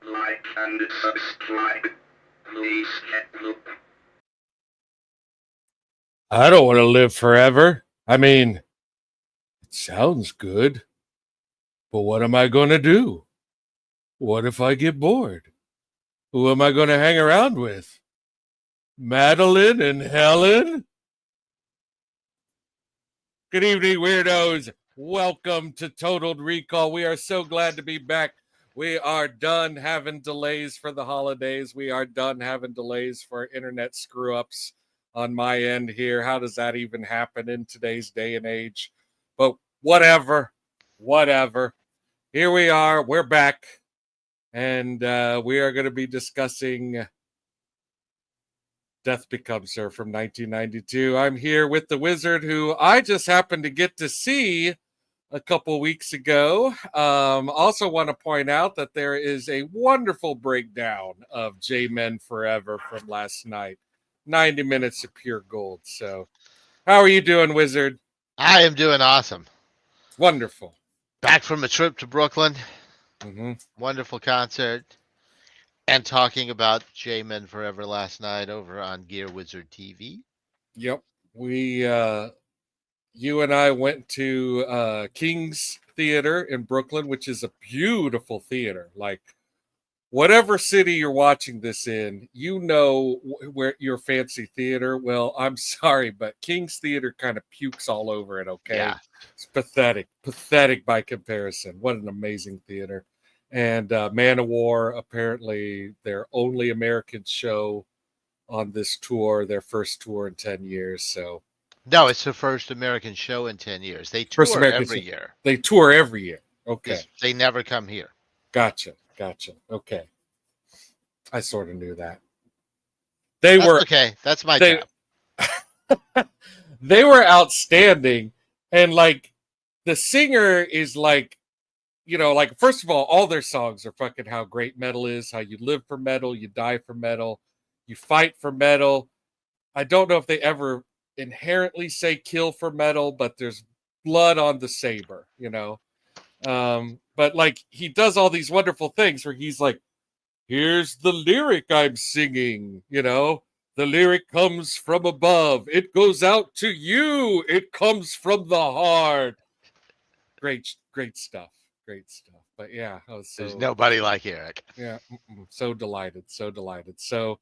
Like and subscribe. Please get I don't want to live forever. I mean, it sounds good, but what am I going to do? What if I get bored? Who am I going to hang around with? Madeline and Helen? Good evening, weirdos. Welcome to Total Recall. We are so glad to be back. We are done having delays for the holidays. We are done having delays for internet screw-ups on my end here. How does that even happen in today's day and age? But whatever. Here we are. We're back. And we are going to be discussing Death Becomes Her from 1992. I'm here with the wizard who I just happened to get to see a couple weeks ago. Also want to point out that there is a wonderful breakdown of J-Men Forever from last night. 90 minutes of pure gold. So how are you doing, wizard? I am doing awesome. Wonderful. Back from a trip to Brooklyn. Mm-hmm. Wonderful concert. And talking about J-Men Forever last night over on Gear Wizard TV. Yep. We you and I went to King's Theater in Brooklyn, which is a beautiful theater. Like, whatever city you're watching this in, you know where your fancy theater. Well, I'm sorry, but King's Theater kind of pukes all over it, okay? Yeah. It's pathetic by comparison. What an amazing theater. And Man of War, apparently their only American show on this tour, their first tour in 10 years. So No, it's the first American show in 10 years. They tour every year. They tour every year. Okay. They never come here. Gotcha. Okay. I sort of knew that. Okay. That's my job. They were outstanding. And like the singer is like, you know, like, first of all their songs are fucking how great metal is, how you live for metal, you die for metal, you fight for metal. I don't know if they ever inherently say kill for metal, but there's blood on the saber, you know. But like he does all these wonderful things where he's like, here's the lyric I'm singing, you know. The lyric comes from above. It goes out to you. It comes from the heart. Great stuff. But yeah, there's nobody like Eric. Yeah, so delighted. So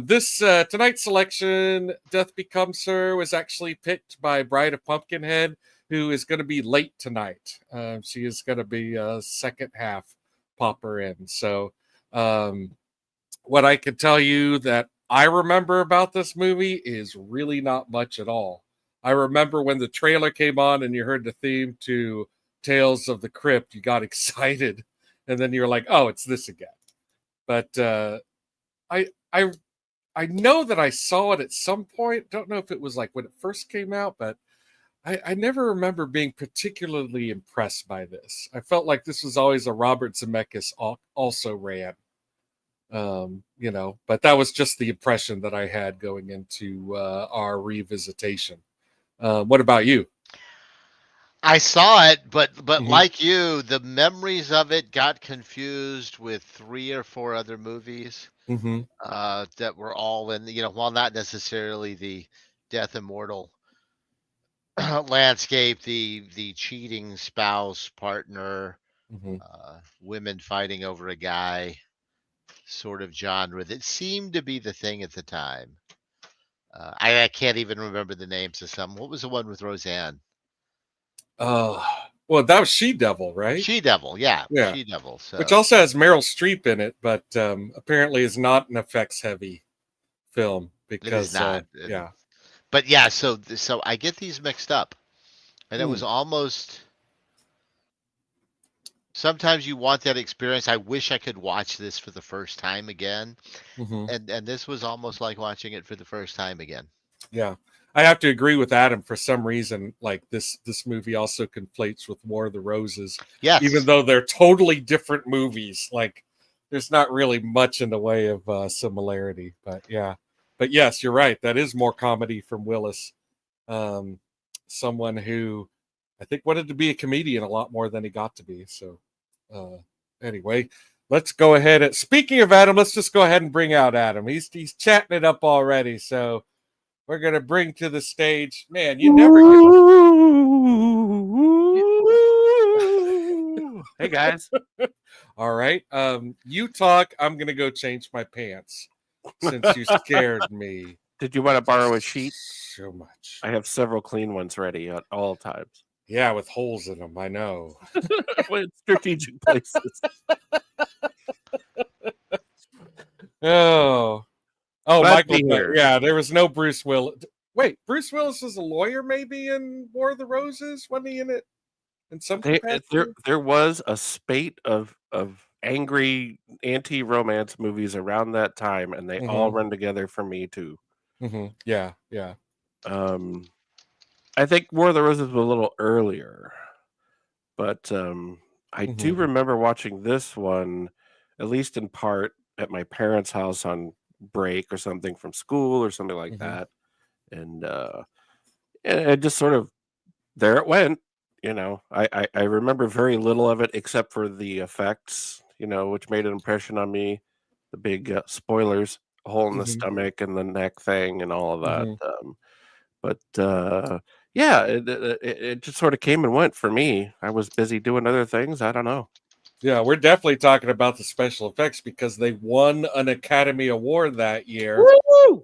this tonight's selection, Death Becomes Her, was actually picked by Bride of Pumpkinhead, who is going to be late tonight. She is going to be a second half popper in. So what I can tell you that I remember about this movie is really not much at all. I remember when the trailer came on and you heard the theme to Tales of the Crypt, you got excited, and then you're like, oh, it's this again. But I know that I saw it at some point. Don't know if it was like when it first came out, but I never remember being particularly impressed by this. I felt like this was always a Robert Zemeckis also ran, you know, but that was just the impression that I had going into our revisitation. What about you? I saw it, but like you, the memories of it got confused with 3 or 4 other movies that were all in, you know, while not necessarily the Death Immortal landscape, the cheating spouse, partner, women fighting over a guy sort of genre that seemed to be the thing at the time. I can't even remember the names of some. What was the one with Roseanne? Oh, well, that was She-Devil, right? She-Devil, yeah, Yeah. She-Devil. Which So also has Meryl Streep in it, but apparently is not an effects-heavy film it is because, not. yeah. But yeah, so I get these mixed up, and it was Mm. almost. Sometimes you want that experience. I wish I could watch this for the first time again, Hmm. and this was almost like watching it for the first time again. Yeah. I have to agree with Adam for some reason. Like this movie also conflates with War of the Roses, even Yes, though they're totally different movies. Like there's not really much in the way of similarity, but yeah. But yes, you're right. That is more comedy from Willis. Um, Someone who I think wanted to be a comedian a lot more than he got to be. So anyway, let's go ahead. Speaking of Adam, let's just go ahead and bring out Adam. He's chatting it up already. So we're gonna bring to the stage. Man, you never get. Hey guys. All right. You talk. I'm gonna go change my pants since you scared me Did you want to borrow a sheet? so much. I have several clean ones ready at all times. Yeah, with holes in them. I know. With strategic places. Oh, Glad to Michael. be here. Yeah, there was no Bruce Willis. Wait, Bruce Willis is a lawyer, maybe in War of the Roses. Wasn't he in it? In some capacity? There was a spate of angry anti-romance movies around that time, and they all run together for me too. Yeah, yeah. I think War of the Roses was a little earlier, but I do remember watching this one, at least in part, at my parents' house on break or something from school or something like that, and it just sort of there it went. You know, I remember very little of it except for the effects, you know, which made an impression on me. The big spoilers, hole in the stomach and the neck thing and all of that. But yeah, it just sort of came and went for me. I was busy doing other things. I don't know. Yeah, we're definitely talking about the special effects because they won an Academy Award that year. Woo!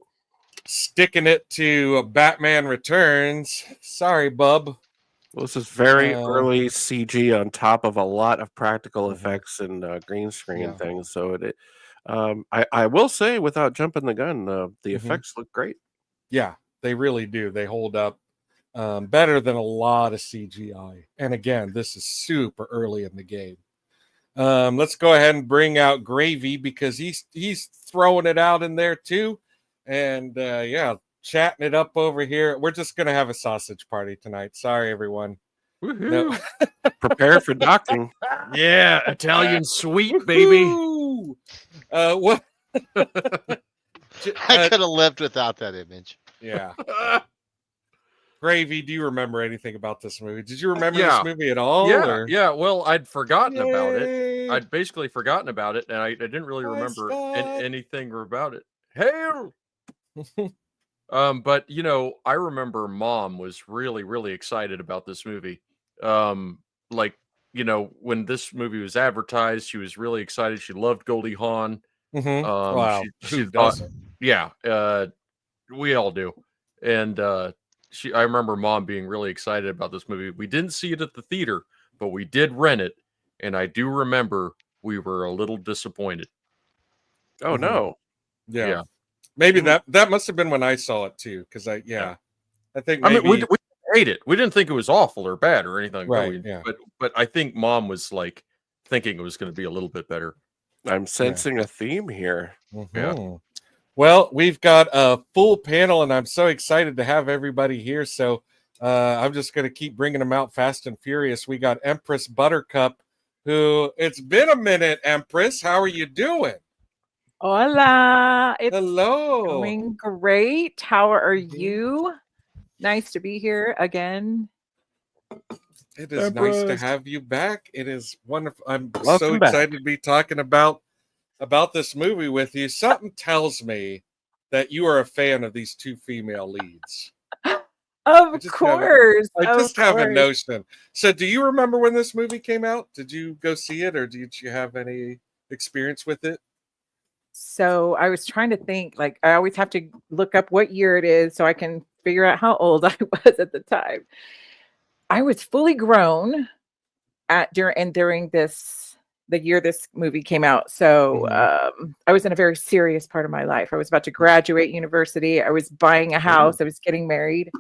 Sticking it to Batman Returns. Sorry, bub. Well, this is very early CG on top of a lot of practical effects and green screen things. So I will say, without jumping the gun, the effects look great. Yeah, they really do. They hold up better than a lot of CGI. And again, this is super early in the game. Let's go ahead and bring out Gravy because he's throwing it out in there too. And yeah, chatting it up over here. We're just gonna have a sausage party tonight. Sorry, everyone. No. Prepare for docking. Yeah, Italian sweet, baby. What? I could have lived without that image. Yeah. Gravy, do you remember anything about this movie? Did you remember this movie at all? Yeah. Well, I'd forgotten about it. I'd basically forgotten about it, and I didn't really remember anything about it. Hail! But you know, I remember Mom was really, really excited about this movie. Like, you know, when this movie was advertised, she was really excited. She loved Goldie Hawn. Wow. She Who thought, doesn't? yeah, we all do. And I remember Mom being really excited about this movie. We didn't see it at the theater, but we did rent it, and I do remember we were a little disappointed. Oh no. Yeah. Maybe that must have been when I saw it too, because I think maybe I mean we hate it. We didn't think it was awful or bad or anything, right? But I think Mom was like thinking it was going to be a little bit better. I'm sensing a theme here. Yeah. Well, we've got a full panel, and I'm so excited to have everybody here. So I'm just going to keep bringing them out fast and furious. We got Empress Buttercup, who it's been a minute. Empress, how are you doing? Hola. It's Hello. going great. How are you? Nice to be here again. It is nice to have you back. It is wonderful. I'm so excited to be talking about this movie with you. Something tells me that you are a fan of these two female leads. Of course. I just have a notion. So do you remember when this movie came out? Did you go see it, or did you have any experience with it? So I was trying to think, like, I always have to look up what year it is so I can figure out how old I was at the time. I was fully grown during the year this movie came out. So I was in a very serious part of my life. I was about to graduate university. I was buying a house. I was getting married.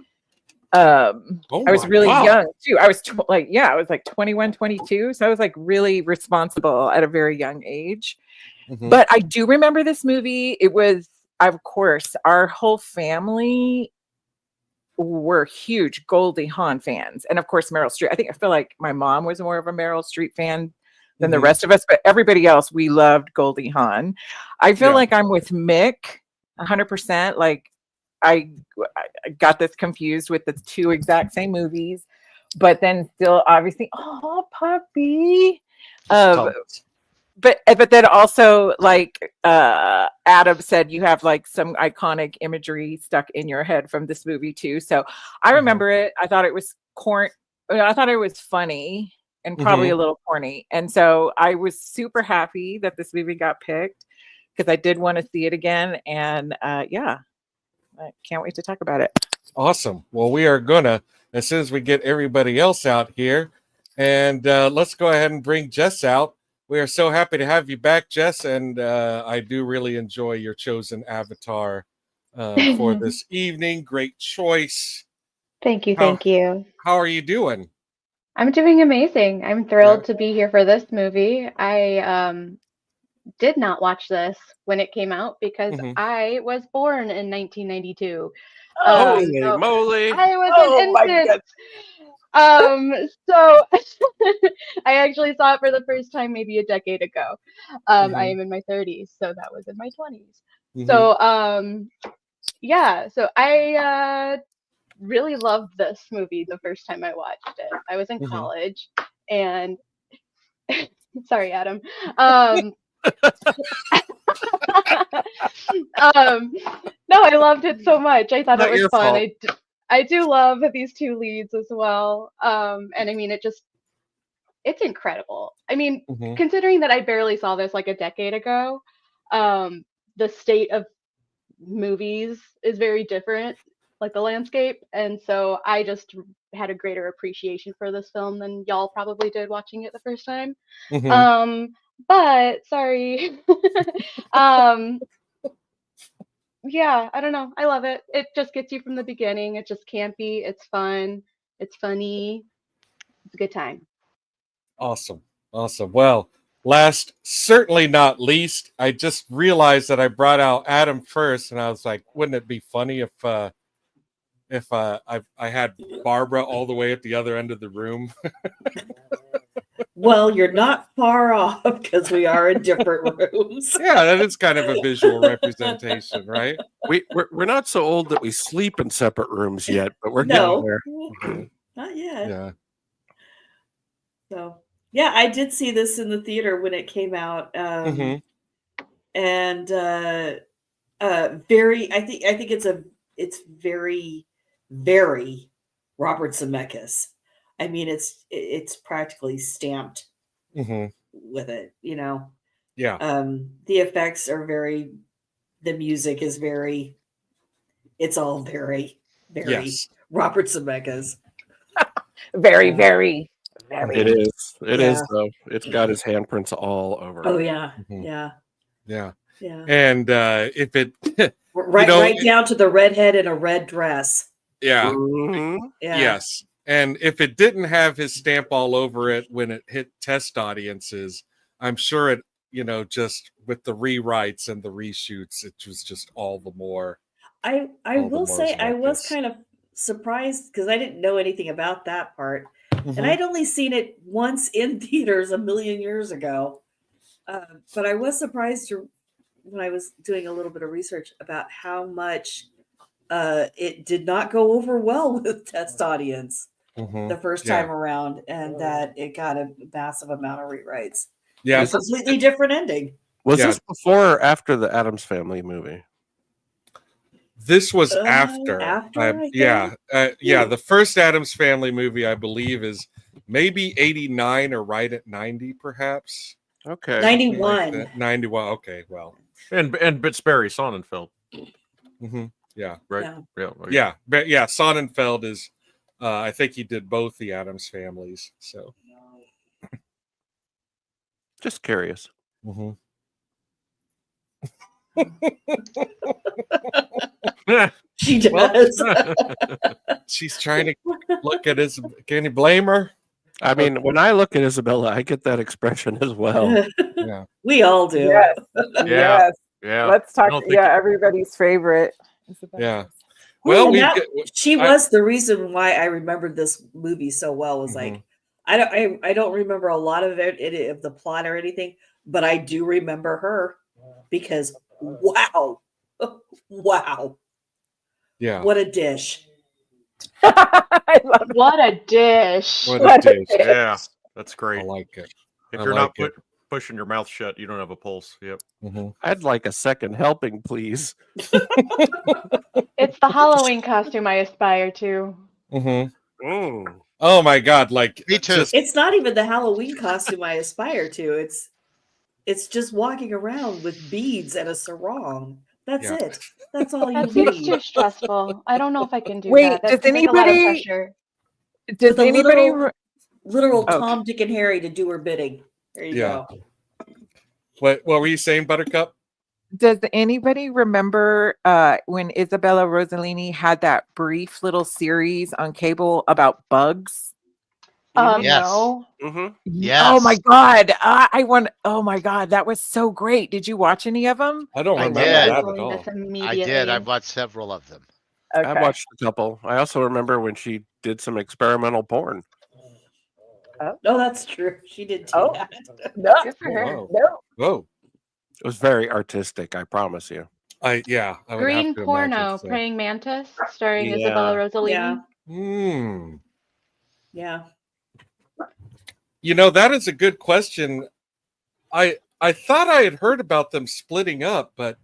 I was really young too. I was I was like 21, 22. So I was like really responsible at a very young age. But I do remember this movie. It was, of course, our whole family were huge Goldie Hawn fans. And of course, Meryl Streep. I feel like my mom was more of a Meryl Streep fan than the rest of us, but everybody else, we loved Goldie Hawn. I feel like I'm with Mick 100%. Like I got this confused with the two exact same movies, but then still obviously, oh, puppy. But then also, like Adam said, you have like some iconic imagery stuck in your head from this movie too. So I remember it. I thought it was I thought it was funny and probably a little corny. And so I was super happy that this movie got picked because I did want to see it again. And I can't wait to talk about it. Awesome. Well, we are gonna, as soon as we get everybody else out here, and let's go ahead and bring Jess out. We are so happy to have you back, Jess, and I do really enjoy your chosen avatar for this evening. Great choice. Thank you. Thank you. How are you doing? I'm doing amazing. I'm thrilled to be here for this movie. I did not watch this when it came out because I was born in 1992. Holy moly! I was an infant. So I actually saw it for the first time maybe a decade ago. I am in my 30s, so that was in my 20s. So so I really loved this movie the first time I watched it. I was in college, and sorry, Adam. No, I loved it so much. I thought it was fun. I do love these two leads as well. And I mean, it's incredible. I mean, considering that I barely saw this like a decade ago, the state of movies is very different, like the landscape. And so I just had a greater appreciation for this film than y'all probably did watching it the first time. But sorry. Yeah, I don't know. I love it. It just gets you from the beginning. It's just campy. It's fun. It's funny. It's a good time. Awesome. Well, last, certainly not least, I just realized that I brought out Adam first, and I was like, wouldn't it be funny if I had Barbara all the way at the other end of the room? Well, you're not far off because we are in different rooms. Yeah, that is kind of a visual representation, right? We're not so old that we sleep in separate rooms yet, but we're getting there. Not yet. Yeah. So yeah, I did see this in the theater when it came out, and very. I think it's very, very Robert Zemeckis. I mean, it's practically stamped with it, you know. Yeah. The effects are very. The music is very. It's all very, very Robert Zemeckis. Very, very, very. It is. It is though. It's got his handprints all over. Oh it. yeah, yeah. And if it right down to the redhead in a red dress. Yeah. Yeah. Yes. And if it didn't have his stamp all over it when it hit test audiences, I'm sure it, just with the rewrites and the reshoots, it was just all the more. I will say I was kind of surprised because I didn't know anything about that part. And I'd only seen it once in theaters a million years ago. But I was surprised when I was doing a little bit of research about how much it did not go over well with test audience the first time around, and that it got a massive amount of rewrites. Yeah, it's a completely different ending. Was this before or after the Addams Family movie? This was after. The first Addams Family movie, I believe, is maybe 89 or right at 90, perhaps. Okay. 91. Like 91. Okay, well. And Barry Sonnenfeld. Yeah. Right. Yeah. Sonnenfeld is. I think he did both the Addams Families. So. Just curious. She does. She's trying to look at his. Can you blame her? I mean, when I look at Isabella, I get that expression as well. Yeah. We all do. Yes. Yeah. Let's talk. Everybody's favorite. Yeah. Well, she was the reason why I remembered this movie so well. Was like, I don't remember a lot of it, of the plot or anything, but I do remember her because wow. Yeah. What a dish. I love it. What a dish. What a dish. Yeah, that's great. I like it. If you're not pushing your mouth shut, you don't have a pulse. Yep. I'd like a second helping, please. It's the Halloween costume I aspire to. Oh my God! Like me too. It's not even the Halloween costume I aspire to. It's just walking around with beads and a sarong. That's it. That's all you That seems need. too stressful. I don't know if I can do Wait, that. That does seems like a lot of anybody? pressure. Does anybody? Literal Tom, Dick, and Harry to do her bidding. There you go. What were you saying, Buttercup? Does anybody remember when Isabella Rossellini had that brief little series on cable about bugs? Yes. No. Yes. Oh my God! Oh my God! That was so great. Did you watch any of them? I don't remember did. that at all. I did. I've watched several of them. Okay. I watched a couple. I also remember when she did some experimental porn. No, that's true. She did too. No. Good for her. No. Whoa. It was very artistic, I promise you. I would Green have to porno, imagine so. Praying Mantis, starring Yeah. Isabella Rossellini. Yeah. You know, that is a good question. I thought I had heard about them splitting up, but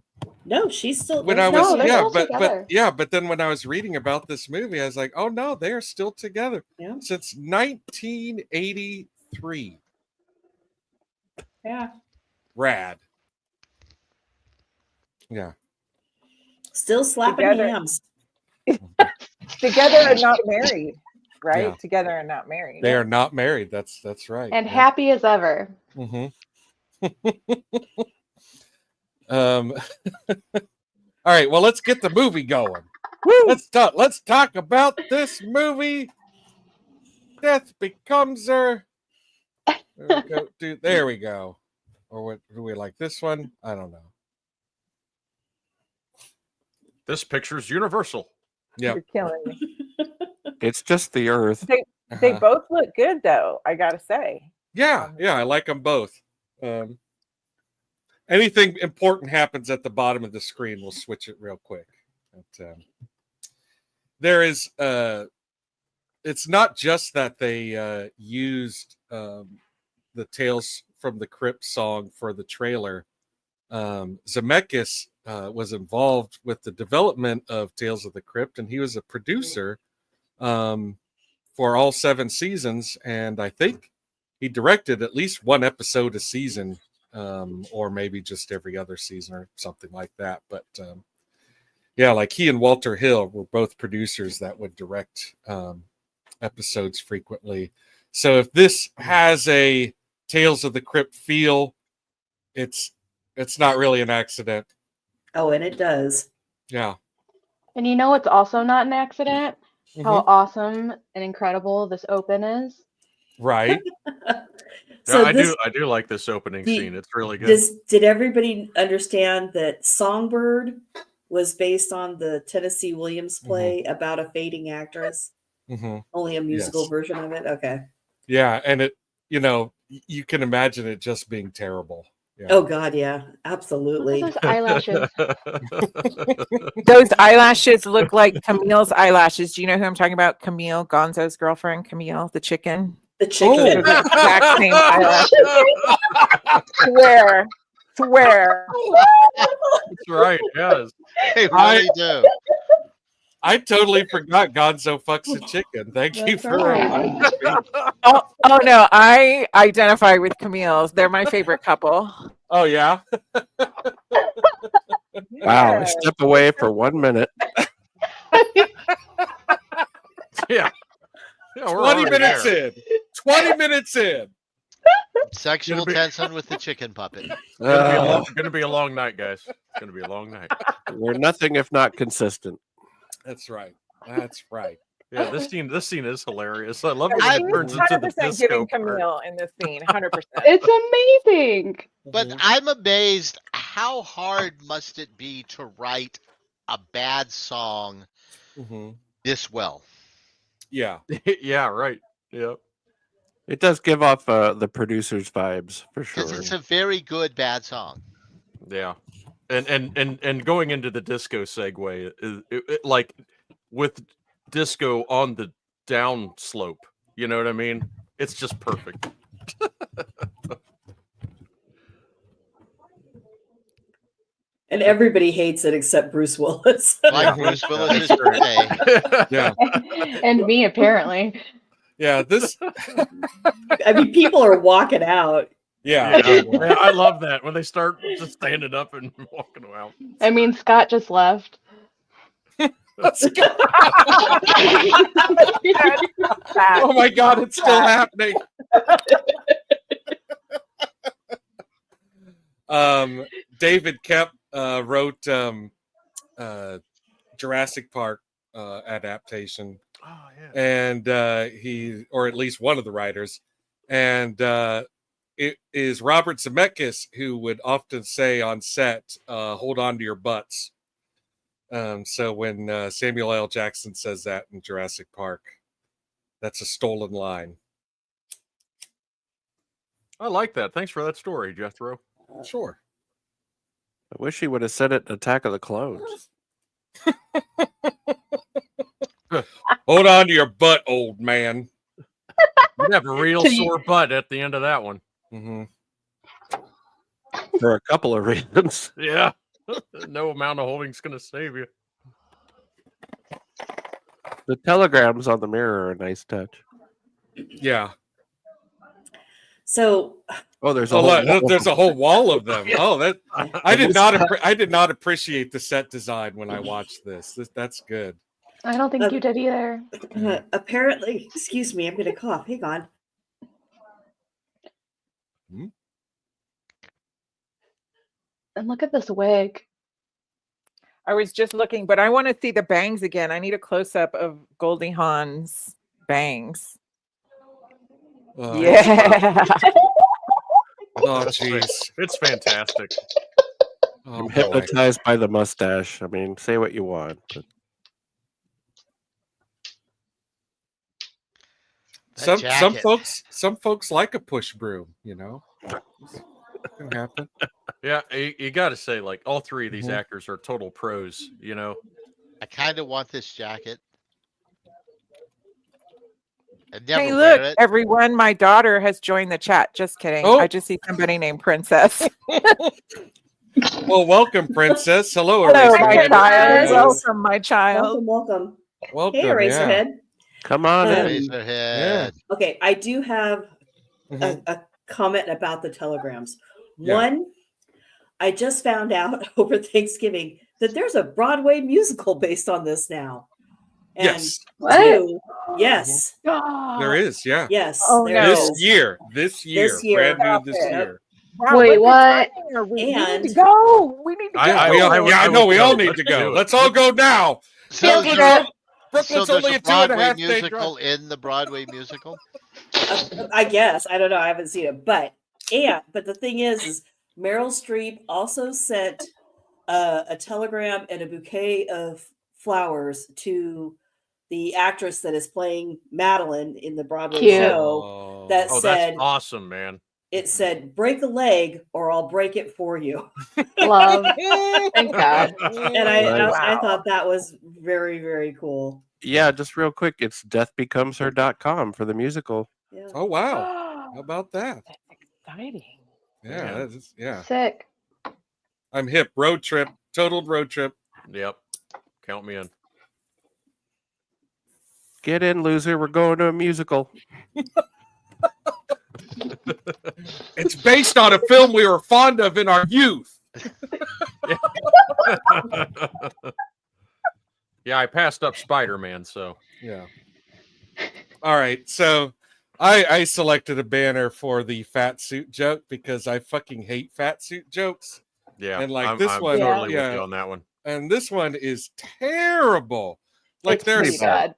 No, she's still. when they're I was still together. but then when I was reading about this movie, I was like, oh no, they are still together since 1983. Yeah. Rad. Yeah. Still slapping Together. hams. Together and not married, right? Yeah. Together and not married. They are not married. That's right. And happy as ever. All right, well, let's get the movie going. Let's talk about this movie. Death Becomes Her. There we go. Or what do we like this one? I don't know. This picture's universal. Yeah. You're killing me. It's just the earth. They both look good though, I gotta say. Yeah, I like them both. Anything important happens at the bottom of the screen, we'll switch it real quick. But, there is it's not just that they used the Tales from the Crypt song for the trailer. Zemeckis was involved with the development of Tales of the Crypt, and he was a producer for all 7 seasons, and I think he directed at least one episode a season, or maybe just every other season or something like that. But like he and Walter Hill were both producers that would direct episodes frequently. So if this has a Tales of the Crypt feel, it's not really an accident. Oh, and it does. Yeah. And you know it's also not an accident? How awesome and incredible this open is. Right. So I do like this opening scene. It's really good. Did everybody understand that Songbird was based on the Tennessee Williams play about a fading actress? Only a musical version of it? Okay. Yeah, and it, you can imagine it just being terrible. Yeah. Oh God, yeah, absolutely. Those eyelashes. Those eyelashes look like Camille's eyelashes. Do you know who I'm talking about? Camille, Gonzo's girlfriend, Camille, the chicken. The chicken. The exact same eyelashes. Swear. That's right. Yes. Hey, what do? I totally forgot Gonzo fucks a chicken. Thank you for reminding me. Oh no, I identify with Camille's. They're my favorite couple. Oh yeah. Wow, step away for 1 minute. Yeah. 20 minutes in. 20 minutes in. Sexual tension with the chicken puppet. Gonna be a long night, guys. It's gonna be a long night. We're nothing if not consistent. That's right. That's right. Yeah, this scene is hilarious. I love it. I It turns into the 100% disco giving part. Camille in this scene. 100%. It's amazing. But I'm amazed. How hard must it be to write a bad song this well? Yeah. Yeah, right. Yep. It does give off the producer's vibes for sure. Because it's a very good bad song. Yeah. And going into the disco segue, like with disco on the down slope, you know what I mean? It's just perfect. And everybody hates it except Bruce Willis. Like Bruce Willis' birthday. Yeah. And me, apparently. Yeah. This. I mean, people are walking out. Yeah. Yeah, I love that when they start just standing up and walking out. I mean, Scott just left. Oh my God, it's still happening. David Kep wrote Jurassic Park adaptation. Oh yeah. And he, or at least one of the writers, and it is Robert Zemeckis who would often say on set, hold on to your butts. So when Samuel L. Jackson says that in Jurassic Park, that's a stolen line. I like that. Thanks for that story, Jethro. Sure. I wish he would have said it in Attack of the Clones. Hold on to your butt, old man. You'd have a real sore butt at the end of that one. For a couple of reasons. Yeah. No amount of holding's going to save you. The telegrams on the mirror are a nice touch. Yeah. So, there's a whole wall of them. Oh, that I did not appreciate the set design when I watched this. That's good. I don't think you did either. Apparently, excuse me, I'm going to cough. Hang on. And look at this wig. I was just looking, but I want to see the bangs again. I need a close up of Goldie Hawn's bangs. Yeah. Oh, jeez. It's fantastic. I'm hypnotized by the mustache. I mean, say what you want. But... Some folks like a push broom, you know. It can happen. Yeah, you got to say, like, all three of these actors are total pros, you know. I kind of want this jacket. Hey, look, everyone, my daughter has joined the chat. Just kidding. I just see somebody named Princess. Well, welcome, Princess. Hello, my child. Welcome, my child. Welcome. Welcome. Hey, Eraserhead. Come on in. Eraserhead. Yeah. Okay, I do have a comment about the telegrams. Yeah. One, I just found out over Thanksgiving that there's a Broadway musical based on this now. And yes. Two, yes. There is, yeah. Yes. Oh, there no. is. This year. Brand new this year. Wow, wait, what? We need to go. We need to go. I know we all need to go. Let's all go now. So Brooklyn's there's only a a 2.5 Broadway day musical drive. in the Broadway musical? I guess. I don't know. I haven't seen it. But the thing is Meryl Streep also sent a telegram and a bouquet of flowers to the actress that is playing Madeline in the Broadway show. That said, that's awesome, man. It said, break a leg or I'll break it for you. Love. Thank God. And I thought that was very, very cool. Yeah, just real quick. It's deathbecomesher.com for the musical. Yeah. Oh, wow. How about that? That's exciting. Yeah. Sick. I'm hip. Road trip. Total road trip. Yep. Count me in. Get in, loser. We're going to a musical. It's based on a film we were fond of in our youth. Yeah, I passed up Spider-Man, so yeah. All right, so I selected a banner for the fat suit joke because I fucking hate fat suit jokes. yeah, And like I'm one, totally with you on that one. And this one is terrible. Like It's pretty bad.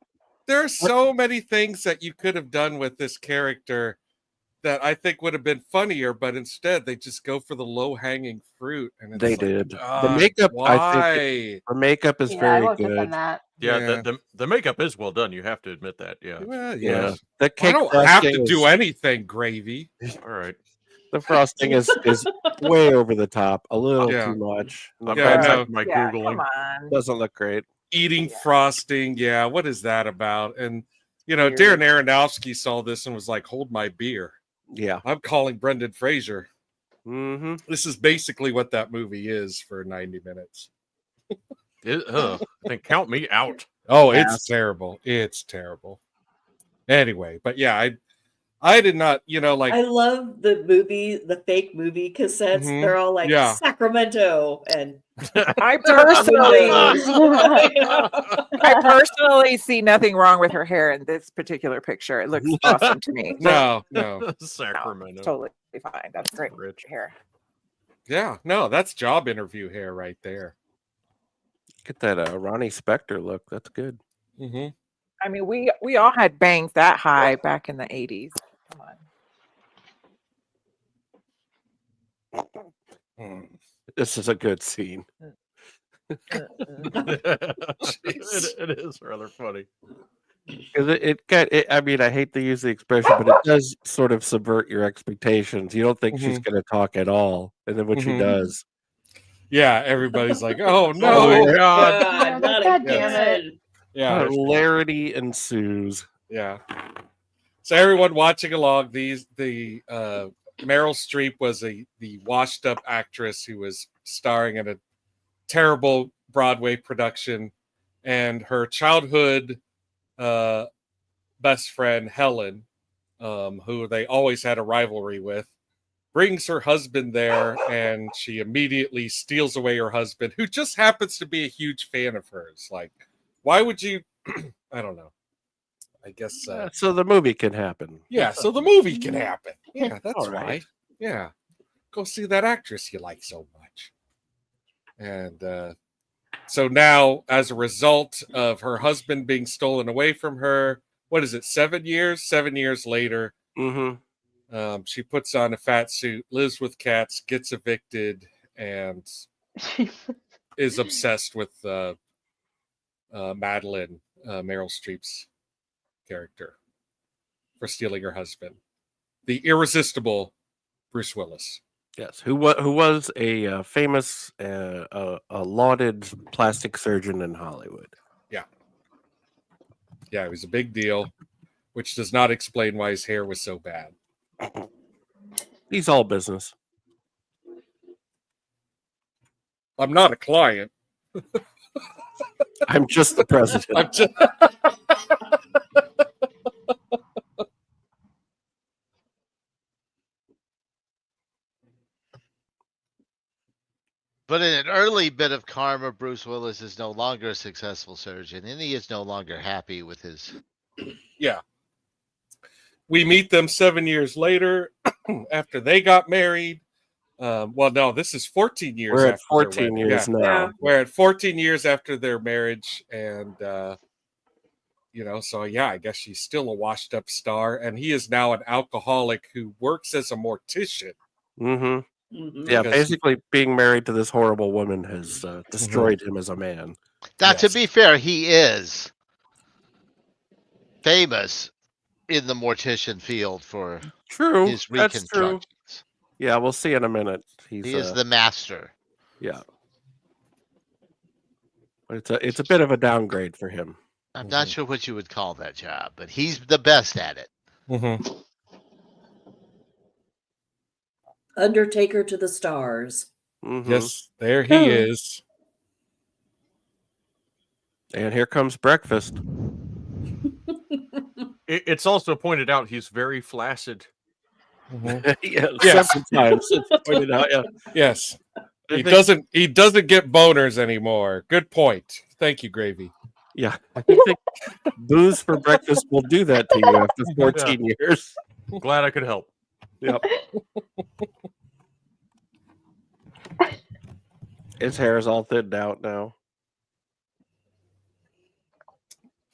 There are so many things that you could have done with this character that I think would have been funnier, but instead they just go for the low-hanging fruit. And it's They did. The makeup, I think, the makeup is very good. That. Yeah, the makeup is well done. You have to admit that. Yeah. Well, Yeah. yeah. The cake I don't have to do anything, Gravy. All right. The frosting is way over the top, a little too much. I'm Googling. Come on. Doesn't look great. Eating frosting, yeah. What is that about? And Darren Aronofsky saw this and was like, "Hold my beer." Yeah, I'm calling Brendan Fraser. Mm-hmm. This is basically what that movie is for 90 minutes. Then count me out. Oh, it's terrible. It's terrible. Anyway, but yeah, I did not, I love the fake movie cassettes. Mhm. They're all like Sacramento and I personally see nothing wrong with her hair in this particular picture. It looks awesome to me. No. Sacramento. Totally fine. That's great hair. Yeah, no, that's job interview hair right there. Get that Ronnie Spector look. That's good. Mm-hmm. I mean, we all had bangs that high back in the 80s. Come on. This is a good scene. It is rather funny. Because I mean, I hate to use the expression, but it does sort of subvert your expectations. You don't think she's going to talk at all, and then when she does, yeah, everybody's like, "Oh no, God, God damn it!" Yeah, hilarity ensues. Yeah. So everyone watching along, the Meryl Streep was the washed up actress who was starring in a terrible Broadway production, and her childhood best friend Helen, who they always had a rivalry with, brings her husband there, and she immediately steals away her husband, who just happens to be a huge fan of hers. Like, why would you? I don't know. I guess so. The movie can happen. Yeah, so the movie can happen. Yeah, that's all right. Right. Yeah, go see that actress you like so much. And so now, as a result of her husband being stolen away from her, what is it? 7 years? 7 years later, she puts on a fat suit, lives with cats, gets evicted, and is obsessed with Madeline, Meryl Streep's character, for stealing her husband, the irresistible Bruce Willis. Yes, who was a famous, a lauded plastic surgeon in Hollywood. Yeah, it was a big deal, which does not explain why his hair was so bad. He's all business. I'm not a client. I'm just the president. But in an early bit of karma, Bruce Willis is no longer a successful surgeon, and he is no longer happy with his. Yeah. We meet them 7 years later after they got married. Well, no, this is 14 years. We're at 14 years now. Yeah. We're at 14 years after their marriage. And, so yeah, I guess she's still a washed up star. And he is now an alcoholic who works as a mortician. Mm-hmm. Yeah, basically being married to this horrible woman has destroyed him as a man. Now, to be fair, he is famous in the mortician field for his reconstructions. True. Yeah, we'll see in a minute. He is the master. Yeah. It's a bit of a downgrade for him. I'm not sure what you would call that job, but he's the best at it. Mm-hmm. Undertaker to the stars. Mm-hmm. Yes, there he is. And here comes breakfast. It's also pointed out he's very flaccid. Mm-hmm. Several times it's pointed out. Yeah. Yes. He doesn't get boners anymore. Good point. Thank you, Gravy. Yeah, I think booze for breakfast will do that to you after 14 years. Glad I could help. Yep. His hair is all thinned out now.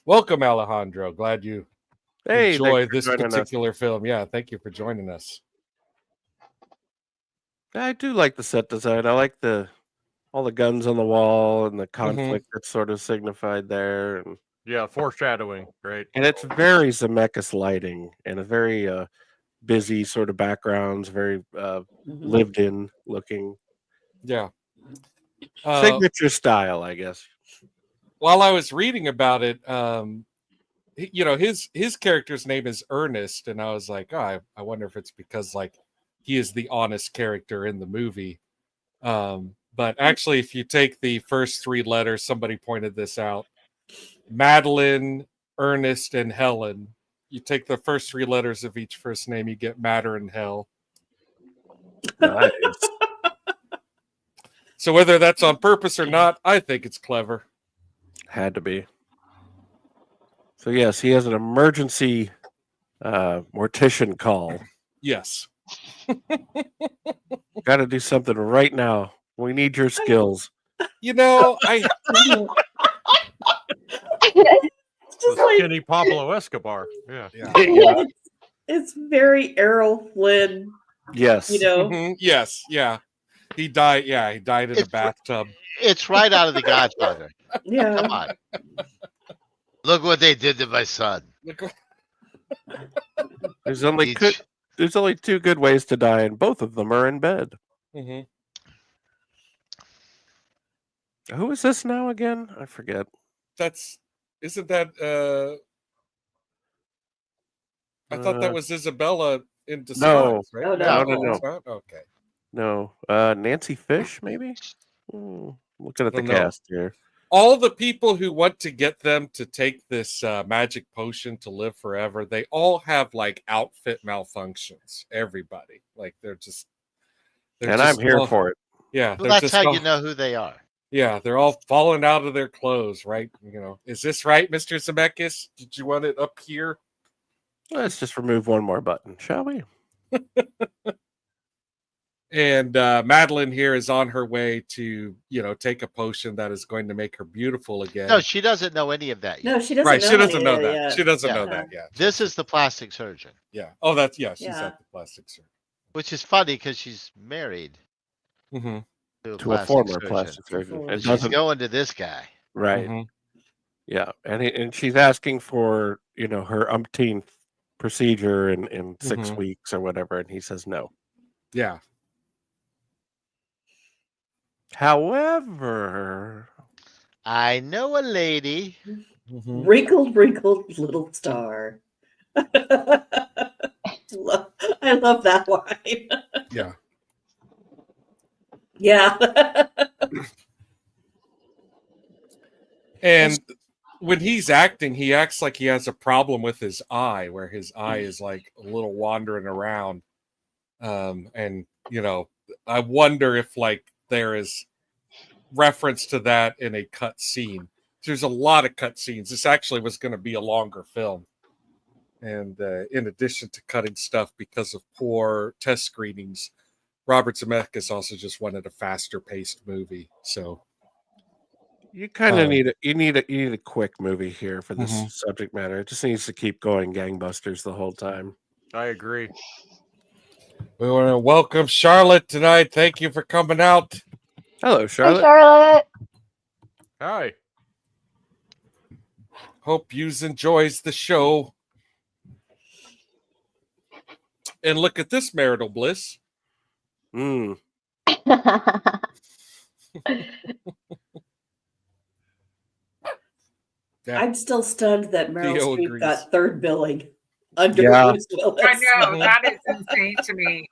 Welcome, Alejandro. Glad you enjoy this joining particular film. Yeah, thank you for joining us. I do like the set design. I like all the guns on the wall and the conflict that's sort of signified there. And yeah, foreshadowing, right? And it's very Zemeckis lighting and a very busy sort of backgrounds, very lived in looking. Yeah. Signature style, I guess. While I was reading about it, his character's name is Ernest, and I was like, I wonder if it's because like he is the honest character in the movie. But actually, if you take the first three letters, somebody pointed this out: Madeline, Ernest, and Helen. You take the first three letters of each first name, you get Matter and Hell. Nice. So whether that's on purpose or not, I think it's clever. Had to be. So yes, he has an emergency mortician call. Yes. Got to do something right now. We need your skills. I Just like skinny Pablo Escobar. Yeah. It's very Errol Flynn. Yes. Yes. Yeah. He died. Yeah, he died in a bathtub. It's right out of The Godfather. Yeah. Come on. Look what they did to my son. There's only two good ways to die, and both of them are in bed. Mm-hmm. Who is this now again? I forget. Isn't that I thought that was Isabella in Disguise, no. right? Oh, No. Okay. No. Nancy Fish, maybe? Looking at the cast here. All the people who want to get them to take this magic potion to live forever, they all have like outfit malfunctions. Everybody. Like I'm here for it. Yeah. Well, that's how you know who they are. Yeah, they're all falling out of their clothes, right? Is this right, Mr. Zemeckis? Did you want it up here? Let's just remove one more button, shall we? And Madeline here is on her way to, take a potion that is going to make her beautiful again. No, she doesn't know any of that yet. No, she doesn't. Right, know she doesn't know that. yet. She doesn't know that yet. This is the plastic surgeon. Yeah. Oh, she's at the plastic surgeon. Which is funny because she's married to a former plastic surgeon. And she's going to this guy. Right. Mm-hmm. Yeah. And she's asking for, her umpteenth procedure in 6 weeks or whatever. And he says no. Yeah. However, I know a lady. Wrinkled little star. I love that line. Yeah. Yeah. And when he's acting, he acts like he has a problem with his eye, where his eye is like a little wandering around. And I wonder if like there is reference to that in a cut scene. There's a lot of cut scenes. This actually was going to be a longer film. And in addition to cutting stuff because of poor test screenings, Robert Zemeckis also just wanted a faster paced movie. So you kind of need a quick movie here for this subject matter. It just needs to keep going gangbusters the whole time. I agree. We want to welcome Charlotte tonight. Thank you for coming out. Hello, Charlotte. Hi, Charlotte. Hi. Hope yous enjoys the show. And look at this marital bliss. Mm. I'm still stunned that Meryl Theo Streep agrees. got third billing under Bruce Willis. I know, that is insane to me.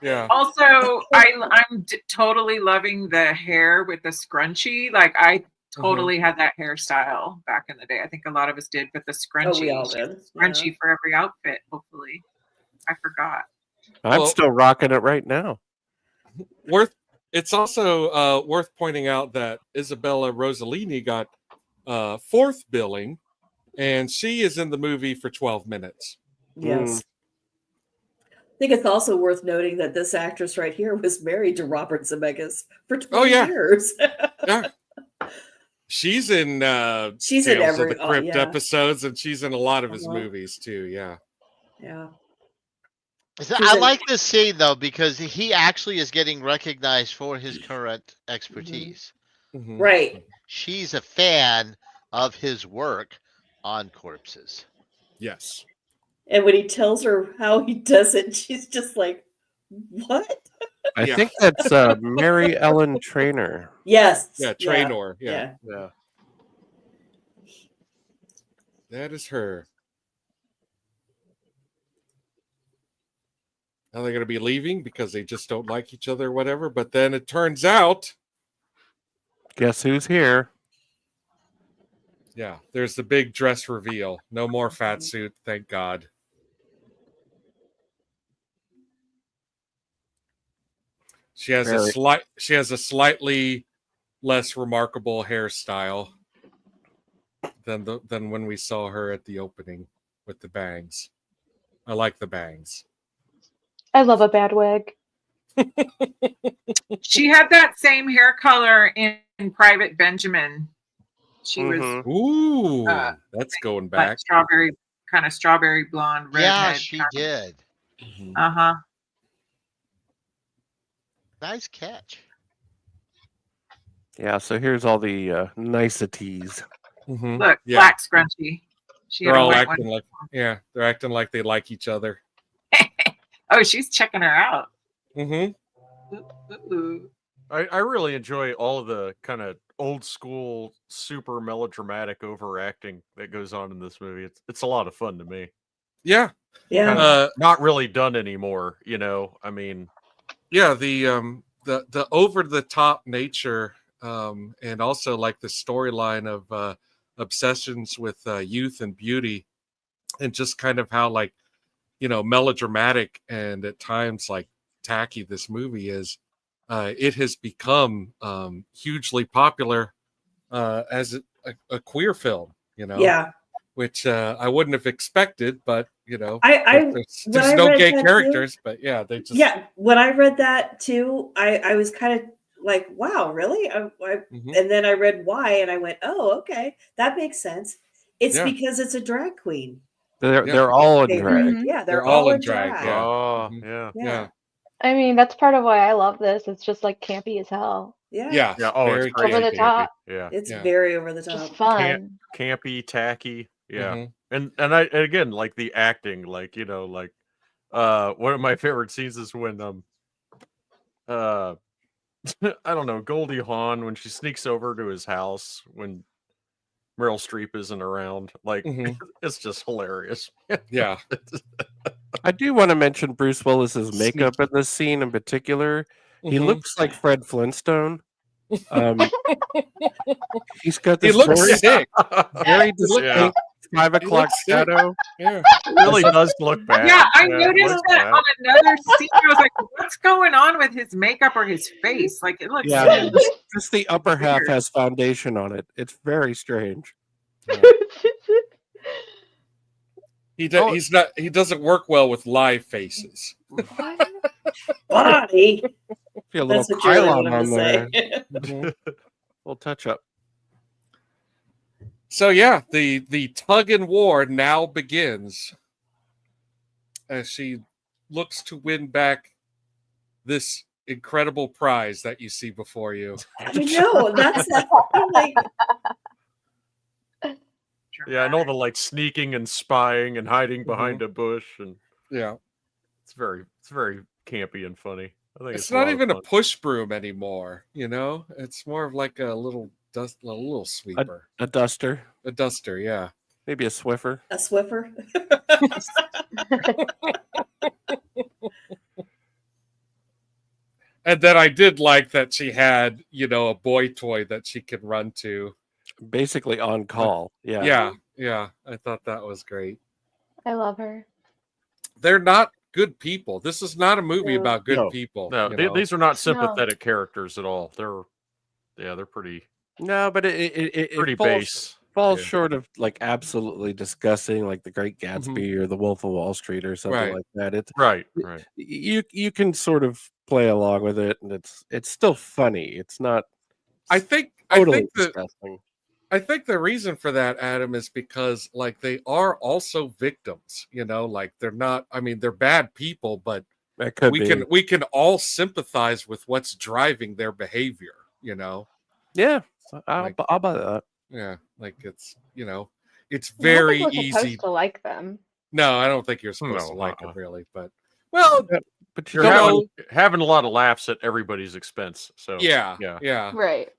Yeah. Also, I'm totally loving the hair with the scrunchie. Like I totally had that hairstyle back in the day. I think a lot of us did, but the scrunchie, we all did. scrunchie for every outfit. Hopefully, I forgot. I'm still rocking it right now. It's also worth pointing out that Isabella Rossellini got 4th billing, and she is in the movie for 12 minutes. Yes. I think it's also worth noting that this actress right here was married to Robert Zemeckis for 20 years. Yeah. She's in she's Tales in every of the Crypt episodes, and she's in a lot of his movies too. Yeah. I like this scene though because he actually is getting recognized for his current expertise. Right. She's a fan of his work on corpses. Yes. And when he tells her how he does it, she's just like, "What?" I think that's Mary Ellen Trainor. Yes. Yeah, Trainor. Yeah. Yeah. That is her. Now they're going to be leaving because they just don't like each other or whatever. But then it turns out. Guess who's here? Yeah, there's the big dress reveal. No more fat suit, thank God. She has a slightly less remarkable hairstyle than when we saw her at the opening with the bangs. I like the bangs. I love a bad wig. She had that same hair color in Private Benjamin. She was ooh, that's going back. Like strawberry blonde redhead. Yeah, she did. Uh-huh. Nice catch. Yeah, so here's all the niceties. Look, black scrunchie. They're all acting like they're acting like they like each other. Oh, she's checking her out. I really enjoy all of the kind of old school, super melodramatic overacting that goes on in this movie. It's a lot of fun to me. Yeah. Not really done anymore, you know. I mean, yeah, the over the top nature, and also like the storyline of obsessions with youth and beauty, and just kind of how like, you know, melodramatic and at times like tacky this movie is. It has become hugely popular as a queer film, you know. Yeah. Which I wouldn't have expected, but you know, there's no gay characters, but yeah, they just when I read that too, I was kind of like, wow, really? And then I read why, and I went, oh, okay, that makes sense. It's because it's a drag queen. They're all in drag. Yeah, they're all in drag. Yeah. Oh, yeah. I mean, that's part of why I love this. It's just like campy as hell. Yeah. Oh, very it's crazy over the top. Yeah, it's very over the top. Just fun. Campy, tacky. Yeah, and I again like the acting, like you know, like one of my favorite scenes is when I don't know, Goldie Hawn when she sneaks over to his house when Meryl Streep isn't around. Like it's just hilarious. Yeah. I do want to mention Bruce Willis's makeup in this scene in particular. He looks like Fred Flintstone. He's got this very distinct 5 o'clock shadow. Yeah, it really does look bad. Yeah, I noticed that on another scene. I was like, what's going on with his makeup or his face? Like it looks just the upper half has foundation on it. It's very strange. Yeah. He doesn't work well with live faces. Body. A little pylon on there. Little touch up. So yeah, the tug and war now begins as she looks to win back this incredible prize that you see before you. I know that's like. Yeah, and all the like sneaking and spying and hiding behind a bush, and it's very campy and funny. I think it's not even a push broom anymore. You know, it's more of like a little sweeper, a duster, yeah, maybe a Swiffer, And then I did like that she had, you know, a boy toy that she could run to. Basically on call. Yeah. I thought that was great. I love her. They're not good people. This is not a movie No. about good No. people. No, you know? these are not sympathetic characters at all. They're pretty No, but it pretty falls base. short of like absolutely disgusting, like The Great Gatsby or The Wolf of Wall Street or something Right. like that. It's Right. you can sort of play along with it, and it's still funny. It's not I think disgusting. I think the reason for that, Adam, is because like they are also victims, you know, like they're not, I mean, they're bad people, but That could we be. we can all sympathize with what's driving their behavior, you know. Yeah, I'll Like- buy that. Yeah, like it's, you know, it's I don't very think we're easy. supposed to like them. No, I don't think you're supposed No, to like uh-uh. them really, but well, But you You're don't having a lot of laughs at everybody's expense. So yeah. Right.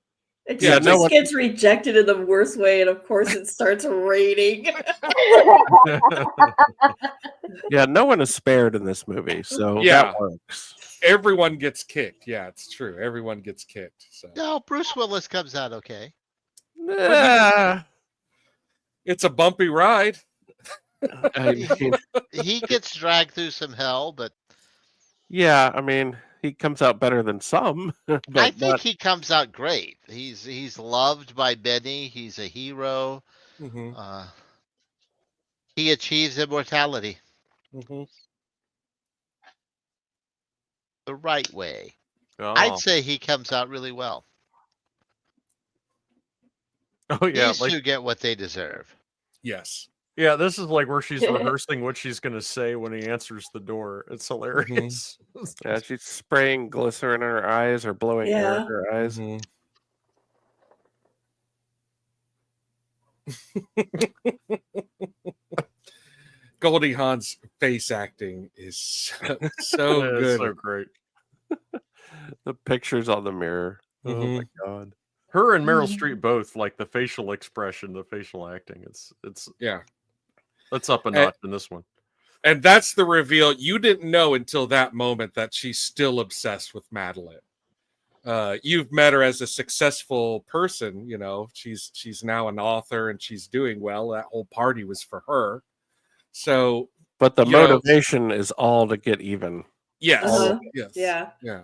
It Yeah, just no one- gets rejected in the worst way, and of course it starts raining. Yeah, no one is spared in this movie, so Yeah. that works. Everyone gets kicked. Yeah, it's true. Everyone gets kicked. So No, Bruce Willis comes out okay. Nah, it's a bumpy ride. I mean, He gets dragged through some hell, but yeah, I mean, he comes out better than some. But I think not- he comes out great. He's loved by many. He's a hero. Mm-hmm. He achieves immortality Mm-hmm. the right way. Oh. I'd say he comes out really well. Oh yeah, These like two get what they deserve. Yes. yeah, this is like where she's rehearsing what she's gonna say when he answers the door. It's hilarious. yeah, she's spraying glycerin in her eyes or blowing air Yeah. in her eyes. Mhm. Goldie Hawn's face acting is so Yeah, it's good. so great. The pictures on the mirror. Oh Mm-hmm. my god. Her and Meryl Streep both like the facial expression, the facial acting. It's Yeah. Let's up a notch in this one. And that's the reveal. You didn't know until that moment that she's still obsessed with Madeline. You've met her as a successful person, you know. She's now an author and she's doing well. That whole party was for her. So, But the you know, motivation is all to get even. yes, Uh-huh. yes, Yeah.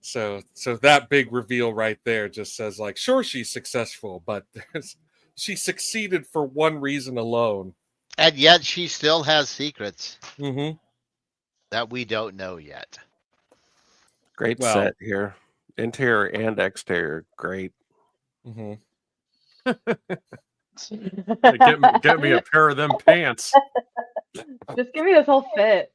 So that big reveal right there just says, like, sure, she's successful, but she succeeded for one reason alone. And yet she still has secrets Mm-hmm. that we don't know yet. Great Well- set here. Interior and exterior. Great. Mm-hmm. Get me a pair of them pants. Just give me this whole fit.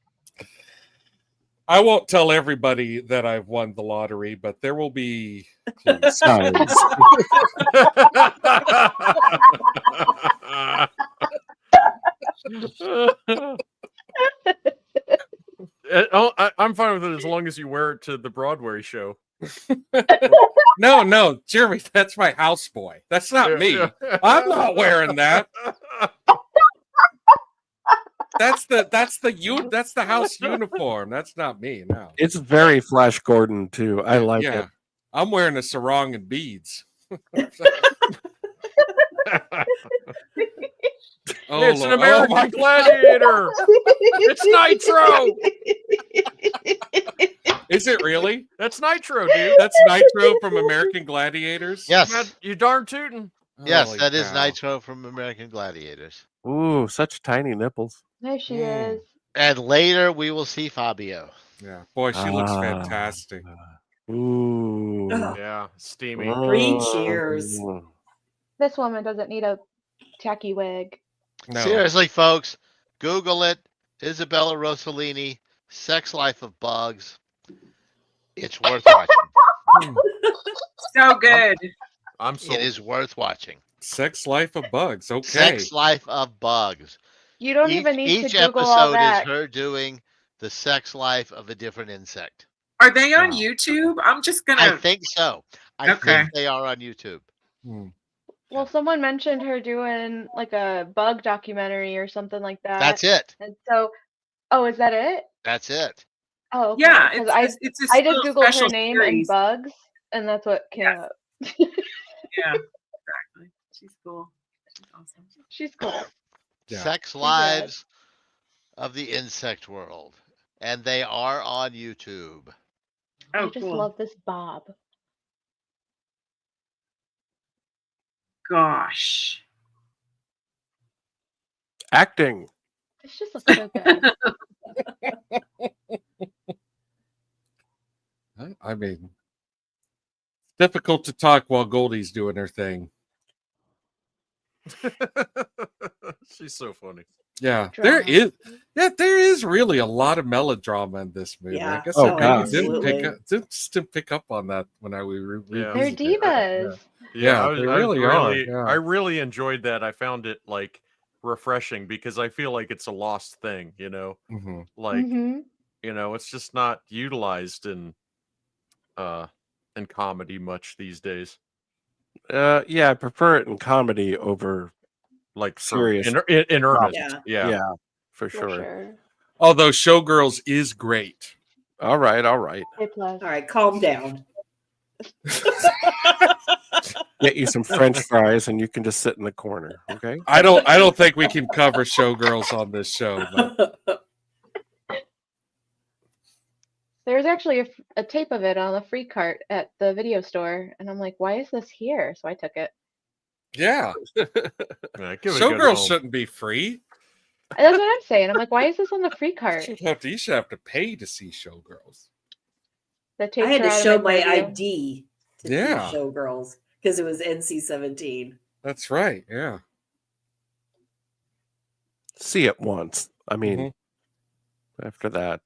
I won't tell everybody that I've won the lottery, but there will be clues. Signs. I'm fine with it as long as you wear it to the Broadway show. No, Jeremy, that's my houseboy. That's not me. I'm not wearing that. That's the house uniform. That's not me. No. It's very Flash Gordon too. I like it. I'm wearing a sarong and beads. Oh, It's an Lord. American my Gladiator. It's Nitro. Is it really? That's Nitro, dude. That's Nitro from American Gladiators? Yes. You darn tootin'. Yes, Holy that is cow. Nitro from American Gladiators. Ooh, such tiny nipples. There she is. And later we will see Fabio. Yeah, boy, she looks fantastic. Ooh. Oh. Yeah, steamy. Three cheers. This woman doesn't need a tacky wig. No. Seriously, folks, Google it. Isabella Rossellini, Sex Life of Bugs. It's worth watching. So good. I'm so It is worth watching. Sex Life of Bugs. Okay. Sex Life of Bugs. You don't even need Each to Google all episode that. is her doing the sex life of a different insect. Are they on Wow. YouTube? I'm just I gonna. think so. I Okay. think they are on YouTube. Hmm. Well, someone mentioned her doing like a bug documentary or something like that. That's it. And so, oh, is that it? That's it. Oh, okay. Yeah, 'Cause it's a I just little Googled her special name series. and bugs, and that's what came up. Yeah, exactly. She's cool. She's awesome. She's cool. Yeah. Sex good. lives of the insect world, and they are on YouTube. I just love this bob. Gosh. Acting. This just looks so good. I mean, it's difficult to talk while Goldie's doing her thing. She's so funny. Yeah, Drama. there is really a lot of melodrama in this movie. Yeah. I guess Oh, I God. didn't pick up on that when I Yeah. They're revisited it. divas. Yeah, I they really are, yeah. I really enjoyed that. I found it like refreshing because I feel like it's a lost thing, you know. Mhm. Like, Mm-hmm. you know, it's just not utilized in comedy much these days. Yeah, I prefer it in comedy over Like serious. in earnest. Yeah. Yeah. For For sure. sure. Although Showgirls is great. All right. A plus. All right, calm down. Get you some French fries, and you can just sit in the corner. Okay. I don't think we can cover Showgirls on this show. But There's actually a tape of it on the free cart at the video store, and I'm like, why is this here? So I took it. yeah, Yeah, give it a go to Showgirls home. shouldn't be free. That's what I'm saying. I'm like, why is this on the free cart? You should have to pay to see Showgirls. The I tapes had are to out of show my preview. ID to Yeah. see Showgirls because it was NC-17. That's right. Yeah. See it once. I mean, Mm-hmm. after that,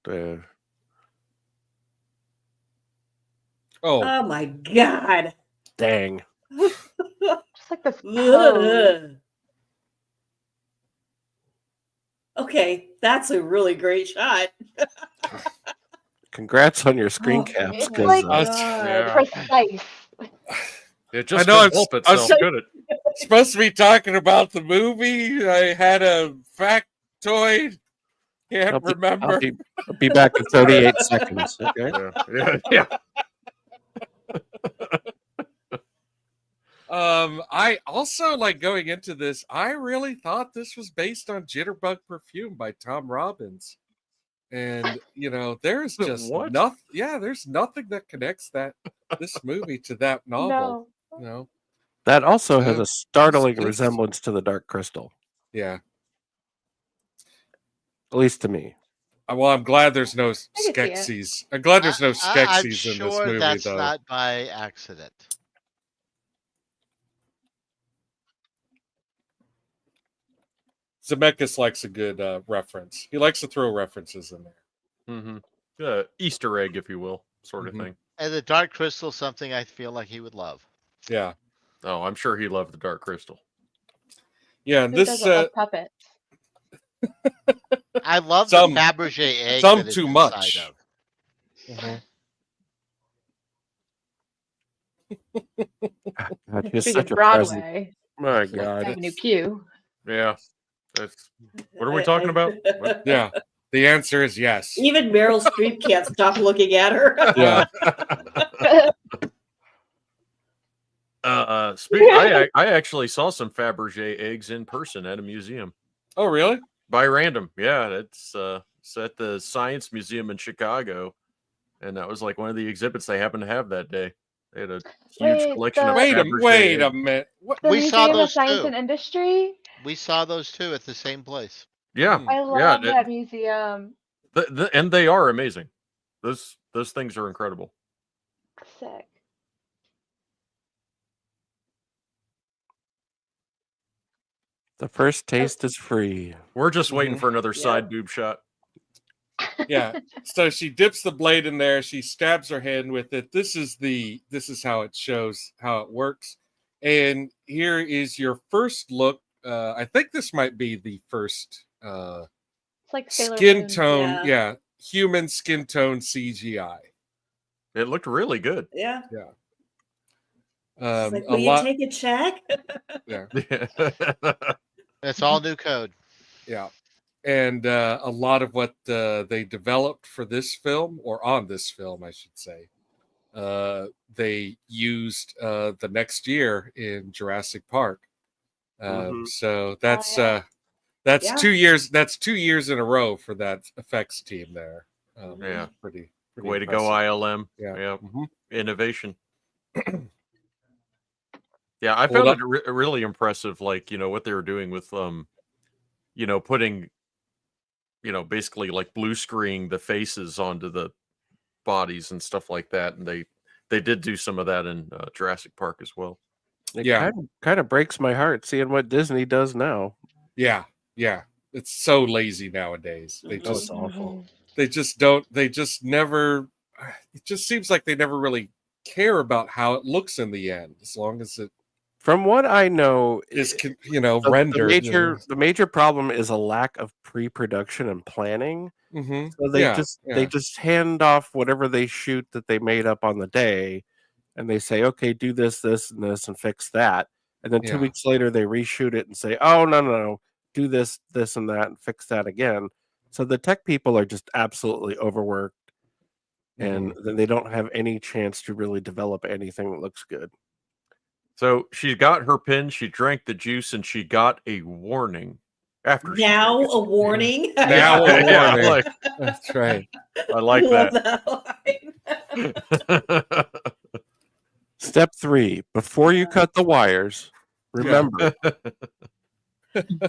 Oh, Oh my God. dang. Just like this pose. Ugh. Okay, that's a really great shot. Congrats on your screen Oh, caps. it's 'Cause, like- Yeah. Precise. It just I know couldn't help I'm itself, so- could it? supposed to be talking about the movie. I had a factoid. Can't remember. I'll be back in 38 seconds. Okay. Yeah. I also like going into this. I really thought this was based on Jitterbug Perfume by Tom Robbins, and there's just What? nothing. Yeah, there's nothing that connects this movie to that novel. No. That also has Yeah. a startling It's- resemblance to the Dark Crystal, Yeah. at least to me. Well, I'm glad there's no can see it. Skeksis. I'm glad there's no I'm Skeksis in this sure movie, that's though. not by accident. Zemeckis likes a good reference. He likes to throw references in there. Mm-hmm. Easter egg, if you will, sort of Mhm. thing. And the Dark Crystal, something I feel like he would love. Yeah. Oh, I'm sure he loved the Dark Crystal. Yeah, and Who this doesn't love puppets? I love Some- the Fabergé egg. some that it's too inside much. of. Mhm. God, he's Speaking such of a present. Broadway, My God. Avenue Q. Yeah. That's what are we talking about? What? Yeah. The answer is yes. Even Meryl Streep can't stop looking at her. Yeah. I actually saw some Fabergé eggs in person at a museum. Oh, really? By random. Yeah, it's at the Science Museum in Chicago. And that was like one of the exhibits they happened to have that day. They had a huge Wait, collection of the- Wait a Fabergé. minute. What? The We saw Museum of those Science too. and Industry. We saw those too at the same place. Yeah. I yeah, love that museum. and they are amazing. Those things are incredible. Sick. The first taste is free. We're just waiting Mhm. for another Yeah. side boob shot. Yeah. So she dips the blade in there. She stabs her hand with it. This is how it shows how it works. And here is your first look. I think this might be the first It's like Sailor skin Moon. tone. Yeah. Human skin tone CGI. It looked really good. Yeah. It's like, A will you lot. take a check? Yeah. It's all new code. Yeah. And a lot of what they developed for this film, or on this film, I should say, they used the next year in Jurassic Park. Mhm. So that's yeah. That's Yeah. 2 years. That's 2 years in a row for that effects team there. Yeah. Pretty Way to impressive. go, ILM. Yeah. Yeah. Mm-hmm. Innovation. Yeah, I found it really impressive, like, what they were doing with, putting, basically like blue screening the faces onto the bodies and stuff like that. And they did do some of that in Jurassic Park as well. It kind of breaks my heart seeing what Disney does now. Yeah. It's so lazy nowadays. They It's just awful. They just don't. They just never. It just seems like they never really care about how it looks in the end, as long as it. From what I know, is rendered. The major problem is a lack of pre-production and planning. Mm-hmm. So they just hand off whatever they shoot that they made up on the day, and they say, okay, do this, this, and this, and fix that. And then 2 weeks later, they reshoot it and say, oh, no, do this, this, and that, and fix that again. So the tech people are just absolutely overworked, and then they don't have any chance to really develop anything that looks good. So she got her pin, she drank the juice, and she got a warning after. Now a warning. Now a warning. Yeah, that's right. I like that. Step 3: before you cut the wires, remember.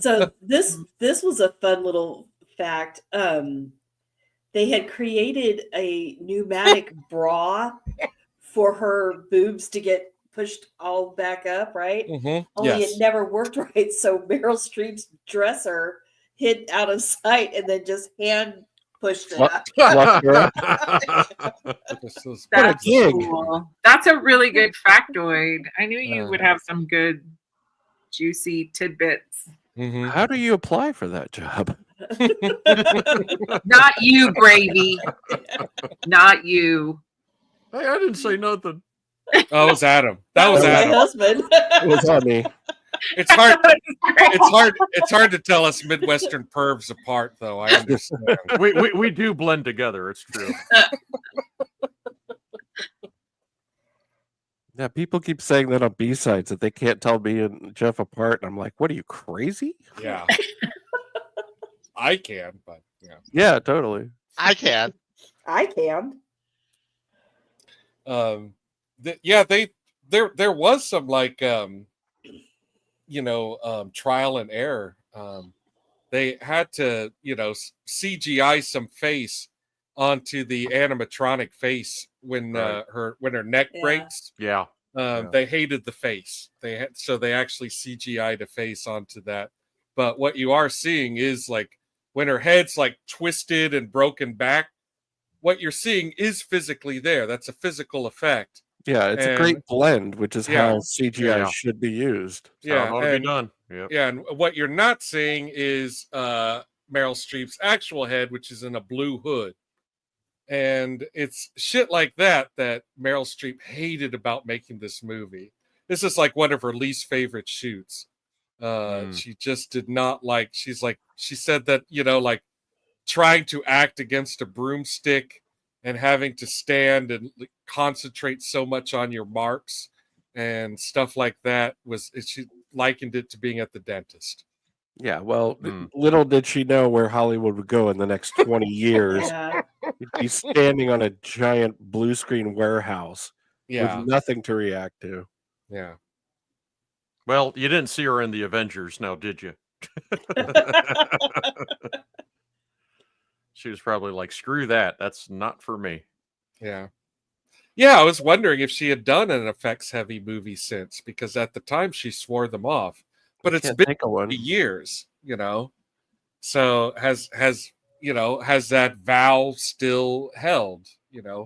So this was a fun little fact. They had created a pneumatic bra for her boobs to get pushed all back up, right? Mm-hmm. Only it never worked right. So Meryl Streep's dresser hid out of sight and then just hand pushed it up. That's cool. That's a really good factoid. I knew you would have some good juicy tidbits. Mm-hmm. How do you apply for that job? Not you, Gravy. Not you. Hey, I didn't say nothing. Oh, it was Adam. That was Adam. My husband. It was on me. It's hard. It's hard to tell us Midwestern pervs apart, though. I understand. We do blend together. It's true. Yeah, people keep saying that on B-sides that they can't tell me and Jeff apart. And I'm like, what are you, crazy? Yeah. I can, but yeah. Yeah, totally. I can. I can. There was some like trial and error. They had to CGI some face onto the animatronic face when her neck breaks. Yeah. They hated the face. So they actually CGI'd a face onto that. But what you are seeing is like when her head's like twisted and broken back, what you're seeing is physically there. That's a physical effect. Yeah, it's a great blend, which is how CGI should be used. Yeah, how to be done. Yep. Yeah, and what you're not seeing is Meryl Streep's actual head, which is in a blue hood. And it's shit like that Meryl Streep hated about making this movie. This is like one of her least favorite shoots. She just did not like. She said that like trying to act against a broomstick and having to stand and concentrate so much on your marks and stuff like that she likened it to being at the dentist. Yeah, well, little did she know where Hollywood would go in the next 20 years. You'd be standing on a giant blue screen warehouse with nothing to react to. Yeah. Well, you didn't see her in the Avengers now, did you? She was probably like, screw that. That's not for me. Yeah. Yeah, I was wondering if she had done an effects-heavy movie since, because at the time she swore them off. But it's been years, So has that vow still held,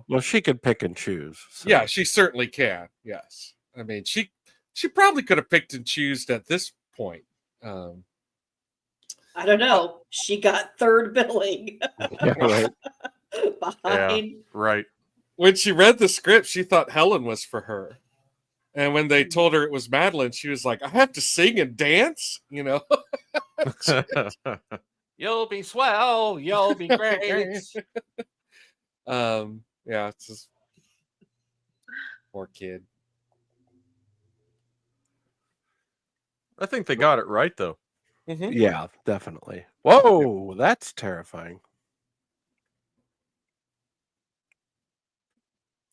Well, she could pick and choose. So. Yeah, she certainly can. Yes. I mean, she probably could have picked and choose at this point. I don't know. She got third billing. Yeah, right. Behind. Yeah, right. When she read the script, she thought Helen was for her. And when they told her it was Madeline, she was like, I have to sing and dance, You'll be swell. You'll be great. Yeah, it's just poor kid. I think they got it right, though. Yeah, definitely. Whoa, that's terrifying.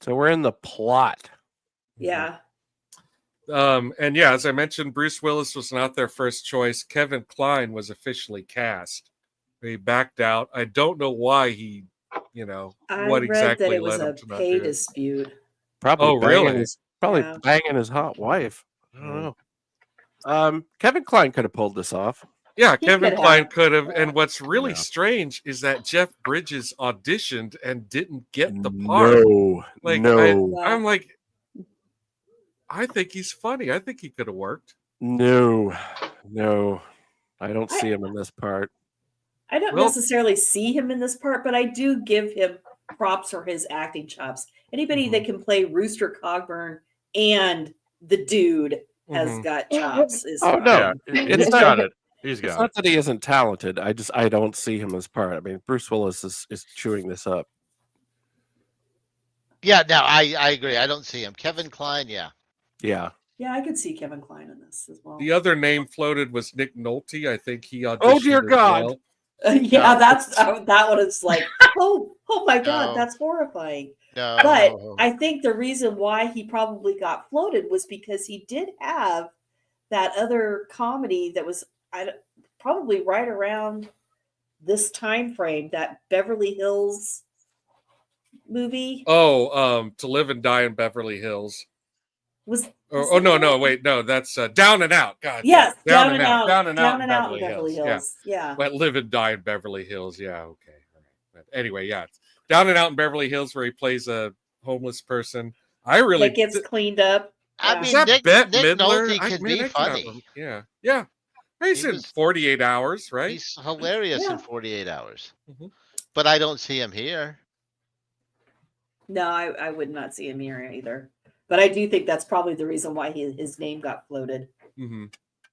So we're in the plot. Yeah. And yeah, as I mentioned, Bruce Willis was not their first choice. Kevin Kline was officially cast. He backed out. I don't know why he, I what read exactly that it was led him a to not pay do it. dispute. Probably really? Banging his hot wife. I don't know. Kevin Kline could have pulled this off. Yeah, He Kevin could Kline have. could have. Yeah. And what's really strange is that Jeff Bridges auditioned and didn't get the part. No. I'm like, I think he's funny. I think he could have worked. No. I don't see him in this part. I don't necessarily see him in this part, but I do give him props for his acting chops. Anybody that can play Rooster Cogburn and the dude has got chops. No, he's got it. He's got it's not that he isn't talented. I don't see him as part. I mean, Bruce Willis is chewing this up. Yeah, no, I agree. I don't see him. Kevin Kline, yeah. Yeah. Yeah, I could see Kevin Kline in this as well. The other name floated was Nick Nolte. I think he auditioned. Oh dear God! Well. Yeah, that one is like, oh my God, that's horrifying. No. But I think the reason why he probably got floated was because he did have that other comedy that was probably right around this time frame, that Beverly Hills movie. Oh, To Live and Die in Beverly Hills. No, wait, no, that's Down and Out. God, yes, Down and Out in Beverly Hills. Yeah. But Live and Die in Beverly Hills. Yeah, okay. All right. But anyway, yeah, it's Down and Out in Beverly Hills, where he plays a homeless person. I really that gets cleaned up. I Yeah. mean, is that Nick Midler? Nolte could be funny. Yeah. He's in 48 Hours, right? He's hilarious in 48 Hours. But I don't see him here. No, I would not see him here either. But I do think that's probably the reason why his name got floated.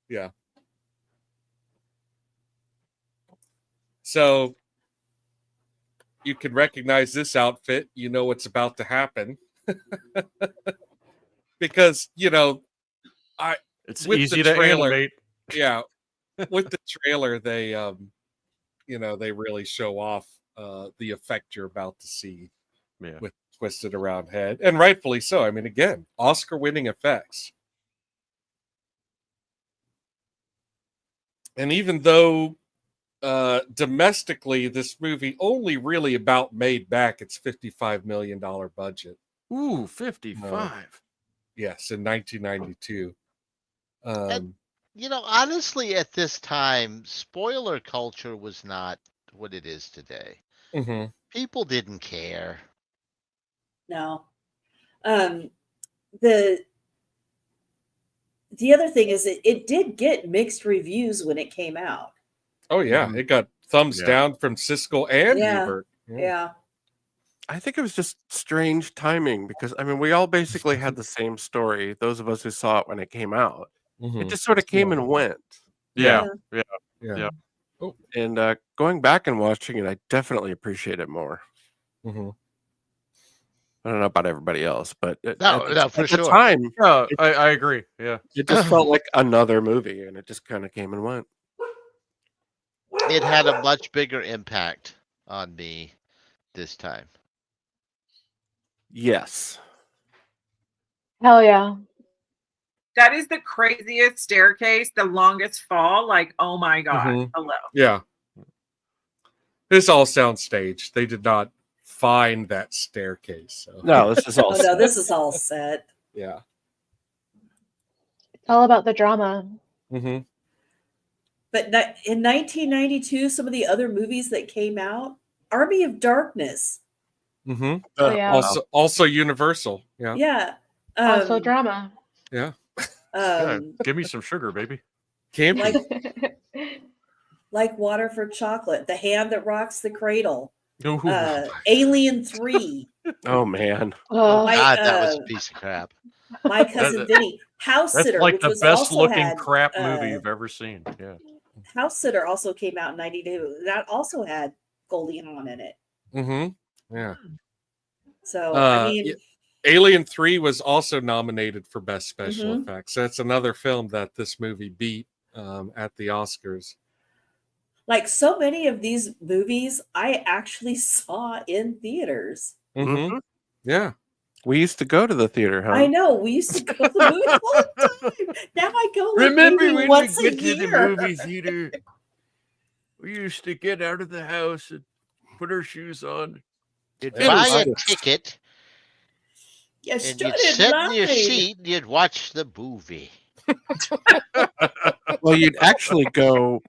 Yeah. So you can recognize this outfit. You know what's about to happen. Because, it's easy to animate. Yeah. With the trailer, they they really show off the effect you're about to see with twisted around head, and rightfully so. I mean, again, Oscar-winning effects. And even though domestically this movie only really about made back its $55 million budget. Ooh, 55. Yes, in 1992. Honestly, at this time, spoiler culture was not what it is today. People didn't care. No. The other thing is that it did get mixed reviews when it came out. Oh yeah, it got thumbs down from Siskel and Ebert. Yeah. I think it was just strange timing because we all basically had the same story. Those of us who saw it when it came out, it just sort of came and went. Yeah. Oh. And going back and watching it, I definitely appreciate it more. I don't know about everybody else, but for at sure. the time, I agree. Yeah, it just felt like another movie, and it just kind of came and went. It had a much bigger impact on me this time. Yes. Hell yeah. That is the craziest staircase, the longest fall. Like, oh my God. Hello. Yeah. This all sounds staged. They did not find that staircase. So. No, this is all set. No, this is all set. Yeah. It's all about the drama. But in 1992, some of the other movies that came out, Army of Darkness. Also Universal. Yeah. Yeah. Also drama. Yeah. Give me some sugar, baby. Campy. Like Water for Chocolate, The Hand That Rocks the Cradle, Ooh. Alien 3. Oh man. God, that was a piece of crap. My Cousin Vinny. House That's Sitter, like which the was best also looking had, crap movie you've ever seen. Yeah. House Sitter also came out in 92. That also had Goldie Hawn in it. Yeah. So I mean, Alien 3 was also nominated for Best Special Effects. That's another film that this movie beat. at the Oscars. Like so many of these movies, I actually saw in theaters. Mm-hmm. Yeah. We used to go to the theater, huh? I know. We used to go to the movies all the time. Now I go like Remember maybe when once we a get to the year. movie theater? We used to get out of the house and put our shoes on. You'd It buy was- a ticket, You and stood you'd in sit in your line. seat, and you'd watch the movie. Well, you'd actually go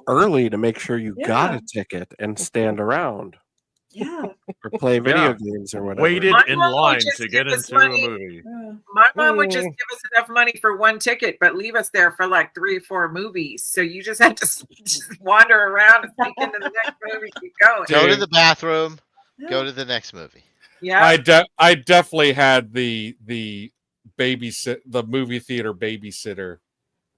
early to make sure you got Yeah. a ticket and stand around Yeah. or play video Yeah. games or whatever. Waited My in mom would line just to get give us into a money. movie. Yeah. My mom would just Mm. give us enough money for one ticket, but leave us there for like 3 or 4 movies. So you just had to just wander around and sneak into the next movie. Keep going. Go to Dude. the bathroom. Yeah. Go to the next movie. Yeah. I definitely had the movie theater babysitter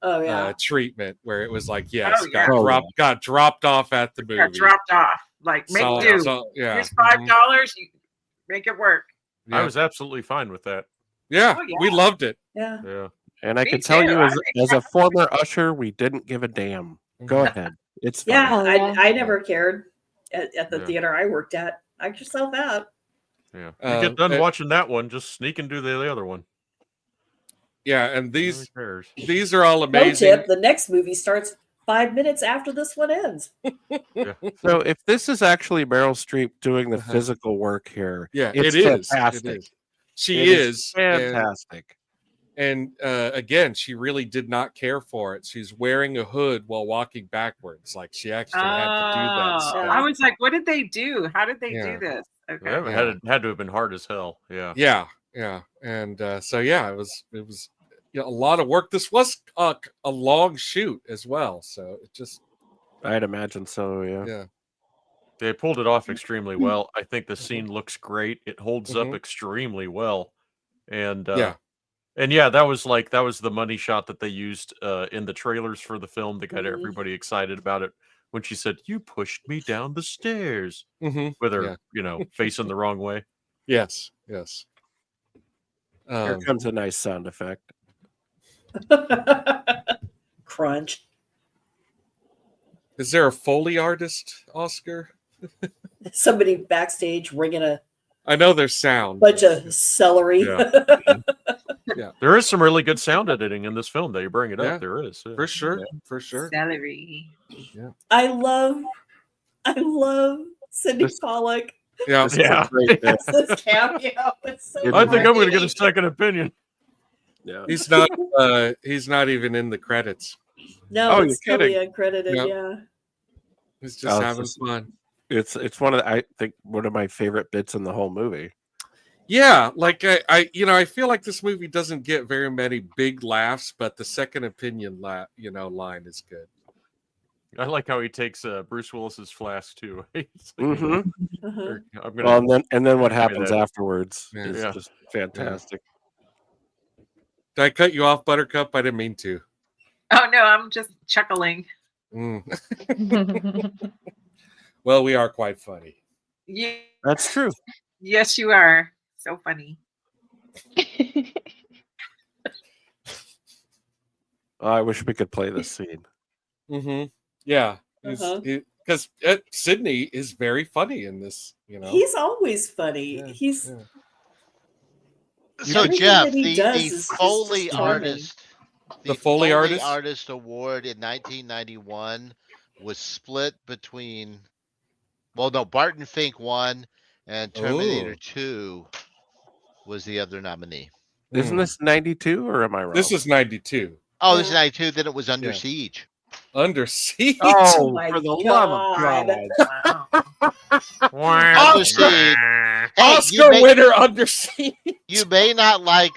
Oh yeah. treatment where it was like, yes, Oh, yeah. got dropped off at the movie. Got dropped off. Like make do. Yeah. Here's $5. You make it work. Yeah. I was absolutely fine with that. Yeah, Oh, yeah. we loved it. Yeah. Yeah. And I Me can tell too. you, I as a former usher, we didn't give a damn. Go ahead. It's fine. Yeah. Oh, yeah. I never cared at the Yeah. theater I worked at. Knock yourself out. Yeah. You get done watching that one, just sneak and do the other one. Yeah, and Nobody these cares. are all No amazing. tip. The next movie starts 5 minutes after this one ends. So if this is actually Meryl Streep doing the Uh-huh. physical work here, Yeah, it's it is. fantastic. It is. She It is fantastic. And again, she really did not care for it. She's wearing a hood while walking backwards. Like she actually had to do that Oh, stuff. I was like, what did they do? How did they Yeah. do this? Okay. That had to have been hard as hell. Yeah. Yeah. And so yeah, it was a lot of work. This was a long shoot as well. So it just I'd imagine so. Yeah. yeah. They pulled it off extremely well. I think the scene looks great. It holds up extremely well. And and yeah, that was the money shot that they used in the trailers for the film that got everybody excited about it when she said, "You pushed me down the stairs," with her, facing the wrong way. Yes. Here comes a nice sound effect. Crunch. Is there a Foley artist, Oscar? Somebody backstage ringing a I know there's sound. bunch of celery. Yeah. There is some really good sound editing in this film. That you bring it Yeah. up, there is For sure. Celery. I love Sidney Pollack. Yeah. This is a great bit. This cameo. It's so I think I'm going to funny. get a second opinion. Yeah. He's not even in the credits. No, Oh, it's you're totally kidding. uncredited. Yep. Yeah. He's just Oh, it's having just- fun. It's one of I think one of my favorite bits in the whole movie. Yeah, like I feel like this movie doesn't get very many big laughs, but the second opinion line is good. I like how he takes Bruce Willis's flask too. It's like, Mhm. Uh-huh. I'm gonna, Well, and then what Give me happens that. afterwards Yeah. is Yeah. just fantastic. Did I cut you off, Buttercup? I didn't mean to. Oh no, I'm just chuckling. Mm. Well, we are quite funny. Yeah, That's true. yes, you are. So funny. I wish we could play this scene. Mm-hmm. Yeah, Uh-huh. because Sydney is very funny in this. He's always funny. Yeah, He's yeah. So Everything Jeff, that he the does is Foley just charming. artist, The Foley artist? artist award in 1991 was split between. Well, no, Barton Fink won, and Terminator Ooh. 2 was the other nominee. Isn't this 92 or am I wrong? This is 92. Oh, this is 92. Then it was Under Yeah. Siege. Under Siege. Oh, my for the love of God. God. Under Siege. Hey, Oscar winner Under Siege. You may not like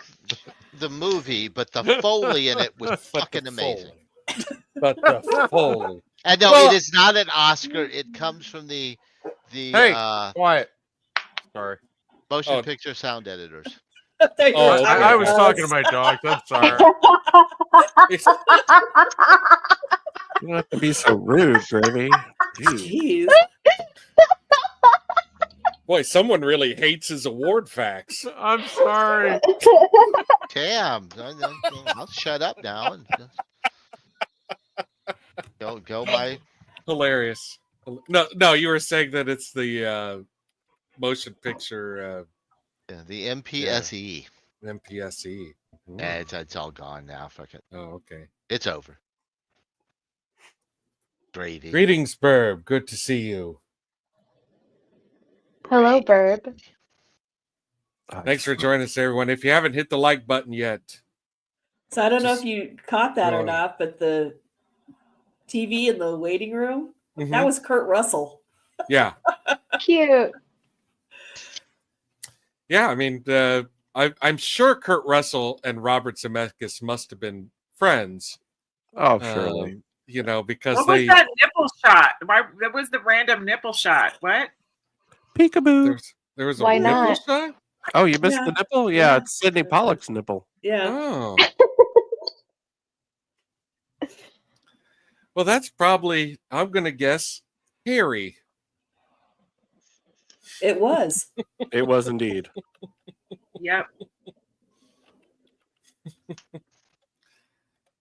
the movie, but the Foley in it was But fucking the amazing. Foley. But the Foley. And no, Well- it is not an Oscar. It comes from the Hey, quiet. Sorry. motion Oh. picture sound editors. There you Oh, go. I was talking to my dog. I'm sorry. You don't have to be so rude, Gravy. Jeez. Jeez. Boy, someone really hates his award facts. I'm sorry. Damn. I'll shut up now. Go, my Hilarious. No, you were saying that it's the motion picture. the MPSE. MPSE. It's all gone now. Fuck it. Oh, okay. It's over. Gravy. Greetings, Burb. Good to see you. Hello, Burb. Thanks for joining us, everyone. If you haven't hit the like button yet. So I don't know if you caught that or not, but the TV in the waiting room, that was Kurt Russell. Yeah. Cute. Yeah, I mean, I'm sure Kurt Russell and Robert Zemeckis must have been friends. Oh, surely. You know, because what was that nipple shot? Why? That was the random nipple shot. What? Peekaboo. There was a Why nipple not? shot? Oh, you missed the nipple? Yeah, it's Sidney Pollock's nipple. Yeah. Oh. Well, that's probably, I'm going to guess, Harry. It was. It was indeed. Yep.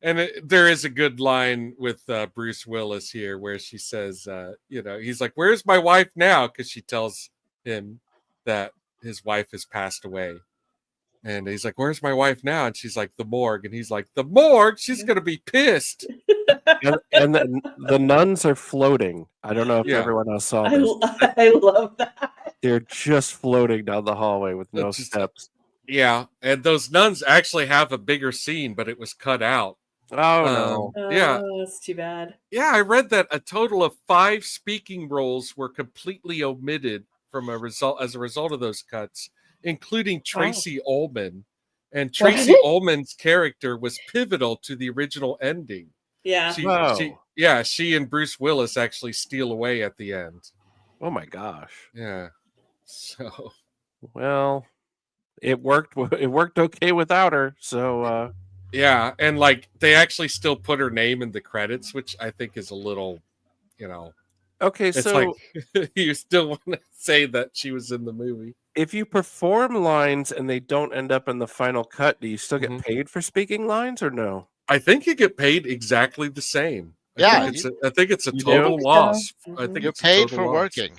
And there is a good line with Bruce Willis here where she says, you know, he's like, where's my wife now? Because she tells him that his wife has passed away. And he's like, where's my wife now? And she's like, the morgue. And he's like, the morgue? She's going to be pissed. And the nuns are floating. I don't know if everyone else saw this. I love that. They're just floating down the hallway with no steps. Yeah. And those nuns actually have a bigger scene, but it was cut out. Oh, no. Yeah. Oh, that's too bad. Yeah, I read that a total of 5 speaking roles were completely omitted as a result of those cuts, including Tracy Ullman. And Tracy Ullman's character was pivotal to the original ending. Yeah. She and Bruce Willis actually steal away at the end. Oh my gosh. Yeah. So, well, it worked okay without her. So yeah, and like they actually still put her name in the credits, which I think is a little, you know. Okay, it's so like you still want to say that she was in the movie. If you perform lines and they don't end up in the final cut, do you still get paid for speaking lines or no? I think you get paid exactly the same. Yeah, I think it's a total loss. I think you're it's paid for working.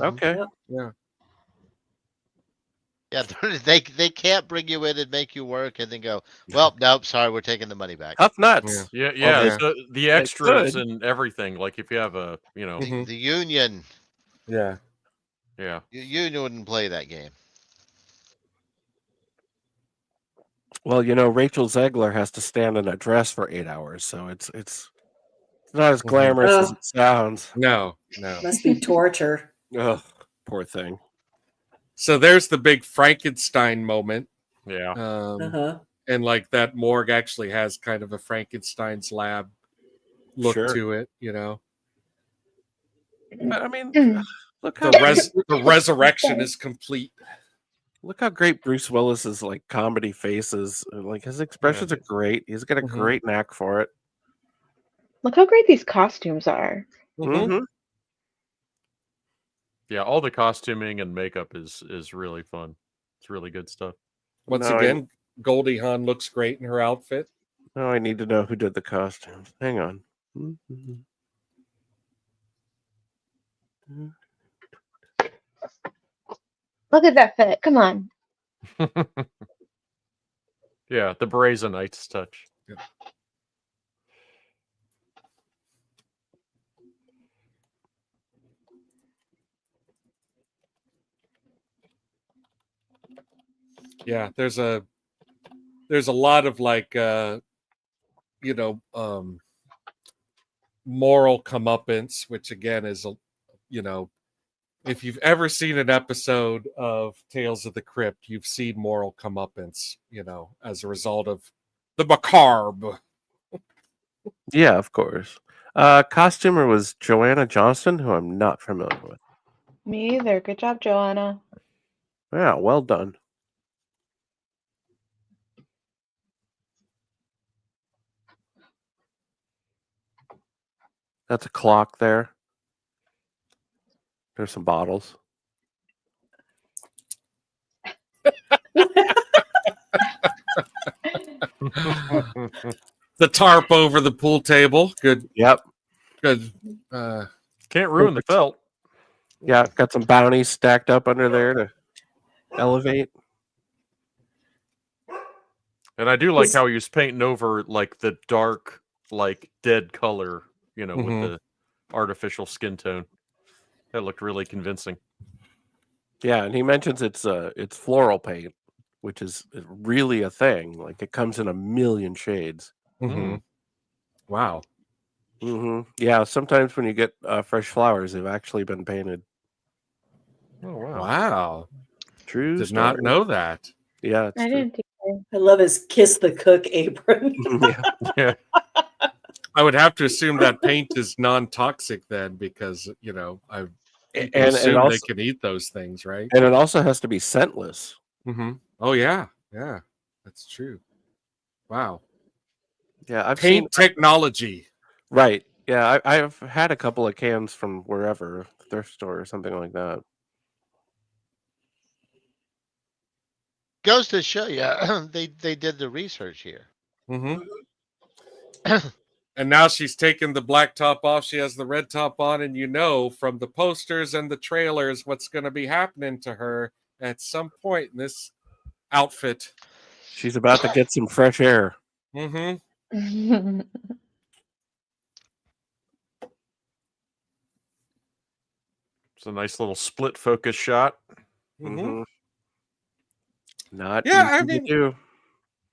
Okay. Yeah. Yeah, they can't bring you in and make you work and then go, well, nope, sorry, we're taking the money back. Tough nuts. Yeah. So the extras and everything, like if you have a, you know, the union. Yeah. Yeah. Union wouldn't play that game. Well, you know, Rachel Zegler has to stand in a dress for 8 hours, so it's not as glamorous as it sounds. No. Must be torture. Ugh, poor thing. So there's the big Frankenstein moment. Yeah. And like that morgue actually has kind of a Frankenstein's lab look to it, you know. I mean, look how the resurrection is complete. Look how great Bruce Willis's like comedy face is. Like his expressions are great. He's got a great knack for it. Look how great these costumes are. Yeah, all the costuming and makeup is really fun. It's really good stuff. Once again, Goldie Hawn looks great in her outfit. Now I need to know who did the costumes. Hang on. Look at that fit. Come on. Yeah, the Brazenites touch. Yeah. Yeah, there's a lot of like moral comeuppance, which again is if you've ever seen an episode of Tales of the Crypt, you've seen moral comeuppance, as a result of the macabre. Yeah, of course. Costumer was Joanna Johnston, who I'm not familiar with. Me either. Good job, Joanna. Yeah, well done. That's a clock there. There's some bottles. The tarp over the pool table. Good. Yep. Good. Can't ruin the felt. Yeah, got some bounties stacked up under there to elevate. And I do like how he was painting over like the dark, like dead color, with the artificial skin tone. That looked really convincing. Yeah, and he mentions it's floral paint, which is really a thing. Like it comes in a million shades. Mm-hmm. Wow. Mm-hmm. Yeah, sometimes when you get fresh flowers, they've actually been painted. Oh wow! Wow. True. Did story. not know that. Yeah, it's I true. didn't either. I love his kiss the cook apron. Yeah. I would have to assume that paint is non-toxic then, because I assume also, they can eat those things, right? And it also has to be scentless. Mm-hmm. Oh yeah, that's true. Wow. Yeah, I've paint seen technology. Right. Yeah, I've had a couple of cans from wherever, thrift store or something like that. Goes to show you, they did the research here. Mm-hmm. And now she's taken the black top off. She has the red top on, and from the posters and the trailers what's going to be happening to her at some point in this outfit. She's about to get some fresh air. Mm-hmm. It's a nice little split focus shot. Mm-hmm. Not yeah, easy to do.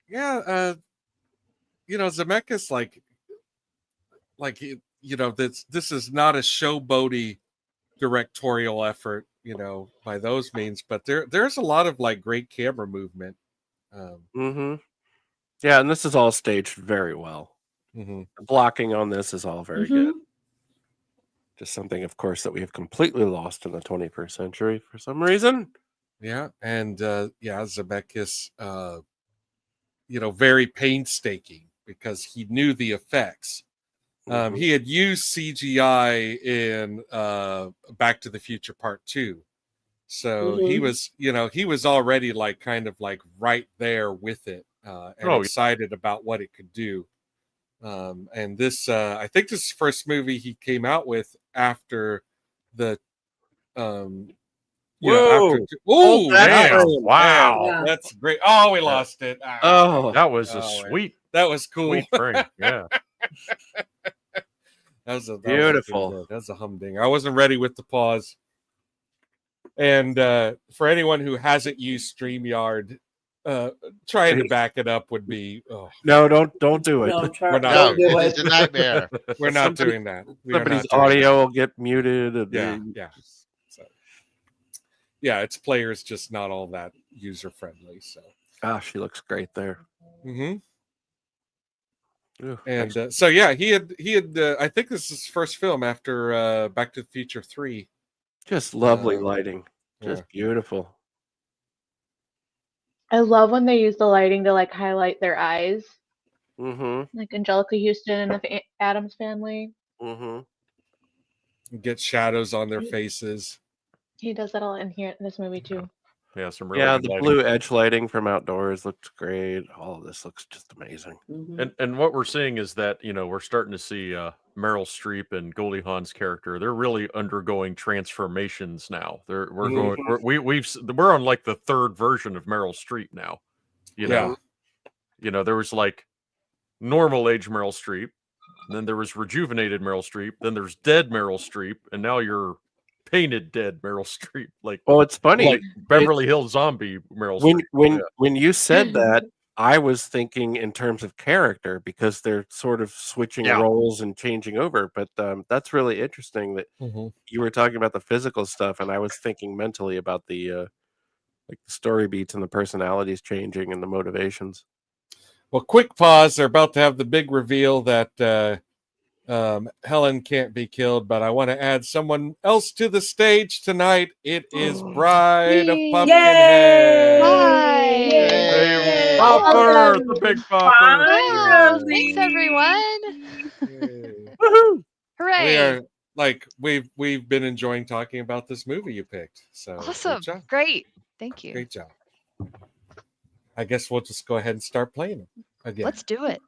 Yeah, Zemeckis this is not a showboaty directorial effort, by those means, but there's a lot of great camera movement. Yeah, and this is all staged very well. Mm-hmm. The blocking on this is all very good. Just something, of course, that we have completely lost in the 21st century for some reason. Yeah, and Zemeckis, very painstaking because he knew the effects. He had used CGI in Back to the Future Part 2. So he was already kind of right there with it and excited about what it could do. And this, I think this is the first movie he came out with after the Whoa! Oh, damn! Wow, Yeah. That's great. Oh, we lost it. That was a sweet. That was cool. Sweet frame. Yeah. Beautiful. That's a humdinger. I wasn't ready with the pause. And for anyone who hasn't used StreamYard, trying to back it up would be no, don't do it. We're not do it. It's a nightmare. We're not doing that. Somebody's audio will get muted. And So, its players just not all that user friendly. So, she looks great there. Mm-hmm. Ooh, and he had. I think this is his first film after Back to the Future 3. Just lovely lighting, just beautiful. I love when they use the lighting to highlight their eyes, like Angelica Houston and the Addams Family. Get shadows on their faces. He does that all in this movie too. Yeah, some really good the lighting. blue edge lighting from outdoors looks great. All of this looks just amazing. And what we're seeing is that we're starting to see Meryl Streep and Goldie Hawn's character. They're really undergoing transformations now. We're on the third version of Meryl Streep now. There was normal age Meryl Streep, and then there was rejuvenated Meryl Streep, then there's dead Meryl Streep, and now you're painted dead Meryl Streep. It's funny, Beverly Hills Zombie Meryl Streep. When you said that, I was thinking in terms of character because they're sort of switching roles and changing over. But that's really interesting that you were talking about the physical stuff, and I was thinking mentally about the the story beats and the personalities changing and the motivations. Well, quick pause. They're about to have the big reveal that Helen can't be killed, but I want to add someone else to the stage tonight. It is Bride of Pumpkinhead. Hi. Hey, Popper, the big Popper. Wow, thanks everyone. Woohoo! Hooray. We are we've been enjoying talking about this movie you picked. So awesome. Great. Thank you. Great job. I guess we'll just go ahead and start playing it again. Let's do it.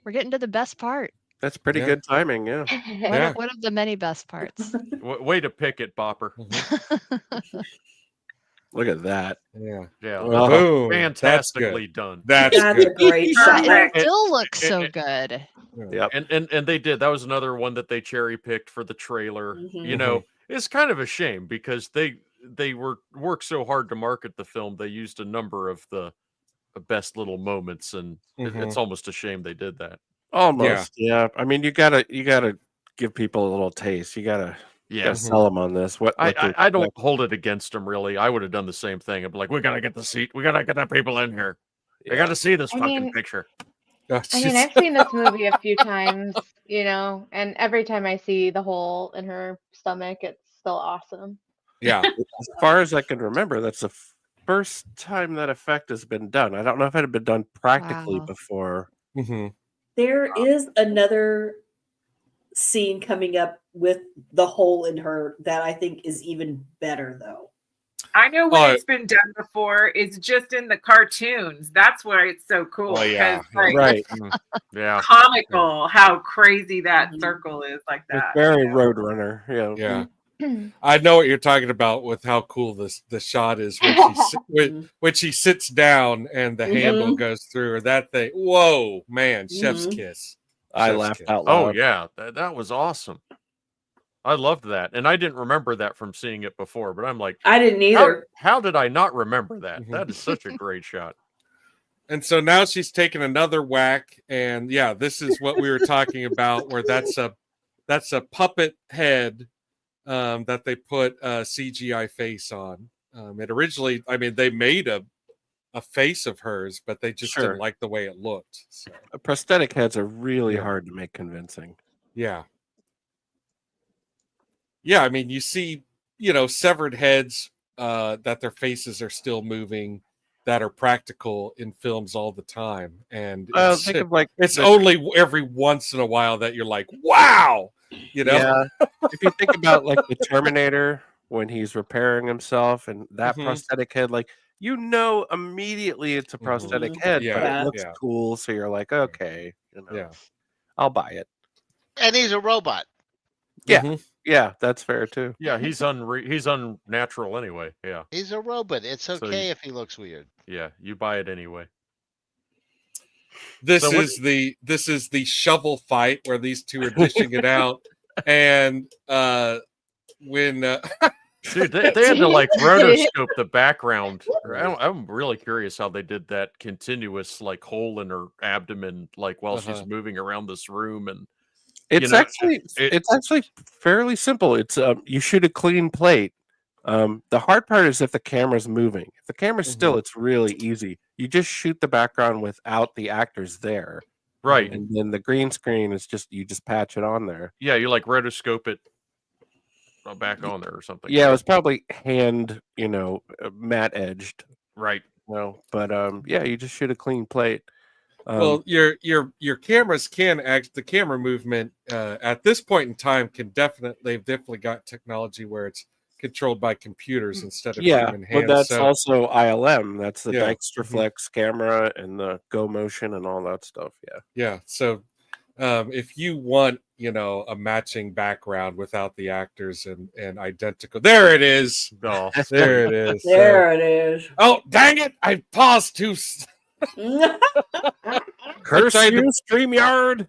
We're getting to the best part. That's pretty good timing. Yeah. One of the many best parts. Way to pick it, Bopper. Look at that. Yeah. Oh, boom. Fantastically done. That's a great shot. It still looks so good. Yep. And they did. That was another one that they cherry picked for the trailer. You know, it's kind of a shame because they worked so hard to market the film. They used a number of the best little moments, and it's almost a shame they did that. Almost. Yeah. I mean, you gotta give people a little taste. You gotta sell them on this. I don't hold it against them really. I would have done the same thing. I'd be like, we gotta get the seat. We gotta get the people in here. They gotta see this fucking picture. I mean, I've seen this movie a few times, you know, and every time I see the hole in her stomach, it's still awesome. Yeah. As far as I can remember, that's the first time that effect has been done. I don't know if it had been done practically before. There is another scene coming up with the hole in her that I think is even better, though. I know when it's been done before. It's just in the cartoons. That's why it's so cool. Well, yeah. Like, Right. Yeah. Comical how crazy that circle is like that. It's very Roadrunner. Yeah. I know what you're talking about with how cool the shot is when she sits down and the handle goes through her. That thing. Whoa, man, chef's kiss. I laughed out loud. Oh yeah, that was awesome. I loved that, and I didn't remember that from seeing it before. But I'm like, I didn't either. How did I not remember that? That is such a great shot. And so now she's taken another whack, and yeah, this is what we were talking about, where that's a puppet head that they put a CGI face on. It originally, I mean, they made a face of hers, but they just didn't like the way it looked. So. Prosthetic heads are really hard to make convincing. Yeah. Yeah, I mean, you see, severed heads that their faces are still moving that are practical in films all the time. And it's only every once in a while that you're like, wow, Yeah. If you think about like the Terminator when he's repairing himself and that prosthetic head, like, immediately it's a prosthetic head, but it looks cool. So you're like, okay, I'll buy it. And he's a robot. Yeah. Yeah, that's fair too. Yeah, he's unnatural anyway. Yeah. He's a robot. It's okay if he looks weird. Yeah, you buy it anyway. This is the shovel fight where these two are dishing it out. And when dude, they had to like rotoscope the background. I'm really curious how they did that continuous like hole in her abdomen, like while she's moving around this room. And it's actually fairly simple. It's you shoot a clean plate. The hard part is if the camera's moving. If the camera's still, it's really easy. You just shoot the background without the actors there. Right. And then the green screen is you just patch it on there. Yeah, you like rotoscope it back on there or something. Yeah, it was probably hand, matte edged. Right. But yeah, you just shoot a clean plate. Well, your cameras the camera movement at this point in time they've definitely got technology where it's controlled by computers instead of human hands. But that's also ILM. That's the Dextraflex camera and the Go Motion and all that stuff. Yeah. So if you want, a matching background without the actors and identical, there it is. Oh, there it is. There it is. Oh, dang it! I paused too. Curse you, StreamYard.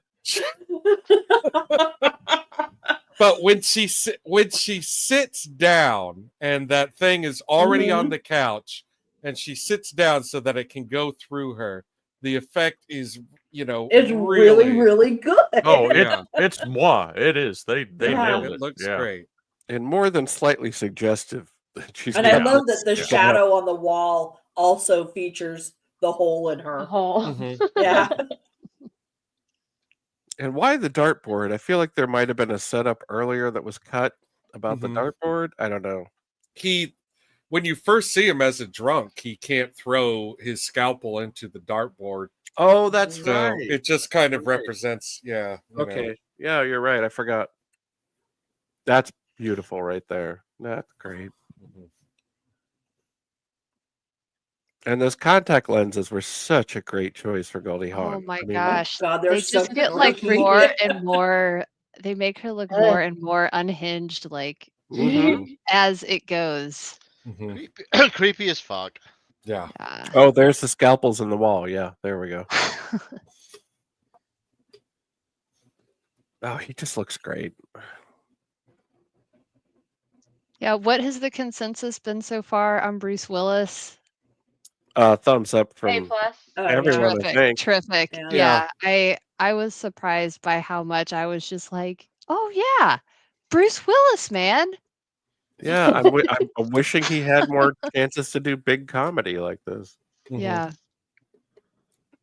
But when she sits down and that thing is already on the couch and she sits down so that it can go through her, the effect is it's really good. Oh, it's moi. It is. They nailed it. It looks great and more than slightly suggestive. And I love that the shadow on the wall also features the hole in her. Yeah. And why the dartboard? I feel like there might have been a setup earlier that was cut about the dartboard. I don't know. When you first see him as a drunk, he can't throw his scalpel into the dartboard. Oh, that's right. It just kind of represents, Okay. Yeah, you're right. I forgot. That's beautiful right there. That's great. And those contact lenses were such a great choice for Goldie Hawn. Oh my I mean, gosh. God, they're They so just get like creepy. more and more. They make her look more and more unhinged, like as it goes. Creepy as fuck. Yeah. Oh, there's the scalpels in the wall. Yeah, there we go. Oh, he just looks great. Yeah, what has the consensus been so far on Bruce Willis? Thumbs up from everyone, I think. Terrific. Yeah. I was surprised by how much I was just like, oh yeah, Bruce Willis, man. Yeah, I'm wishing he had more chances to do big comedy like this. Yeah.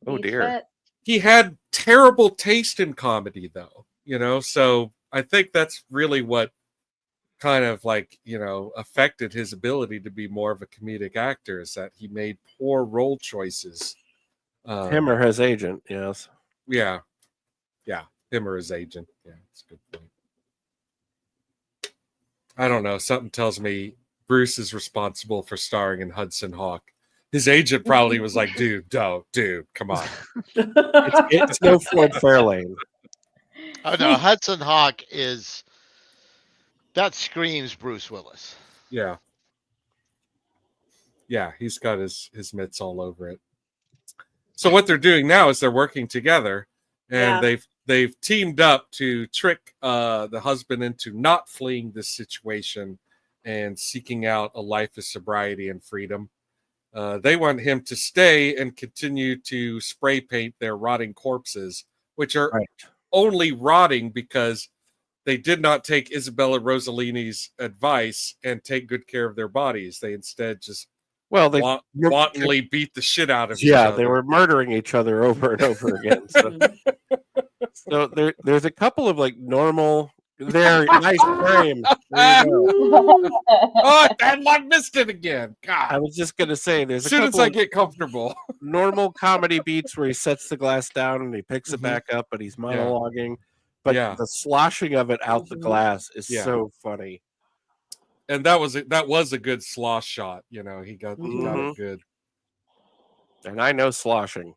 Oh dear. He had terrible taste in comedy, though. So I think that's really what kind of affected his ability to be more of a comedic actor, is that he made poor role choices. Him or his agent, yes. Yeah. Him or his agent. Yeah, that's a good point. I don't know. Something tells me Bruce is responsible for starring in Hudson Hawk. His agent probably was like, dude, come on. It's no Ford Fairlane. Oh no, Hudson Hawk that screams Bruce Willis. Yeah. Yeah, he's got his mitts all over it. So what they're doing now is they're working together, and they've teamed up to trick the husband into not fleeing this situation and seeking out a life of sobriety and freedom. They want him to stay and continue to spray paint their rotting corpses, which are only rotting because they did not take Isabella Rossellini's advice and take good care of their bodies. They instead just wantonly beat the shit out of each other. Yeah, they were murdering each other over and over again. So there's a couple of normal. There, nice frame. There you go. Oh, I missed it again. God. I was just gonna say, there's as soon as I get comfortable, normal comedy beats where he sets the glass down and he picks it back up and he's monologuing. But the sloshing of it out the glass is so funny. And that was a good slosh shot. He got it good. And I know sloshing.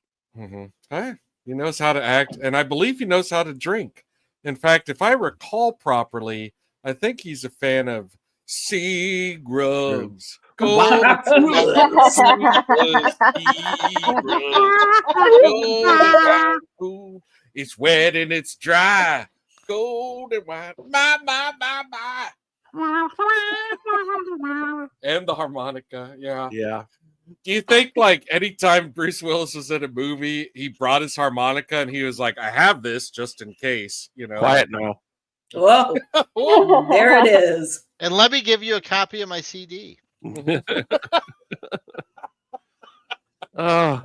Hey, he knows how to act, and I believe he knows how to drink. In fact, if I recall properly, I think he's a fan of Seagram's. It's wet and it's dry. Gold and white. My. And the harmonica. Yeah. Yeah. Do you think anytime Bruce Willis was in a movie, he brought his harmonica and he was like, I have this just in case, Quiet now. Whoa. There it is. And let me give you a copy of my CD. Oh.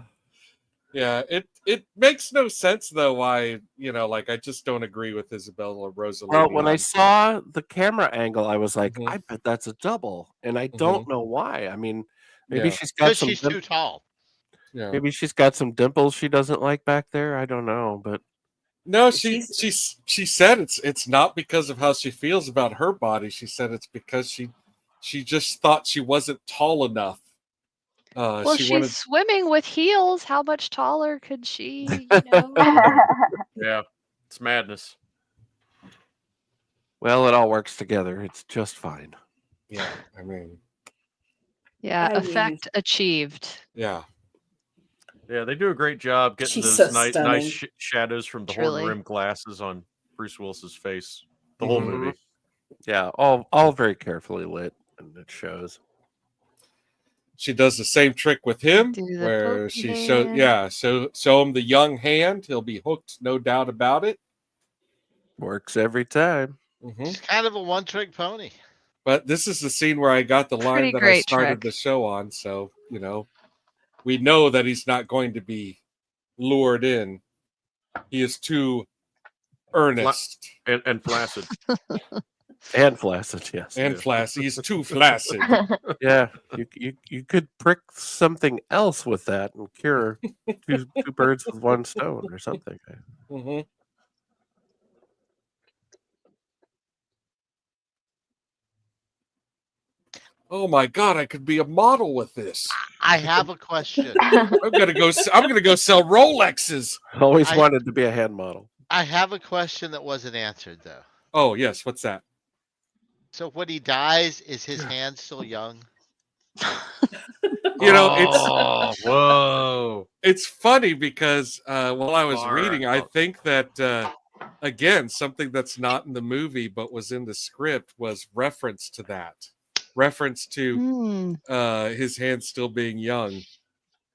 Yeah, it makes no sense though why, I just don't agree with Isabella Rossellini. Well, when I saw the camera angle, I was like, I bet that's a double. And I don't know why. I mean, maybe she's got some. She's too tall. Yeah. Maybe she's got some dimples she doesn't like back there. I don't know, but no, she said it's not because of how she feels about her body. She said it's because she just thought she wasn't tall enough. Well, she's swimming with heels. How much taller could she? Yeah, it's madness. Well, it all works together. It's just fine. Yeah, I mean. Yeah, effect achieved. Yeah. Yeah, they do a great job getting those nice shadows from the horn rim glasses on Bruce Willis's face. The whole movie. Yeah, all very carefully lit, and it shows. She does the same trick with him, where she show him the young hand. He'll be hooked, no doubt about it. Works every time. It's kind of a one-trick pony. But this is the scene where I got the line that I started the show on. So, we know that he's not going to be lured in. He is too earnest. And flaccid. And flaccid, yes. And flaccid. He's too flaccid. Yeah, you could prick something else with that and cure two birds with one stone or something. Oh my God, I could be a model with this. I have a question. I'm gonna go sell Rolexes. Always wanted to be a hand model. I have a question that wasn't answered though. Oh yes, what's that? So when he dies, is his hand still young? It's funny because while I was reading, I think that again, something that's not in the movie but was in the script was reference to his hand still being young.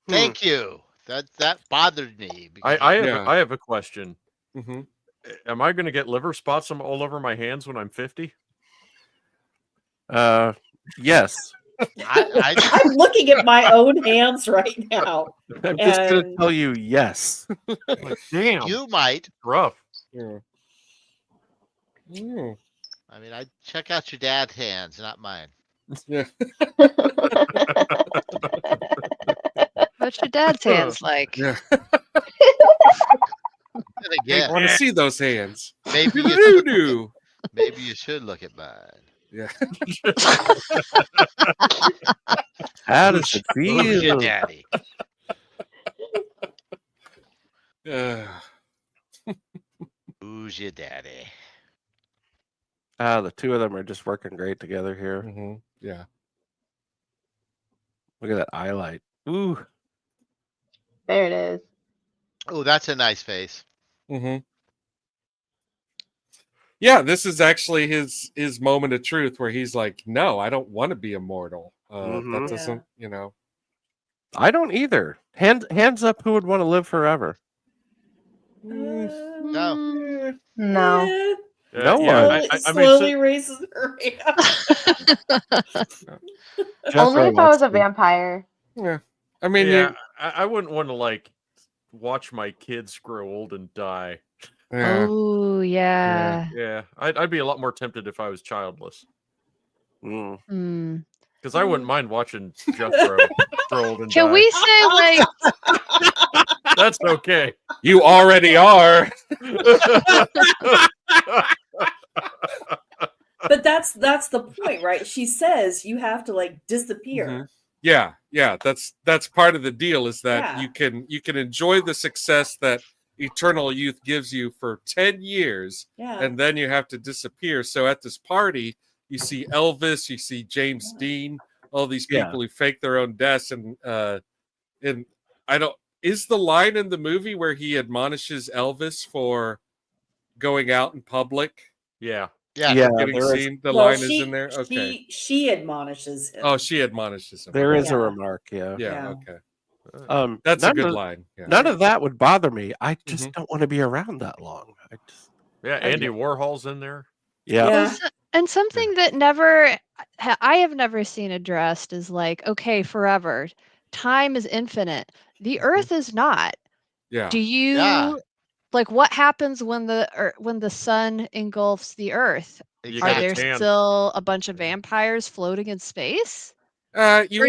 Thank you. That bothered me. I have a question. Mm-hmm. Am I going to get liver spots all over my hands when I'm 50? Yes. I'm looking at my own hands right now. I'm just going to tell you yes. Damn. You might. Rough. Yeah. I mean, I check out your dad's hands, not mine. Yeah. What's your dad's hands like? Yeah. Again, I want to see those hands. maybe maybe you should look at mine. Yeah. How does it Who's your feel? daddy? Who's your daddy? The two of them are just working great together here. Mm-hmm. Yeah. Look at that eye light. Ooh. There it is. Oh, that's a nice face. Mm-hmm. Yeah, this is actually his moment of truth where he's like, "No, I don't want to be immortal. That doesn't, I don't either. Hands up, who would want to live forever? No. No. No yeah, one. Slowly raises her hand. Only if I was a vampire. Yeah. I mean, yeah, I wouldn't want to like watch my kids grow old and die. yeah. Oh yeah. Yeah, I'd be a lot more tempted if I was childless. Mm. Because I wouldn't mind watching Jethro grow old and die. Can we say like That's okay. You already are. But that's the point, right? She says you have to like disappear. Mm-hmm. Yeah. That's part of the deal is that you can enjoy the success that eternal youth gives you for 10 years, and then you have to disappear. So at this party, you see Elvis, you see James Dean, all these people who fake their own deaths, and I don't. Is the line in the movie where he admonishes Elvis for going out in public? Yeah. Getting seen. The line is in there. Okay. She admonishes him. Oh, she admonishes him. There is a remark. Yeah. Okay. That's a good line. Yeah. None of that would bother me. I just don't want to be around that long. Andy Warhol's in there. Yeah. And something that I have never seen addressed is like, okay, forever. Time is infinite. The earth is not. Yeah. Do you like what happens when the sun engulfs the earth? Are there still a bunch of vampires floating in space? You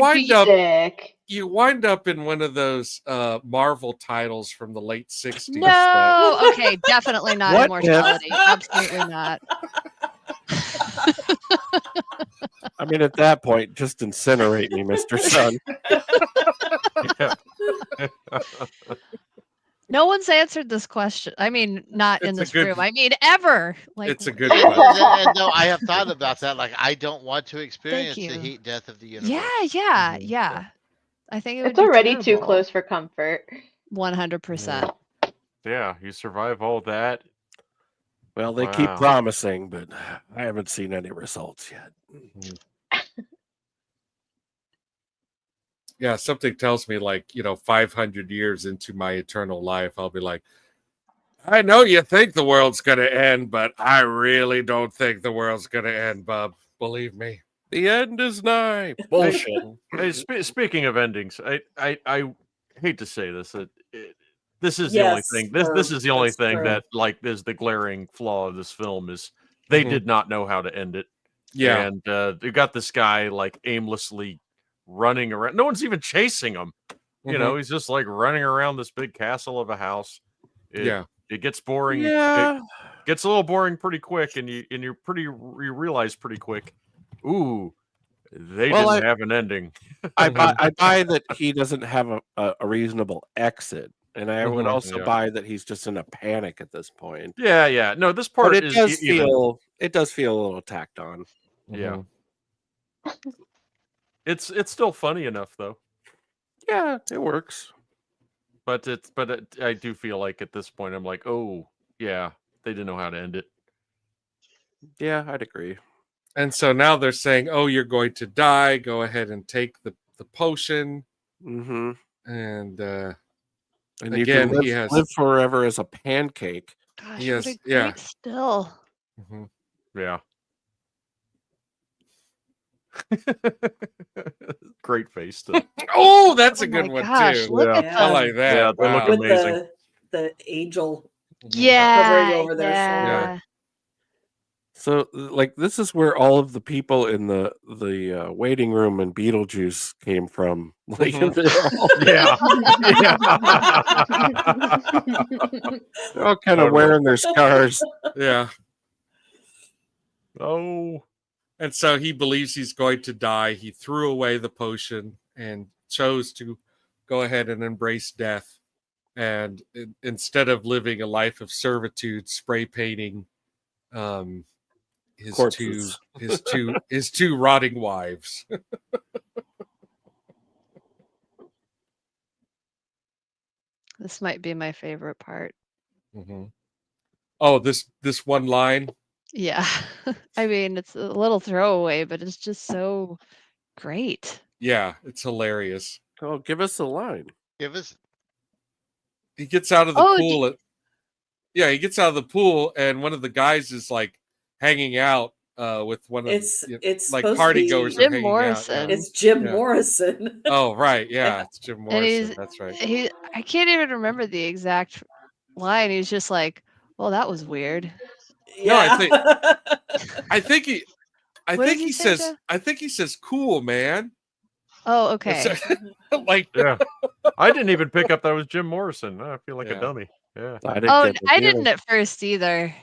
wind up in one of those Marvel titles from the late 60s. No, okay, definitely not immortality. Absolutely not. I mean, at that point, just incinerate me, Mr. Sun. No one's answered this question. I mean, not in this room. I mean, ever. Like, it's a good question. No, I have thought about that. Like, I don't want to experience the heat death of the universe. Yeah. I think it's already too close for comfort. 100%. Yeah, you survive all that. Well, they keep promising, but I haven't seen any results yet. Yeah, something tells me 500 years into my eternal life, I'll be like, I know you think the world's going to end, but I really don't think the world's going to end, Bub. Believe me. The end is nigh. Bullshit. Hey, speaking of endings, I hate to say this. This is the only thing. This is the only thing that is the glaring flaw of this film is they did not know how to end it. Yeah, and they got this guy aimlessly running around. No one's even chasing him. You know, he's just running around this big castle of a house. It gets boring. Yeah. It gets a little boring pretty quick, and you realize pretty quick. Ooh, They didn't have an ending. I buy that he doesn't have a reasonable exit, and I would also buy that he's just in a panic at this point. Yeah. No, this part but it does feel a little tacked on. Yeah. It's still funny enough though. Yeah, it works. But I do feel like at this point I'm like, oh yeah, they didn't know how to end it. Yeah, I'd agree. And so now they're saying, "Oh, you're going to die. Go ahead and take the potion." Mm-hmm. And again, you can live forever as a pancake. Gosh, what a great still. Mm-hmm. Yeah. Great face still. Oh, that's a good one gosh, too. Look at I like that. Yeah, they look With amazing. the angel Yeah. hovering over their shoulder. So, like, this is where all of the people in the waiting room in Beetlejuice came from. Like, Yeah. They're all kind of wearing their scars. Yeah. Oh. And so he believes he's going to die. He threw away the potion and chose to go ahead and embrace death. And instead of living a life of servitude, spray painting his two rotting wives. This might be my favorite part. Mm-hmm. Oh, this one line. Yeah. I mean, it's a little throwaway, but it's just so great. Yeah, it's hilarious. Oh, give us a line. He gets out of the pool. He gets out of the pool, and one of the guys is like hanging out with one of it's like party goers. Jim Morrison. It's Jim Morrison. Oh, right. Yeah, it's Jim Morrison. That's right. I can't even remember the exact line. He's just like, well, that was weird. Yeah. No, I think he says cool, man. Oh, okay. Like, yeah. I didn't even pick up that was Jim Morrison. I feel like a dummy. Yeah. I didn't at first either.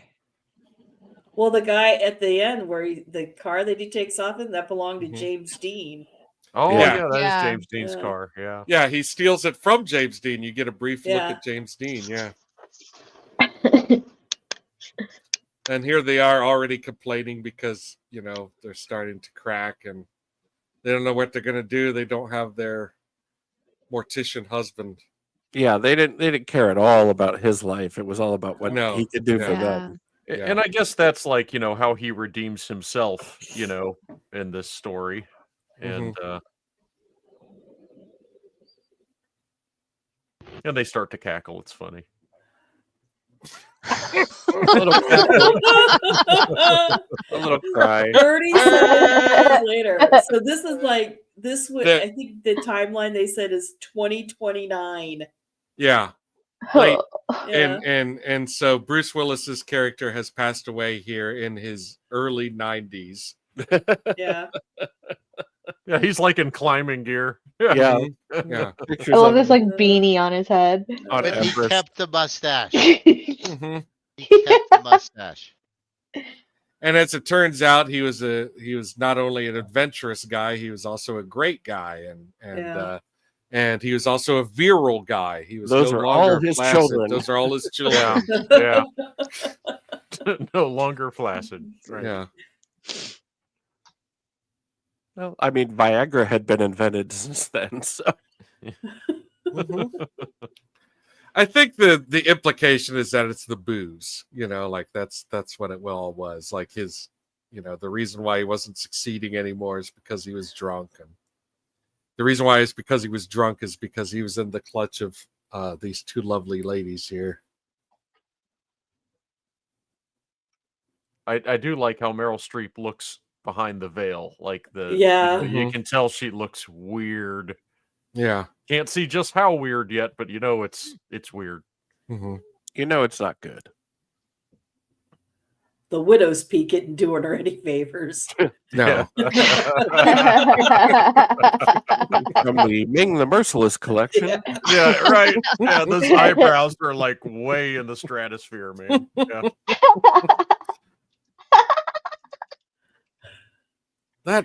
Well, the guy at the end where the car that he takes off in, that belonged to James Dean. Oh, yeah, that is James Dean's car. Yeah. Yeah, he steals it from James Dean. You get a brief look at James Dean. Yeah. And here they are already complaining because, they're starting to crack and they don't know what they're going to do. They don't have their mortician husband. Yeah, they didn't care at all about his life. It was all about what he could do for them. Yeah. And I guess that's like, how he redeems himself, in this story. And and they start to cackle. It's funny. A little cry. 37 years later. So this is like I think the timeline they said is 2029. Yeah. Late. And so Bruce Willis's character has passed away here in his early 90s. Yeah. Yeah, he's like in climbing gear. Yeah. I love this like beanie on his head. But he kept the mustache. Mm-hmm. He kept the mustache. And as it turns out, he was not only an adventurous guy, he was also a great guy, and he was also a virile guy. He was Those are all his children. Those are all his children. Yeah. No longer flaccid. Right. Yeah. Well, I mean, Viagra had been invented since then, so. I think the implication is that it's the booze, like that's what it all was. Like his, the reason why he wasn't succeeding anymore is because he was drunk, and the reason why is because he was drunk is because he was in the clutch of these two lovely ladies here. I do like how Meryl Streep looks behind the veil, like you can tell she looks weird. Yeah, can't see just how weird yet, but it's weird. Mm-hmm. It's not good. The widow's peak isn't doing her any favors. No. From the Ming the Merciless collection. Yeah, right. Yeah, those eyebrows are like way in the stratosphere, man. Yeah.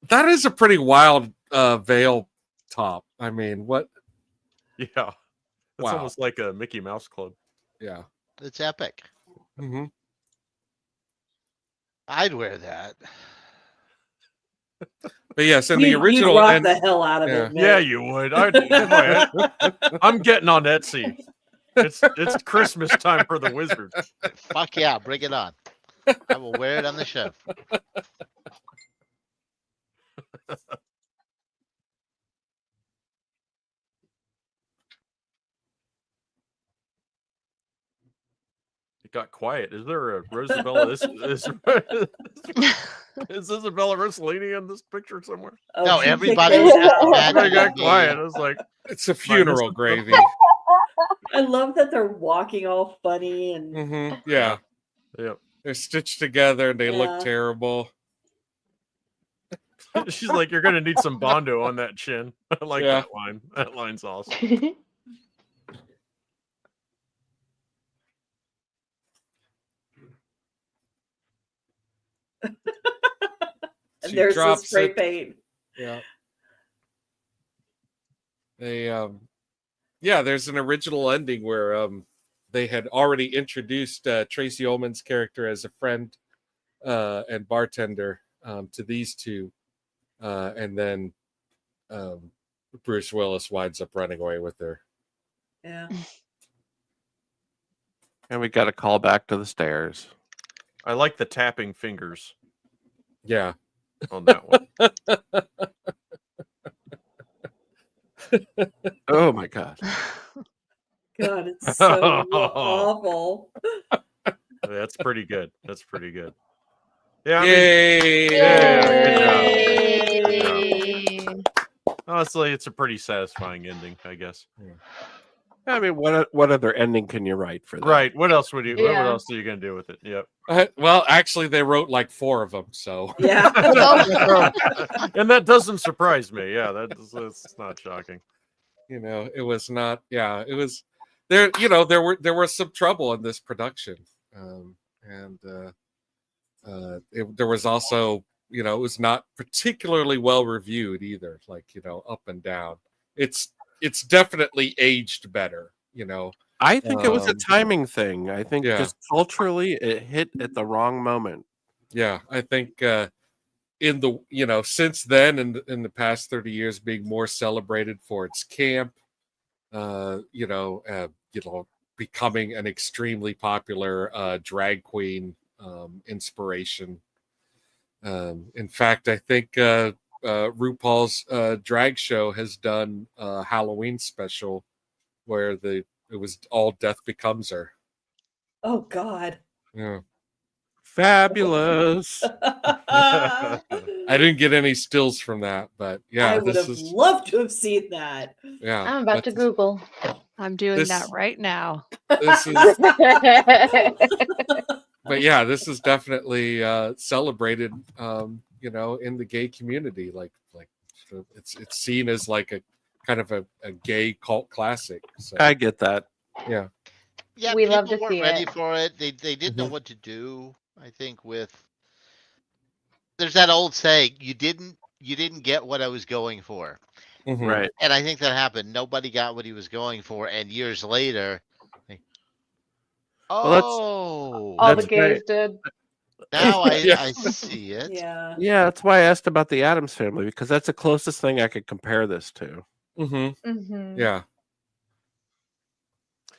That is a pretty wild veil top. I mean, what? Yeah. It's Wow. almost like a Mickey Mouse Club. Yeah. It's epic. Mm-hmm. I'd wear that. But yes, in You'd the original, rock the hell out of it. Nick. Yeah, you would. I'm getting on Etsy. It's Christmas time for the Wizard. Fuck yeah, bring it on. I will wear it on the show. It got quiet. Is there a Rosabella? Is Isabella Rossellini in this picture somewhere? Oh, no, everybody was I got quiet. I was like, it's a funeral gravy. I love that they're walking all funny and yeah. Yep. They're stitched together and they look terrible. She's like, you're gonna need some Bondo on that chin. I like that line. That line's awesome. And there's the spray paint. Yeah. There's an original ending where they had already introduced Tracy Ullman's character as a friend and bartender to these two, and then Bruce Willis winds up running away with her. Yeah. And we got a call back to the stairs. I like the tapping fingers. Yeah. On that one. Oh my god. God, it's so awful. That's pretty good. That's pretty good. Yeah. Yay! Good job. Honestly, it's a pretty satisfying ending, I guess. Yeah. I mean, what other ending can you write for that? Right. What else would you? What else are you gonna do with it? Yep. Well, actually, they wrote like 4 of them. So yeah. And that doesn't surprise me. Yeah, that's not shocking. You know, it was not. Yeah, it was there. You know, there was some trouble in this production, there was also, you know, it was not particularly well reviewed either. Like, you know, up and down. It's definitely aged better. You know, I think it was a timing thing. I think just culturally, it hit at the wrong moment. Yeah, I think in the, you know, since then, in the past 30 years, being more celebrated for its camp, becoming an extremely popular drag queen inspiration. In fact, I think RuPaul's drag show has done a Halloween special where it was all Death Becomes Her. Oh God. Yeah. Fabulous. I didn't get any stills from that, but yeah, I would have loved to have seen that. Yeah, I'm about to Google. I'm doing that right now. This is, but yeah, this is definitely celebrated, you know, in the gay community. Like it's seen as like a kind of a gay cult classic. So, I get that. Yeah. Yeah, we people love to weren't see ready it. for it. They didn't know what to do. I think there's that old saying, you didn't get what I was going for. Mm-hmm. Right. And I think that happened. Nobody got what he was going for, and years later, all the gays did. Now I see it. Yeah. Yeah, that's why I asked about the Addams Family, because that's the closest thing I could compare this to. Mm-hmm. Mm-hmm. Yeah.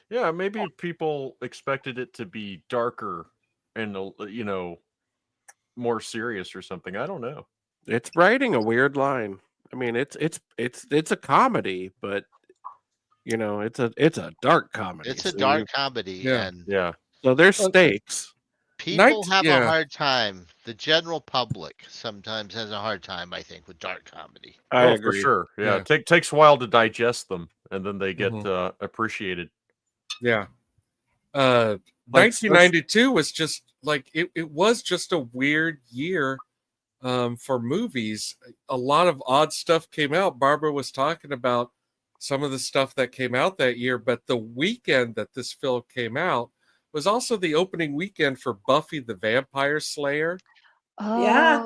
Yeah, maybe people expected it to be darker and, you know, more serious or something. I don't know. It's writing a weird line. I mean, it's a comedy, but you know, it's a dark comedy. It's a dark comedy, and so there's stakes. People have a hard time. The general public sometimes has a hard time, I think, with dark comedy. I agree. For sure. Yeah, it takes a while to digest them, and then they get appreciated. Yeah. 1992 was just like it was just a weird year for movies. A lot of odd stuff came out. Barbara was talking about some of the stuff that came out that year, but the weekend that this film came out was also the opening weekend for Buffy the Vampire Slayer. Yeah.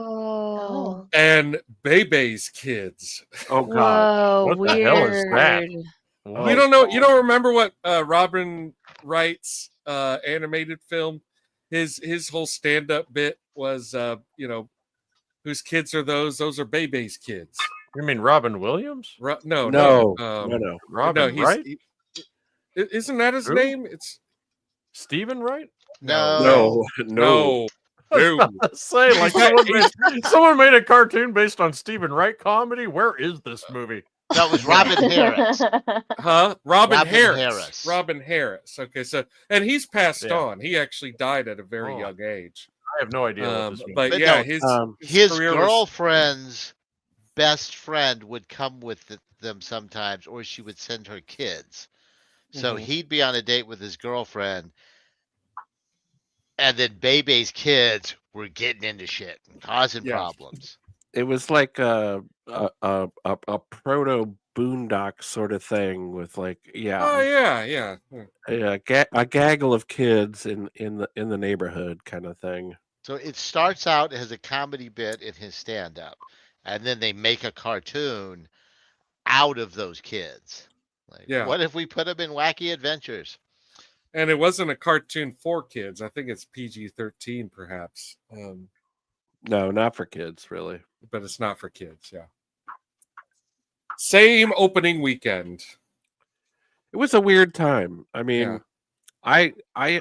Oh. and Bebe's Kids. Oh God. Whoa, What weird. the hell is that? You don't know? You don't remember what Robin Wright's animated film? His whole stand-up bit was, whose kids are those? Those are Bebe's kids. You mean Robin Williams? No. Robin Wright? Isn't that his name? It's Stephen Wright? No. Say, like someone made a cartoon based on Stephen Wright comedy. Where is this movie? That was Robin Harris. Huh? Robin Harris. Harris. Robin Harris. Okay, so and he's passed on. He actually died at a very young age. I have no idea what this means. But yeah, his career girlfriend's best friend would come with them sometimes, or she would send her kids. So he'd be on a date with his girlfriend, and then Bebe's kids were getting into shit and causing problems. It was like a proto Boondock sort of thing with like a gaggle of kids in the neighborhood kind of thing. So it starts out as a comedy bit in his stand-up, and then they make a cartoon out of those kids. Like, what if we put them in Wacky Adventures? And it wasn't a cartoon for kids. I think it's PG-13, perhaps. No, not for kids, really. But it's not for kids, yeah. Same opening weekend. It was a weird time. I mean, I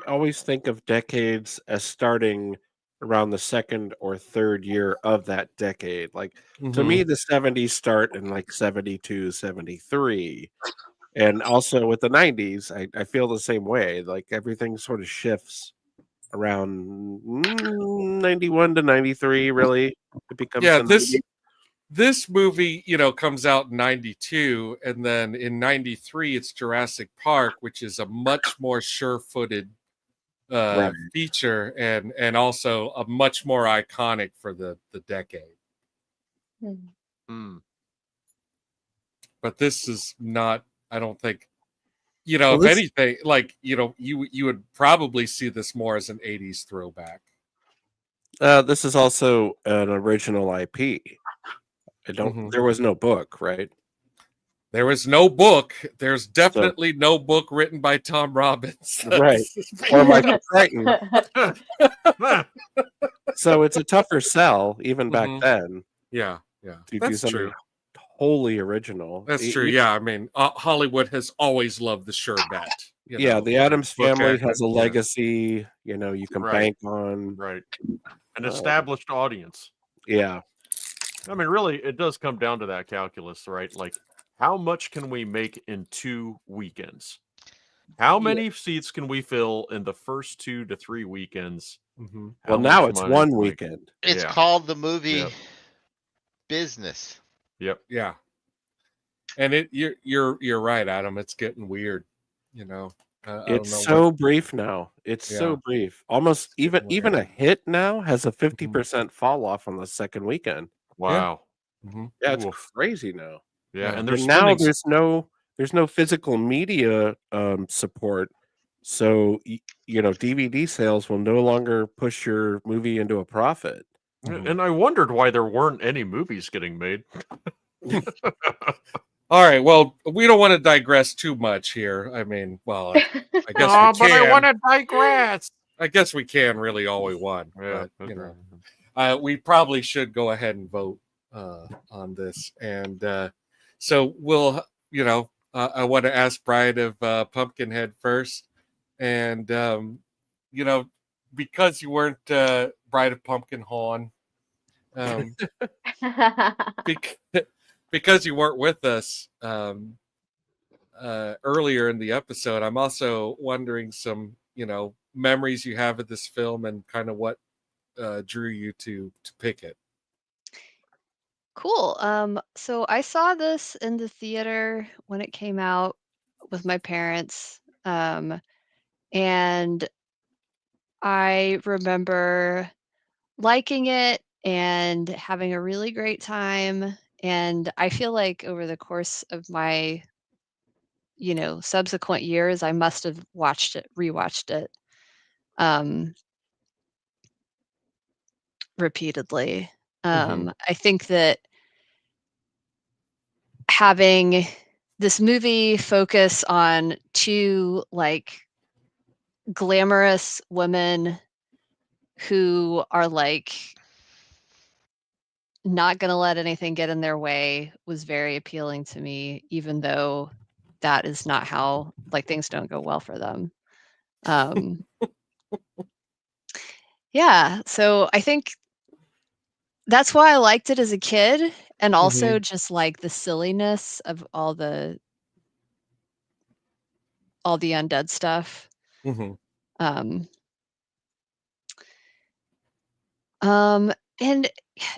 always think of decades as starting around the second or third year of that decade. Like, to me, the 70s start in like 72, 73. And also with the 90s, I feel the same way. Like, everything sort of shifts around 91 to 93, really. It becomes this movie, comes out in 92, and then in 93 it's Jurassic Park, which is a much more sure-footed feature and also a much more iconic for the decade. But this is not, I don't think, if anything, like, you would probably see this more as an 80s throwback. This is also an original IP. There was no book, right? There was no book. There's definitely no book written by Tom Robbins. Right. Or Michael Crichton. So it's a tougher sell, even back then. Yeah. To That's do something true. Wholly original. That's true. Yeah. I mean, Hollywood has always loved the sure bet. The Addams Family has a legacy, you can bank on. Right. An established audience. Yeah. I mean, really, it does come down to that calculus, right? Like, how much can we make in 2 weekends? How many seats can we fill in the first 2 to 3 weekends? Well, now it's one weekend. It's called the movie business. Yep. Yeah. And you're right, Adam. It's getting weird. It's so brief now. It's so brief. Almost even a hit now has a 50% fall off on the second weekend. Wow. Yeah, it's crazy now. Yeah, and now there's no physical media support, so DVD sales will no longer push your movie into a profit. And I wondered why there weren't any movies getting made. All right, well, we don't want to digress too much here. I mean, well, I guess we can. But I want to digress. I guess we can really all we want. Yeah, but, we probably should go ahead and vote on this. And so we'll, I want to ask Brian of Pumpkinhead first. And, because you weren't Bride of Pumpkin Hawn, because you weren't with us earlier in the episode, I'm also wondering some, memories you have of this film and kind of what drew you to pick it. Cool. So I saw this in the theater when it came out with my parents. And I remember liking it and having a really great time. And I feel like over the course of my, subsequent years, I must have rewatched it repeatedly. I think that having this movie focus on two like glamorous women who are like not going to let anything get in their way was very appealing to me, even though that is not how like things don't go well for them. Yeah, so I think that's why I liked it as a kid, and also just like the silliness of all the undead stuff. And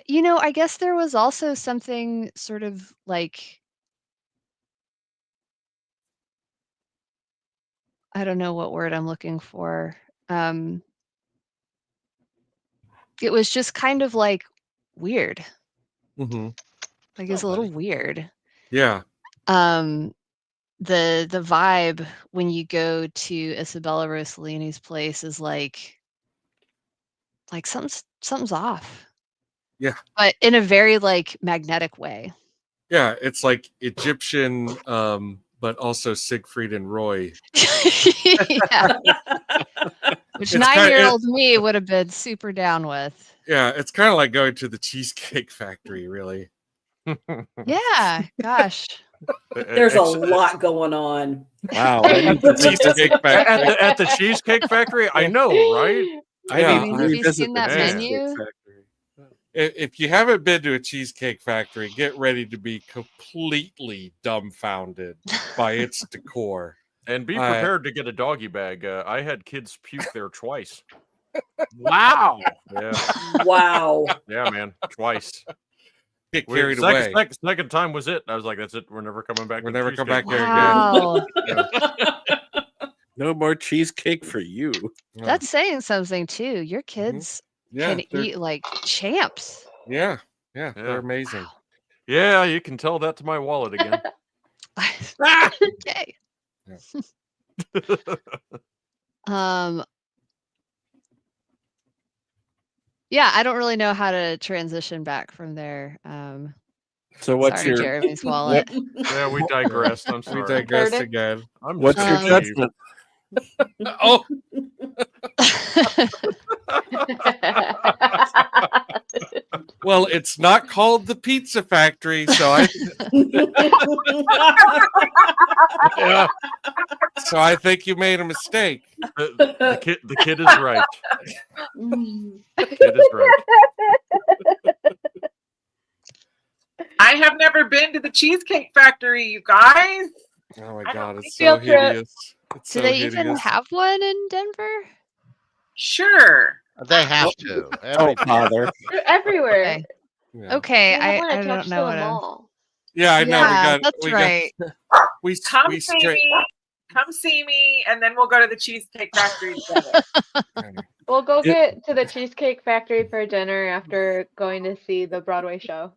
you know, I guess there was also something sort of like, I don't know what word I'm looking for. It was just kind of like weird. Like it's a little weird. Yeah. The vibe when you go to Isabella Rossellini's place is like something's off. Yeah. But in a very like magnetic way. Yeah, it's like Egyptian, but also Siegfried and Roy. Yeah. Which 9-year-old me would have been super down with. Yeah, it's kind of like going to the Cheesecake Factory, really. Yeah, gosh. There's a lot going on. Wow. At the Cheesecake Factory? I know, right? Have you seen that menu? If you haven't been to a Cheesecake Factory, get ready to be completely dumbfounded by its decor. And be prepared to get a doggy bag. I had kids puke there twice. Wow. Yeah. Wow. Yeah, man. Twice. Get carried away. Second time was it. I was like, that's it. We're never coming back. We're never coming back there again. Yeah. No more cheesecake for you. That's saying something too. Your kids can eat like champs. Yeah. They're amazing. Wow. Yeah, you can tell that to my wallet again. Okay. Yeah, I don't really know how to transition back from there. So what's sorry, your Jeremy's wallet? Yeah, we digressed. I'm sorry. We digressed again. What's your judgment? Oh. Well, it's not called the Pizza Factory, so I Yeah. So I think you made a mistake. The kid is right. The kid is right. I have never been to the Cheesecake Factory, you guys. Oh my god, it's so hideous. It's Do so they hideous. even have one in Denver? Sure. They have to. Oh, father. They're everywhere. Okay, They have one I attached don't know to what the I'm... mall. Yeah, I know. Yeah, that's right. Come see me, and then we'll go to the Cheesecake Factory together. We'll go get to the Cheesecake Factory for dinner after going to see the Broadway show.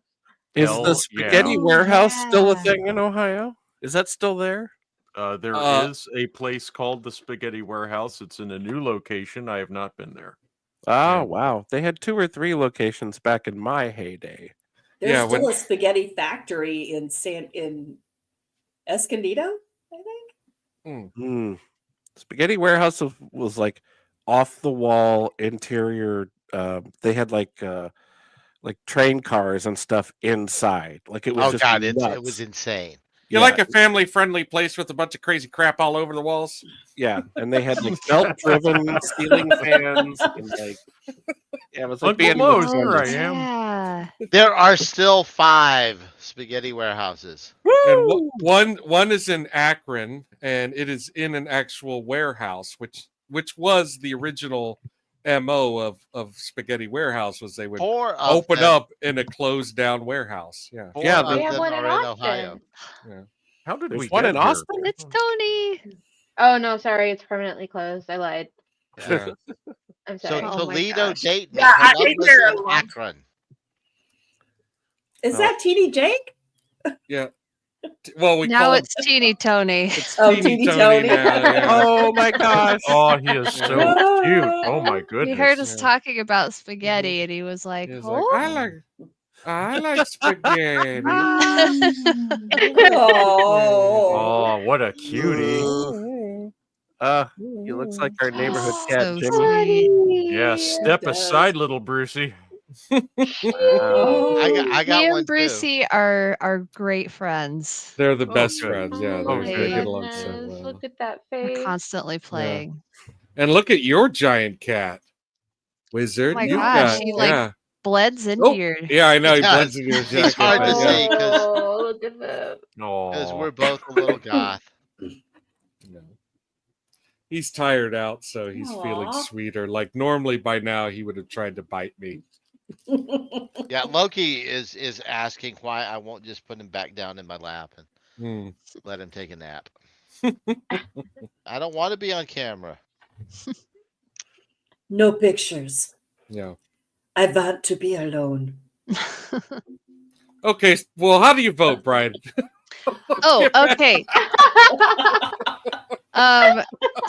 Is the Spaghetti Warehouse still a thing in Ohio? Is that still there? There is a place called the Spaghetti Warehouse. It's in a new location. I have not been there. Oh, wow. They had 2 or 3 locations back in my heyday. There's still a spaghetti factory in Escondido, I think. Spaghetti Warehouse was like off the wall interior. They had like train cars and stuff inside. Like it was it was insane. You like a family-friendly place with a bunch of crazy crap all over the walls? Yeah, and they had like belt-driven ceiling fans and like it was like being Moe's, here I am. There are still 5 spaghetti warehouses. And one is in Akron, and it is in an actual warehouse, which was the original MO of Spaghetti Warehouse, was they would open up in a closed down warehouse. Yeah. They have one in Ohio. Yeah. How did There's we one get in here? Austin? It's Tony. Oh no, sorry, it's permanently closed. I lied. Yeah. I'm So sorry. Toledo, Dayton, Yeah, I think Columbus, they're and along. Akron. Is that TD Jake? Yeah. Well, we now call it's Teeny Tony. It's Teeny Tony now. Yeah. Oh my gosh. Oh, he is so cute. Oh my He goodness. heard us talking about spaghetti, and he was like, He was "Oh, like, I like spaghetti. Oh, what a cutie. He looks like our neighborhood Oh, cat, so Jimmy. sweet." Yeah, step aside, little Brucey. I got He one and too. Brucey are great friends. They're the Oh, best good. friends. Yeah, Oh, they good. get along so Goodness, well. look at that They're face. constantly playing. And look at your giant cat, Oh Wizard. my You've gosh, got he like yeah. blends into your. Yeah, I know. He He blends does. into your He's jacket. hard to yeah. see because Oh, look at that. Oh, we're both a little goth. No. He's tired out, so he's feeling Aw. sweeter. Like normally by now he would have tried to bite me. Yeah, Loki is asking why I won't just put him back down in my lap and let him take a nap. I don't want to be on camera. No pictures. Yeah. I want to be alone. Okay. Well, how do you vote, Brian? Oh, okay.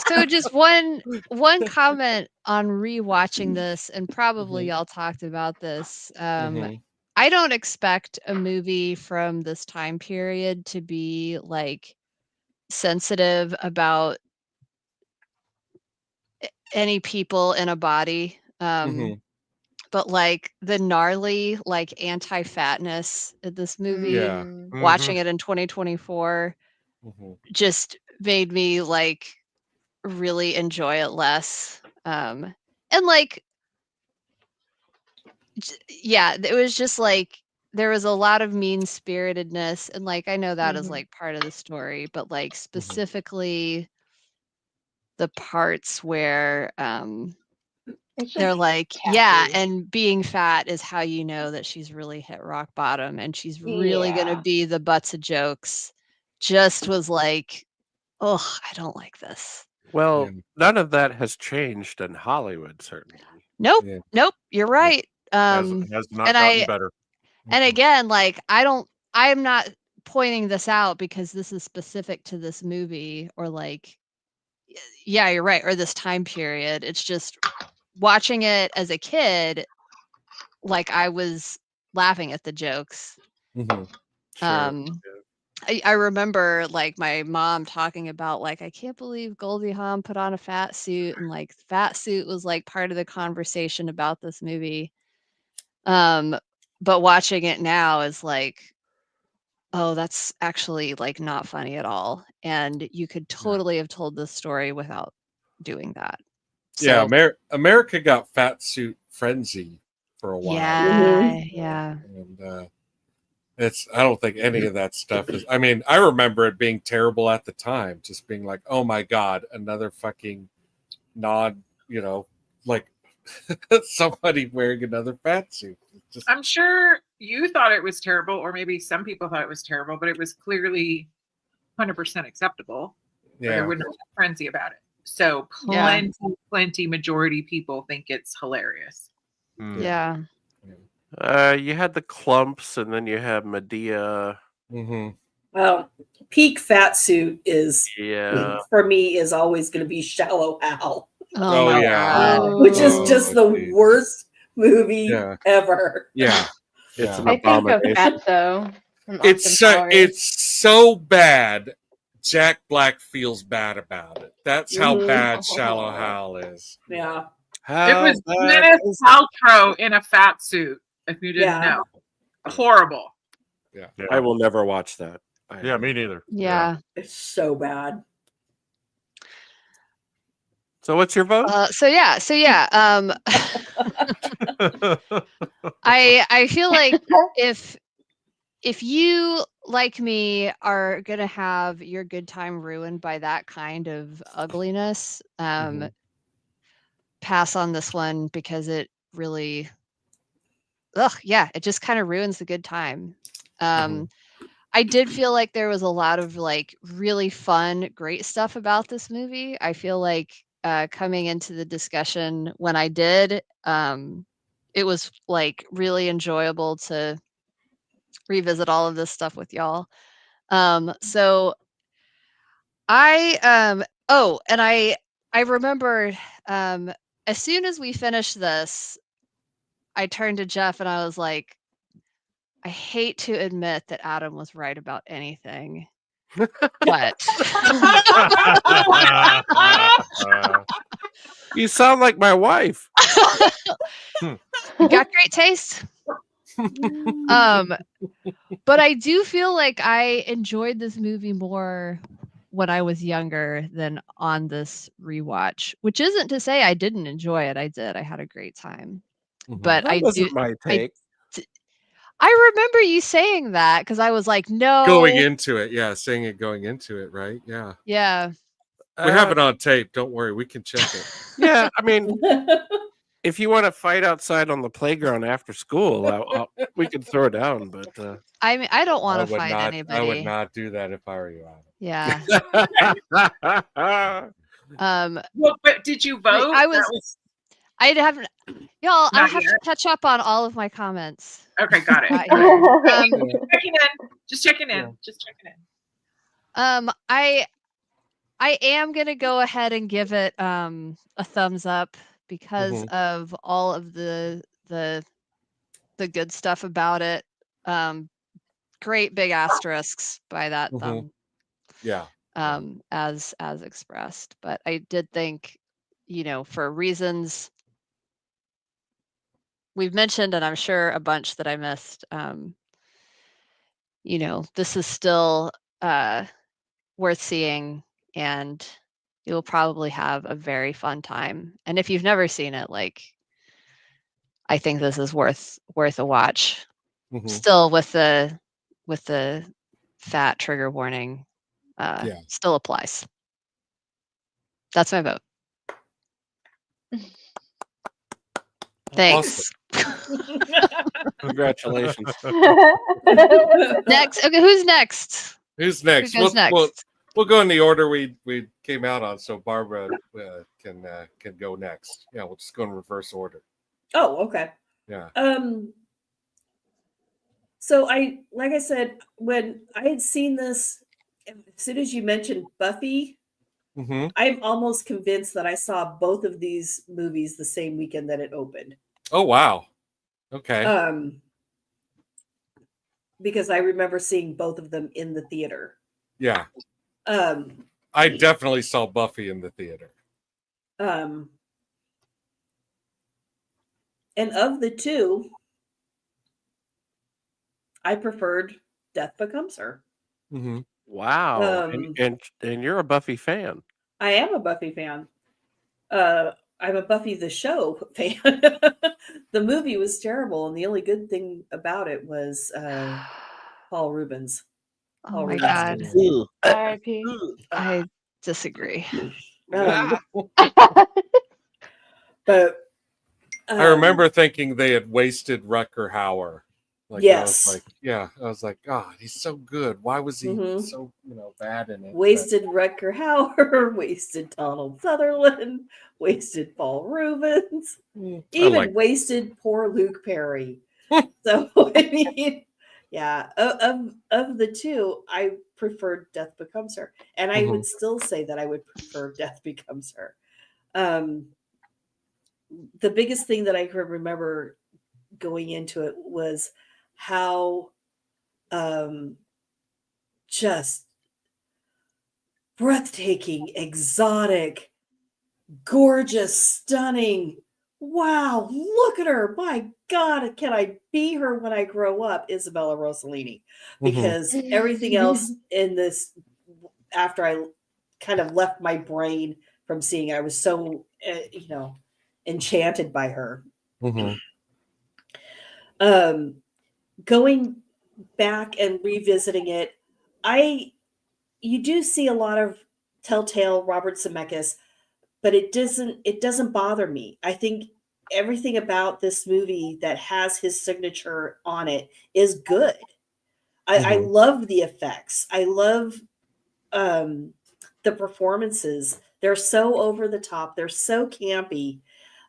So just one comment on rewatching this, and probably y'all talked about this. I don't expect a movie from this time period to be like sensitive about any people in a body. But like the gnarly, like anti-fatness in this movie, Yeah. watching it in 2024 just made me like really enjoy it less. And like, yeah, it was just like there was a lot of mean-spiritedness, and like I know that is like part of the story, but like specifically the parts where they're like, yeah, and being fat is how you know that she's really hit rock bottom and she's really gonna be the butts of jokes. Just was like, oh, I don't like this. Well, none of that has changed in Hollywood, certainly. Nope, nope, you're right. Has not gotten better. And again, like I'm not pointing this out because this is specific to this movie or like, yeah, you're right, or this time period. It's just watching it as a kid, like I was laughing at the jokes. I remember like my mom talking about like, I can't believe Goldie Hawn put on a fat suit, and like fat suit was like part of the conversation about this movie. But watching it now is like, oh, that's actually like not funny at all. And you could totally have told this story without doing that. Yeah, America got fat suit frenzy for a while. Yeah. And I don't think any of that stuff is. I mean, I remember it being terrible at the time, just being like, oh my god, another fucking like somebody wearing another fat suit. I'm sure you thought it was terrible, or maybe some people thought it was terrible, but it was clearly 100% acceptable. Yeah, there wouldn't be a frenzy about it. So plenty majority people think it's hilarious. Yeah. You had the clumps, and then you have Medea. Well, peak fat suit is for me is always going to be Shallow Hal. Oh my God. Which is just the worst movie ever. Yeah. It's I think of Fatso. It's so bad. Jack Black feels bad about it. That's how bad Shallow Hal is. Yeah. It was Gwyneth Paltrow in a fat suit, if you didn't know. Horrible. Yeah. I will never watch that. Yeah, me neither. Yeah. It's so bad. So what's your vote? I feel like if you, like me, are gonna have your good time ruined by that kind of ugliness, pass on this one, because it really it just kind of ruins the good time. I did feel like there was a lot of like really fun, great stuff about this movie. I feel like coming into the discussion when I did, it was like really enjoyable to revisit all of this stuff with y'all. So I and I remember as soon as we finished this, I turned to Jeff and I was like, I hate to admit that Adam was right about anything, but You sound like my wife. you got great taste. But I do feel like I enjoyed this movie more when I was younger than on this rewatch, which isn't to say I didn't enjoy it. I did. I had a great time. But That wasn't my take. I remember you saying that because I was like, no. Going into it. Yeah. Saying it going into it. Right. Yeah. Yeah. We have it on tape. Don't worry. We can check it. Yeah. I mean, if you want to fight outside on the playground after school, we can throw down. But I mean, I don't want to fight anybody. I would not do that if I were you, Adam. Yeah. Well, but did you vote? I haven't, y'all. I have to catch up on all of my comments. Okay, got it. Just checking in. I am gonna go ahead and give it a thumbs up because of all of the good stuff about it. Great big asterisks by that thumb. Yeah. As expressed, but I did think, for reasons we've mentioned, and I'm sure a bunch that I missed, this is still worth seeing, and you'll probably have a very fun time. And if you've never seen it, I think this is worth a watch. Still with the fat trigger warning, still applies. That's my vote. Thanks. Awesome. Congratulations. Next. Okay, who's next? Who's next? Who goes next? We'll go in the order we came out on, so Barbara can go next. Yeah, we'll just go in reverse order. Oh, okay. Yeah. So like I said, when I had seen this, as soon as you mentioned Buffy, I'm almost convinced that I saw both of these movies the same weekend that it opened. Oh, wow. Okay. Because I remember seeing both of them in the theater. Yeah. I definitely saw Buffy in the theater. And of the two, I preferred Death Becomes Her. Wow. And you're a Buffy fan. I am a Buffy fan. I'm a Buffy the Show fan. The movie was terrible, and the only good thing about it was Paul Rubens. Oh my God. R.I.P. I disagree. But I remember thinking they had wasted Rutger Hauer. Yes. I was like, God, he's so good. Why was he so bad in it? Wasted Rutger Hauer, wasted Donald Sutherland, wasted Paul Rubens, even wasted poor Luke Perry. So I mean, yeah, of the two, I preferred Death Becomes Her, and I would still say that I would prefer Death Becomes Her. The biggest thing that I can remember going into it was how just breathtaking, exotic, gorgeous, stunning. Wow, look at her. My God, can I be her when I grow up? Isabella Rossellini. Because everything else in this, after I kind of left my brain from seeing it, I was so, enchanted by her. Going back and revisiting it, you do see a lot of telltale Robert Zemeckis, but it doesn't bother me. I think everything about this movie that has his signature on it is good. I love the effects. I love the performances. They're so over the top. They're so campy.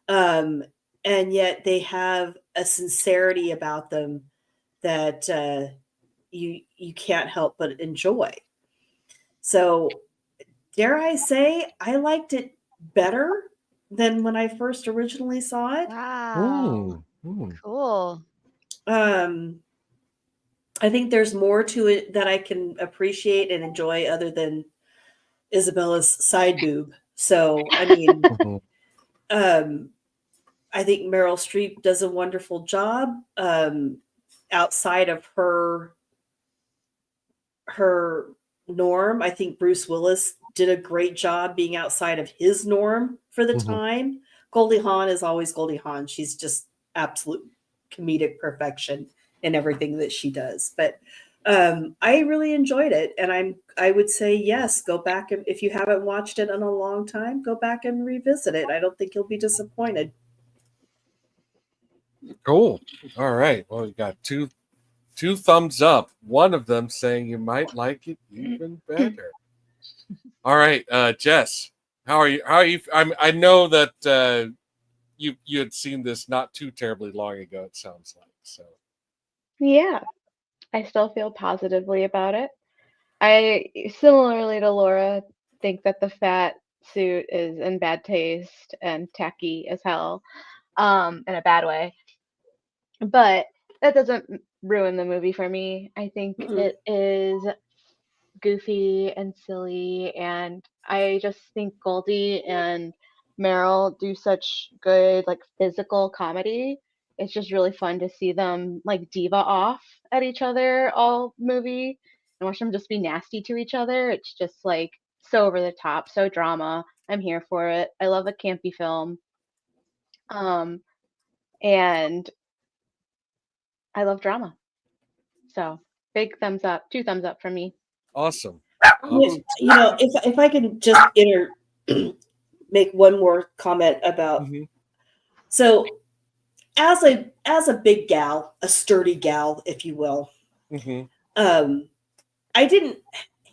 And yet they have a sincerity about them that you can't help but enjoy. So dare I say, I liked it better than when I first originally saw it. Wow. Cool. I think there's more to it that I can appreciate and enjoy other than Isabella's side boob. So, I mean, I think Meryl Streep does a wonderful job outside of her norm. I think Bruce Willis did a great job being outside of his norm for the time. Goldie Hawn is always Goldie Hawn. She's just absolute comedic perfection in everything that she does. But I really enjoyed it, and I would say yes, go back, and if you haven't watched it in a long time, go back and revisit it. I don't think you'll be disappointed. Cool. All right. Well, you got two thumbs up. One of them saying you might like it even better. All right, Jess, how are you? I know that you had seen this not too terribly long ago. It sounds like so. Yeah, I still feel positively about it. I, similarly to Laura, think that the fat suit is in bad taste and tacky as hell, in a bad way. But that doesn't ruin the movie for me. I think it is goofy and silly, and I just think Goldie and Meryl do such good like physical comedy. It's just really fun to see them like diva off at each other all movie and watch them just be nasty to each other. It's just like so over the top, so drama. I'm here for it. I love a campy film. And I love drama. So big thumbs up, 2 thumbs up from me. Awesome. You know, if I can just make one more comment about so as a big gal, a sturdy gal, if you will, I didn't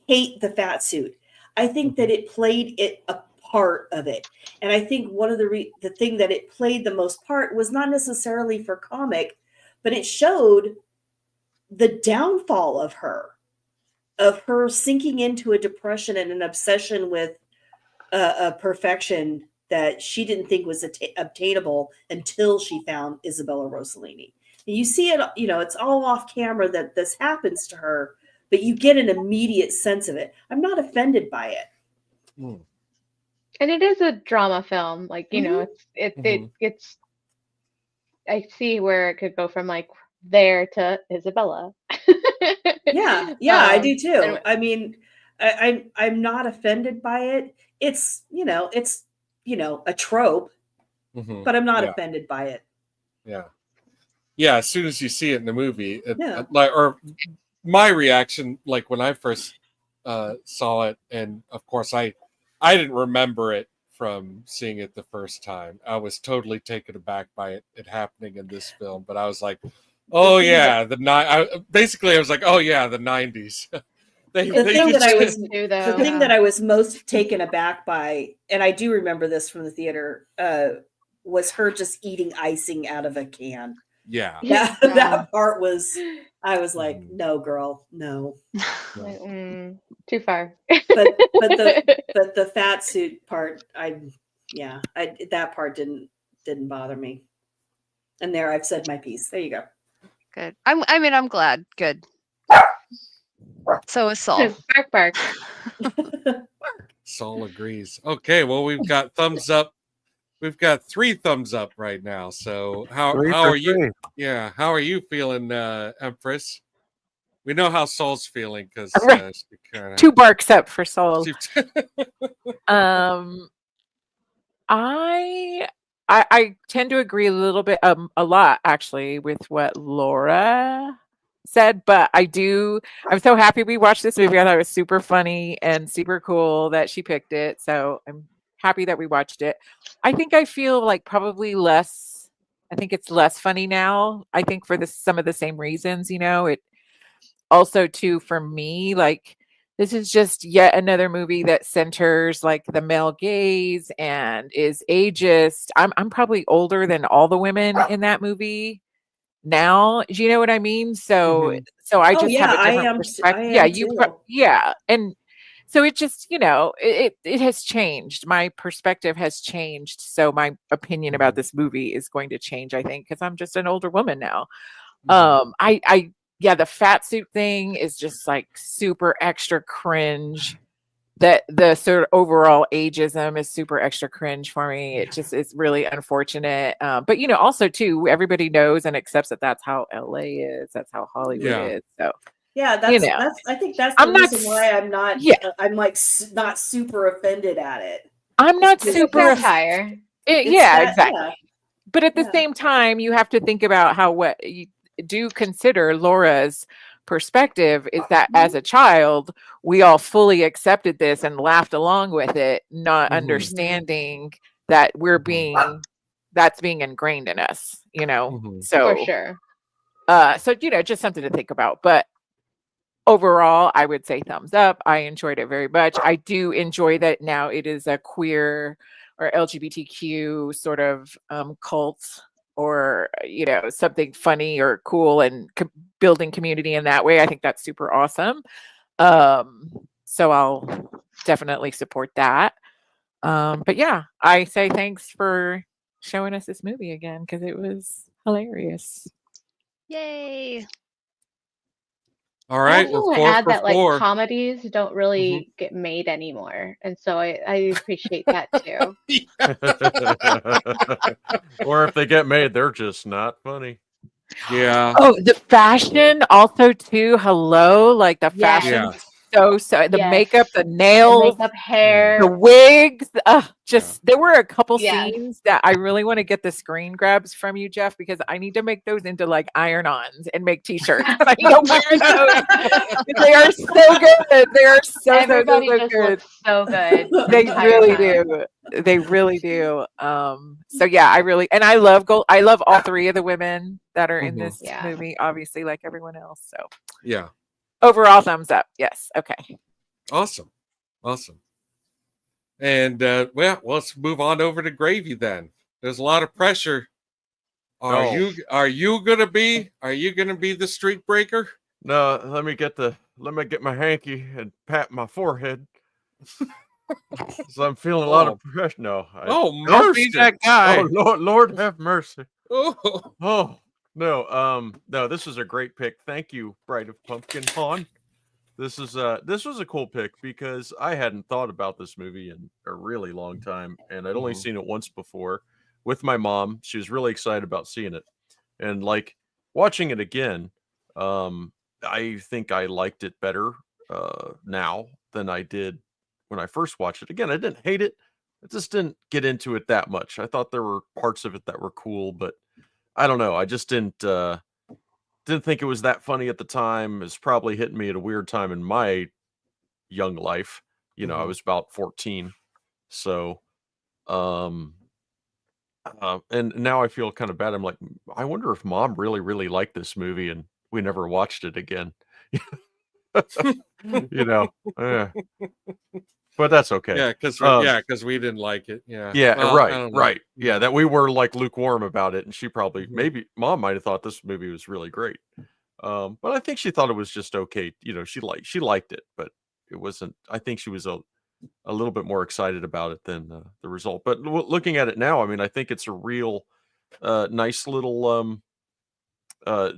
hate the fat suit. I think that it played a part of it, and I think one of the thing that it played the most part was not necessarily for comic, but it showed the downfall of her sinking into a depression and an obsession with a perfection that she didn't think was obtainable until she found Isabella Rossellini. And you see it, you know, it's all off camera that this happens to her, but you get an immediate sense of it. I'm not offended by it. And it is a drama film. Like, you know, it's I see where it could go from like there to Isabella. Yeah, I do too. I mean, I'm not offended by it. It's a trope, but I'm not offended by it. Yeah. As soon as you see it in the movie, or my reaction, like when I first saw it, and of course I didn't remember it from seeing it the first time. I was totally taken aback by it happening in this film, but I was like, oh yeah, basically I was like, oh yeah, the 90s. The thing that I was most taken aback by, and I do remember this from the theater, was her just eating icing out of a can. Yeah. That part was, I was like, no, girl, no. Too far. but the fat suit part, that part didn't bother me. And there, I've said my piece. There you go. Good. I'm glad. Good. So is Saul. Bark. Saul agrees. Okay, well, we've got thumbs up. We've got 3 thumbs up right now. So how are you? Yeah, how are you feeling, Empress? We know how Saul's feeling because 2 barks up for Saul. I tend to agree a little bit, a lot actually, with what Laura said, but I'm so happy we watched this movie. I thought it was super funny and super cool that she picked it. So I'm happy that we watched it. I think I feel like probably less, I think it's less funny now. I think for some of the same reasons, it also too, for me, like, this is just yet another movie that centers like the male gaze and is ageist. I'm probably older than all the women in that movie. now. Do you know what I mean? So I just have a different perspective. Yeah, yeah. And so it just, it has changed. My perspective has changed. So my opinion about this movie is going to change, I think, because I'm just an older woman now. The fat suit thing is just like super extra cringe. That the sort of overall ageism is super extra cringe for me. It just is really unfortunate. But also too, everybody knows and accepts that that's how LA is. That's how Hollywood is. So that's I think that's the reason why I'm not. I'm like not super offended at it. I'm not super satire. Exactly. But at the same time, you have to think about how what you do consider Laura's perspective is that as a child, we all fully accepted this and laughed along with it, not understanding that that's being ingrained in us, So for sure. Just something to think about. But overall, I would say thumbs up. I enjoyed it very much. I do enjoy that now it is a queer or LGBTQ sort of cult, or something funny or cool, and building community in that way. I think that's super awesome. So I'll definitely support that. But yeah, I say thanks for showing us this movie again, because it was hilarious. Yay. All right, I want to add that comedies don't really get made anymore, and so I appreciate that too. Or if they get made, they're just not funny. Yeah. Oh, the fashion also too. Hello, like the fashion. So the makeup, the nails, the makeup, hair, the wigs. There were a couple scenes that I really want to get the screen grabs from you, Jeff, because I need to make those into like iron-ons and make t-shirts. I know they are so good. They are so good. So good. They really do. They really do. So yeah, I love all three of the women that are in this movie, obviously, like everyone else. So yeah. Overall, thumbs up. Yes. Okay. Awesome. And let's move on over to Gravy then. There's a lot of pressure. Are you gonna be the streak breaker? No, let me get my hanky and pat my forehead. So I'm feeling a lot of pressure. No. Don't be that guy. Oh, Lord have mercy. Oh. No, this was a great pick. Thank you, Bride of Pumpkin Hawn. This was a cool pick because I hadn't thought about this movie in a really long time, and I'd only seen it once before with my mom. She was really excited about seeing it, and like watching it again, I think I liked it better now than I did when I first watched it. Again, I didn't hate it. I just didn't get into it that much. I thought there were parts of it that were cool, but I don't know. I just didn't think it was that funny at the time. It's probably hitting me at a weird time in my young life. I was about 14. So, and now I feel kind of bad. I'm like, I wonder if Mom really, really liked this movie and we never watched it again. But that's okay. Yeah, because we didn't like it. Yeah. Yeah. Well, right. Yeah, that we were like lukewarm about it, and she probably maybe Mom might have thought this movie was really great. But I think she thought it was just okay. She liked it, but it wasn't. I think she was a little bit more excited about it than the result. But looking at it now, I mean, I think it's a real nice little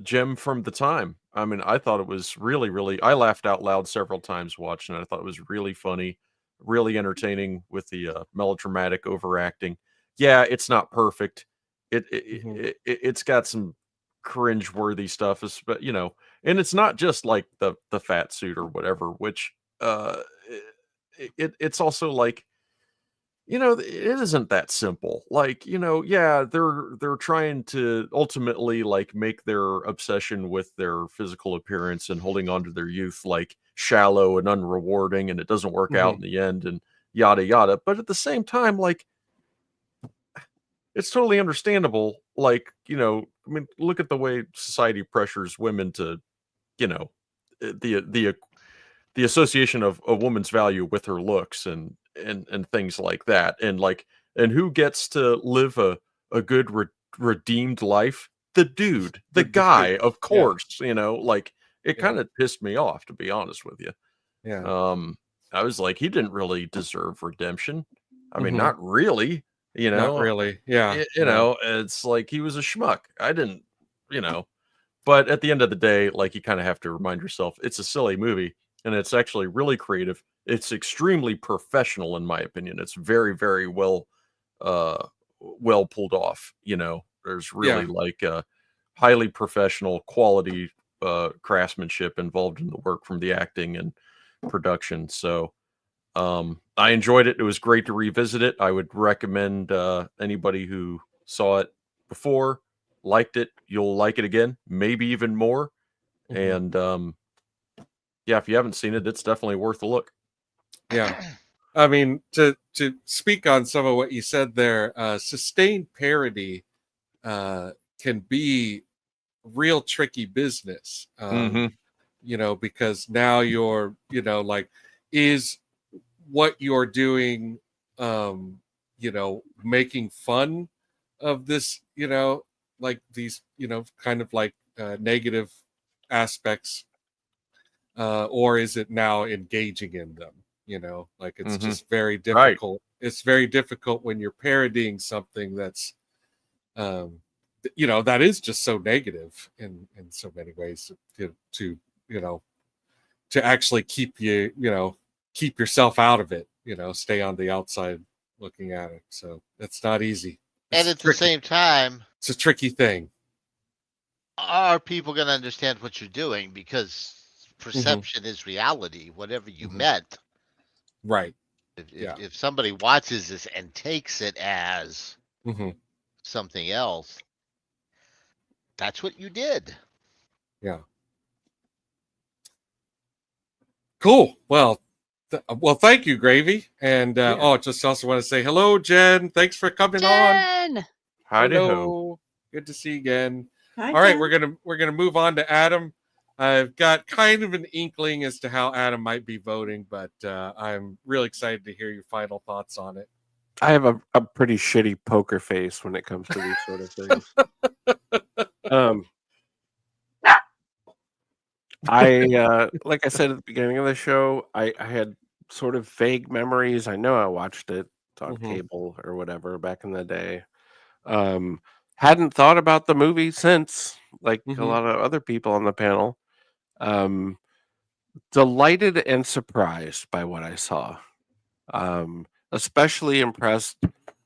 gem from the time. I mean, I thought it was really, really. I laughed out loud several times watching it. I thought it was really funny. Really entertaining with the melodramatic overacting. Yeah, it's not perfect. It's got some cringe-worthy stuff, but and it's not just like the fat suit or whatever. Which it's also like it isn't that simple. Like they're trying to ultimately like make their obsession with their physical appearance and holding on to their youth like shallow and unrewarding, and it doesn't work out in the end, and yada yada. But at the same time, like it's totally understandable. Like I mean, look at the way society pressures women to the association of a woman's value with her looks and things like that, and who gets to live a good redeemed life the dude, the guy, of course, you know, like it Yeah. kind of pissed me off, to be honest with you. Yeah. I was like, he didn't really deserve redemption. I mean, Mhm. not really, you know. Not really. Yeah. You know, it's like he was a schmuck. I didn't, you know. But at the end of the day, like, you kind of have to remind yourself it's a silly movie, and it's actually really creative. It's extremely professional, in my opinion. It's very, very well pulled off. You know, there's really like highly professional quality craftsmanship involved in the work, from the acting and production. So I enjoyed it. It was great to revisit it. I would recommend anybody who saw it before, liked it, you'll like it again, maybe even more. And yeah, if you haven't seen it, it's definitely worth a look. Yeah. I mean, to speak on some of what you said there, sustained parody can be real tricky business. You know, because now you're, you know, like, is what you're doing, you know, making fun of this, you know, like these, you know, kind of like negative aspects, or is it now engaging in them? You know, like it's just very difficult. Right. It's very difficult when you're parodying something that's, you know, that is just so negative in so many ways, to you know, to actually keep you, you know, keep yourself out of it, you know, stay on the outside looking at it. So it's not easy. And at the same time, it's a tricky thing. Are people going to understand what you're doing? Because perception is reality, whatever you meant. Right. If somebody watches this and takes it as something else, that's what you did. Yeah. Cool. Well, thank you, Gravy. And just also want to say hello, Jen. Thanks for coming on. Hello. Good to see you again. Hi, all right, Jen. we're gonna move on to Adam. I've got kind of an inkling as to how Adam might be voting, but I'm really excited to hear your final thoughts on it. I have a pretty shitty poker face when it comes to these sort of things. I like I said at the beginning of the show, I had sort of vague memories. I know I watched it on cable or whatever back in the day. Hadn't thought about the movie since, like a lot of other people on the panel. Delighted and surprised by what I saw. Especially impressed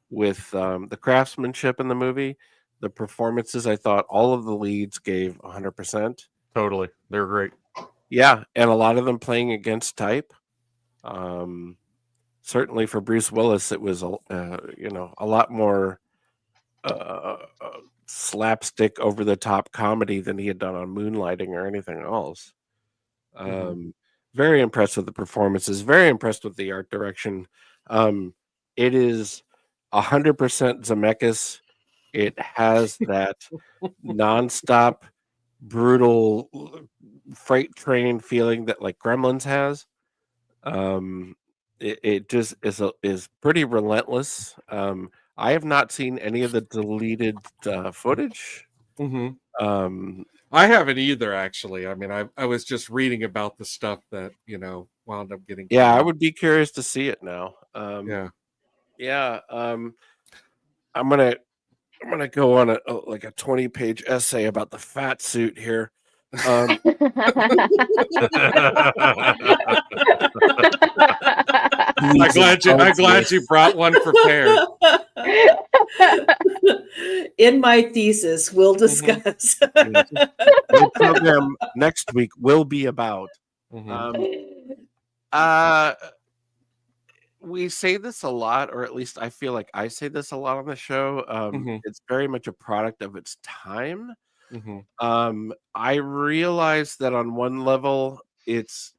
with the craftsmanship in the movie. The performances, I thought all of the leads gave 100%. Totally. They're great. Yeah, and a lot of them playing against type. Certainly for Bruce Willis, it was you know, a lot more slapstick, over the top comedy than he had done on Moonlighting or anything else. Very impressed with the performances. Very impressed with the art direction. It is 100% Zemeckis. It has that nonstop, brutal freight train feeling that like Gremlins has. It just is pretty relentless. I have not seen any of the deleted footage. I haven't either, actually. I mean, I was just reading about the stuff that, you know, wound up getting. Yeah, I would be curious to see it now. Yeah. I'm gonna go on a 20-page essay about the fat suit here. I'm glad you brought one prepared. In my thesis, we'll discuss. The program next week will be about. We say this a lot, or at least I feel like I say this a lot on the show. It's very much a product of its time. I realize that on one level, it's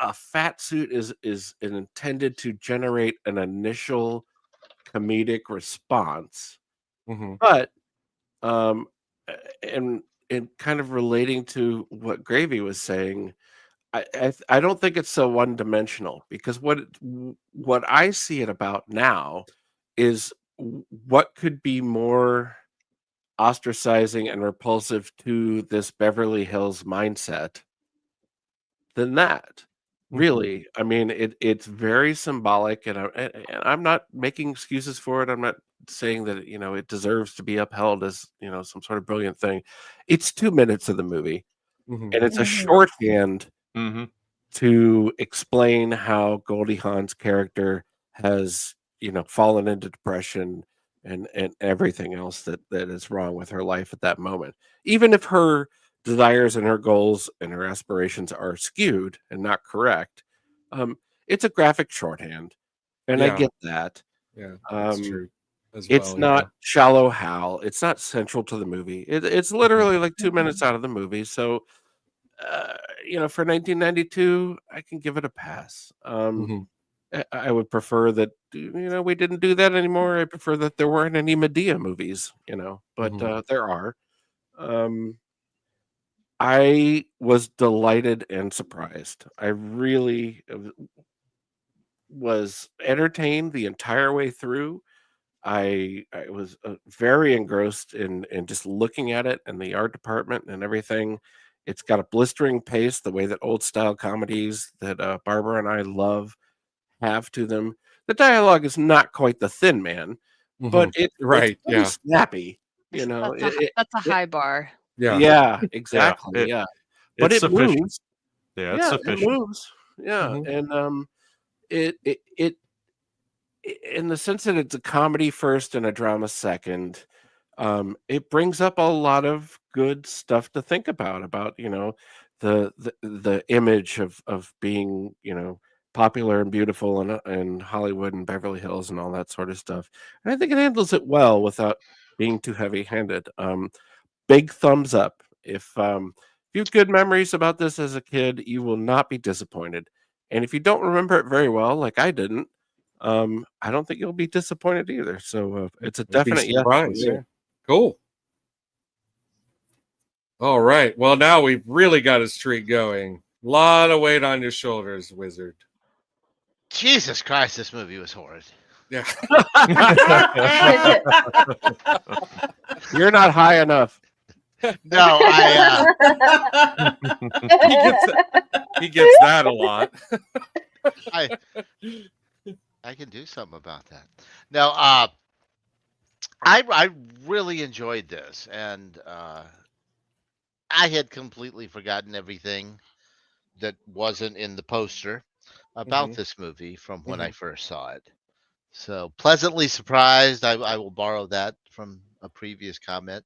a fat suit is intended to generate an initial comedic response, but and kind of relating to what Gravy was saying, I don't think it's so one-dimensional, because what I see it about now is what could be more ostracizing and repulsive to this Beverly Hills mindset than that. Really, I mean, it's very symbolic, and I'm not making excuses for it. I'm not saying that it deserves to be upheld as some sort of brilliant thing. It's 2 minutes of the movie, and it's a shorthand to explain how Goldie Hawn's character has fallen into depression and everything else that is wrong with her life at that moment. Even if her desires and her goals and her aspirations are skewed and not correct, it's a graphic shorthand, and I get that. Yeah, that's true. It's not Shallow Hal. It's not central to the movie. It's literally like 2 minutes out of the movie. So, for 1992, I can give it a pass. I would prefer that we didn't do that anymore. I prefer that there weren't any Medea movies, but there are. I was delighted and surprised. I really was entertained the entire way through. I was very engrossed in just looking at it and the art department and everything. It's got a blistering pace, the way that old style comedies that Barbara and I love have to them. The dialogue is not quite the Thin Man, but it's pretty snappy. That's a high bar. Yeah, exactly. But it sufficient. moves. Yeah, it's sufficient. It moves. Yeah, and it in the sense that it's a comedy first and a drama second, it brings up a lot of good stuff to think about the image of being popular and beautiful in Hollywood and Beverly Hills and all that sort of stuff. And I think it handles it well without being too heavy-handed. Big thumbs up. If you have good memories about this as a kid, you will not be disappointed. And if you don't remember it very well, like I didn't, I don't think you'll be disappointed either. So it's a definite yes. Yeah. Cool. All right. Well, now we've really got a streak going. A lot of weight on your shoulders, Wizard. Jesus Christ, this movie was horrid. Yeah. You're not high enough. No, he gets that a lot. I can do something about that. No, I really enjoyed this, and I had completely forgotten everything that wasn't in the poster about this movie from when I first saw it. So pleasantly surprised. I will borrow that from a previous comment.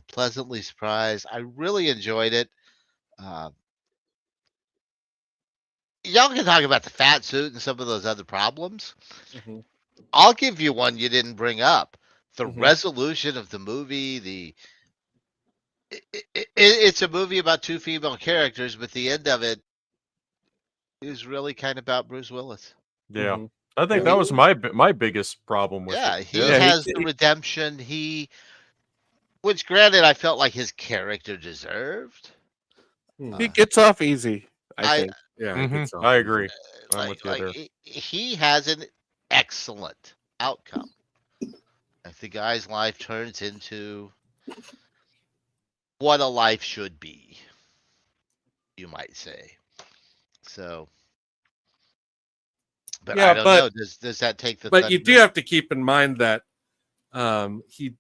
Pleasantly surprised. I really enjoyed it. Y'all can talk about the fat suit and some of those other problems. I'll give you one you didn't bring up. The resolution of the movie, it's a movie about two female characters, but the end of it is really kind of about Bruce Willis. Yeah. I think that was my biggest problem with it. He has the redemption. Which, granted, I felt like his character deserved. He gets off easy, I think. I agree. I'm with you there. He has an excellent outcome. If the guy's life turns into what a life should be, you might say. So, but I don't know. Does that take the? But you do have to keep in mind that he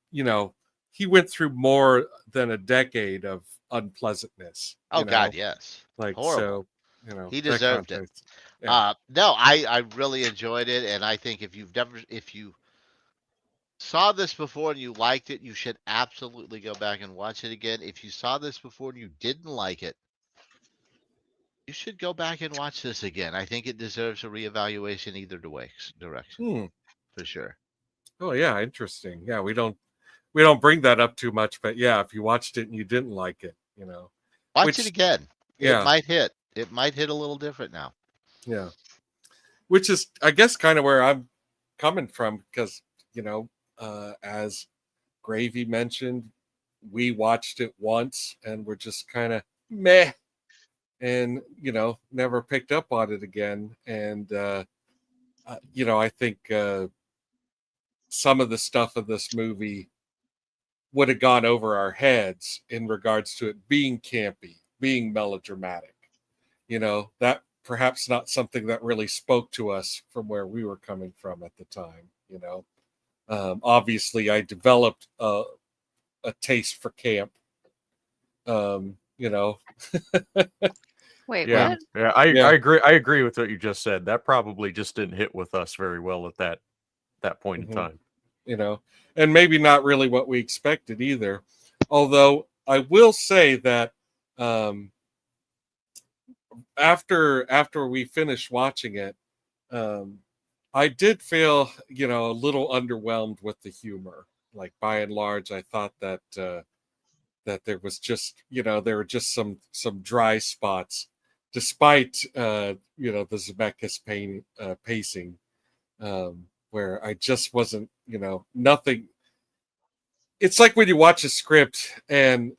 went through more than a decade of unpleasantness. Oh God, yes. Like horrible. So, he deserved it. Yeah. No, I really enjoyed it, and I think if you saw this before and you liked it, you should absolutely go back and watch it again. If you saw this before and you didn't like it, you should go back and watch this again. I think it deserves a reevaluation either direction. For sure. Oh yeah, interesting. Yeah, we don't bring that up too much, but yeah, if you watched it and you didn't like it, watch it again. Yeah. It might hit a little different now. Yeah. Which is, I guess, kind of where I'm coming from, because, as Gravy mentioned, we watched it once and we're just kind of meh and, never picked up on it again. And, I think some of the stuff of this movie would have gone over our heads in regards to it being campy, being melodramatic. That perhaps not something that really spoke to us from where we were coming from at the time. Obviously, I developed a taste for camp. Wait, Yeah, what? yeah, I agree. I agree with what you just said. That probably just didn't hit with us very well at that point in time. And maybe not really what we expected either. Although I will say that after we finished watching it, I did feel a little underwhelmed with the humor. Like by and large, I thought that that there was just there were just some dry spots, despite the Zemeckis pacing, where I just wasn't nothing. It's like when you watch a script and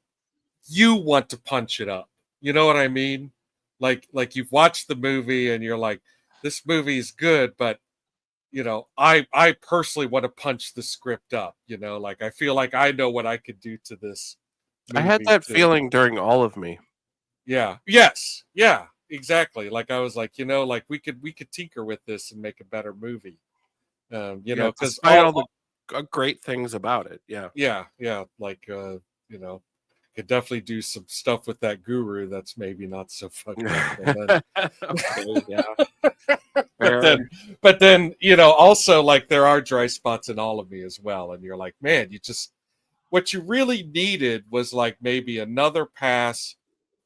you want to punch it up. You know what I mean? Like you've watched the movie and you're like, this movie is good, but I personally want to punch the script up. Like I feel like I know what I could do to this movie. I had that feeling during All of Me. Yeah. Yes. Yeah. Exactly. Like I was like, like we could tinker with this and make a better movie. Because all the great things about it. Yeah. Yeah. Like could definitely do some stuff with that guru that's maybe not so fucked up. Okay, yeah. but then also like there are dry spots in All of Me as well, and you're like, man, what you really needed was like maybe another pass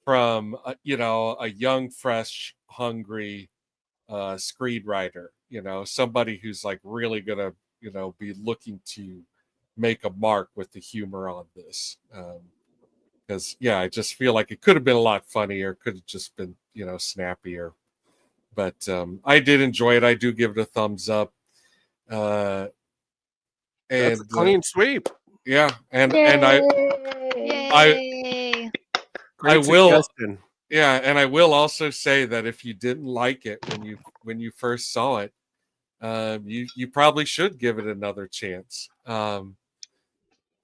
from a young, fresh, hungry screenwriter, somebody who's like really gonna be looking to make a mark with the humor on this. Because I just feel like it could have been a lot funnier, could have just been snappier. But I did enjoy it. I do give it a thumbs up. And that's a clean sweep. Yeah, and Yay! I will. Yeah, and I will also say that if you didn't like it when you first saw it, you probably should give it another chance.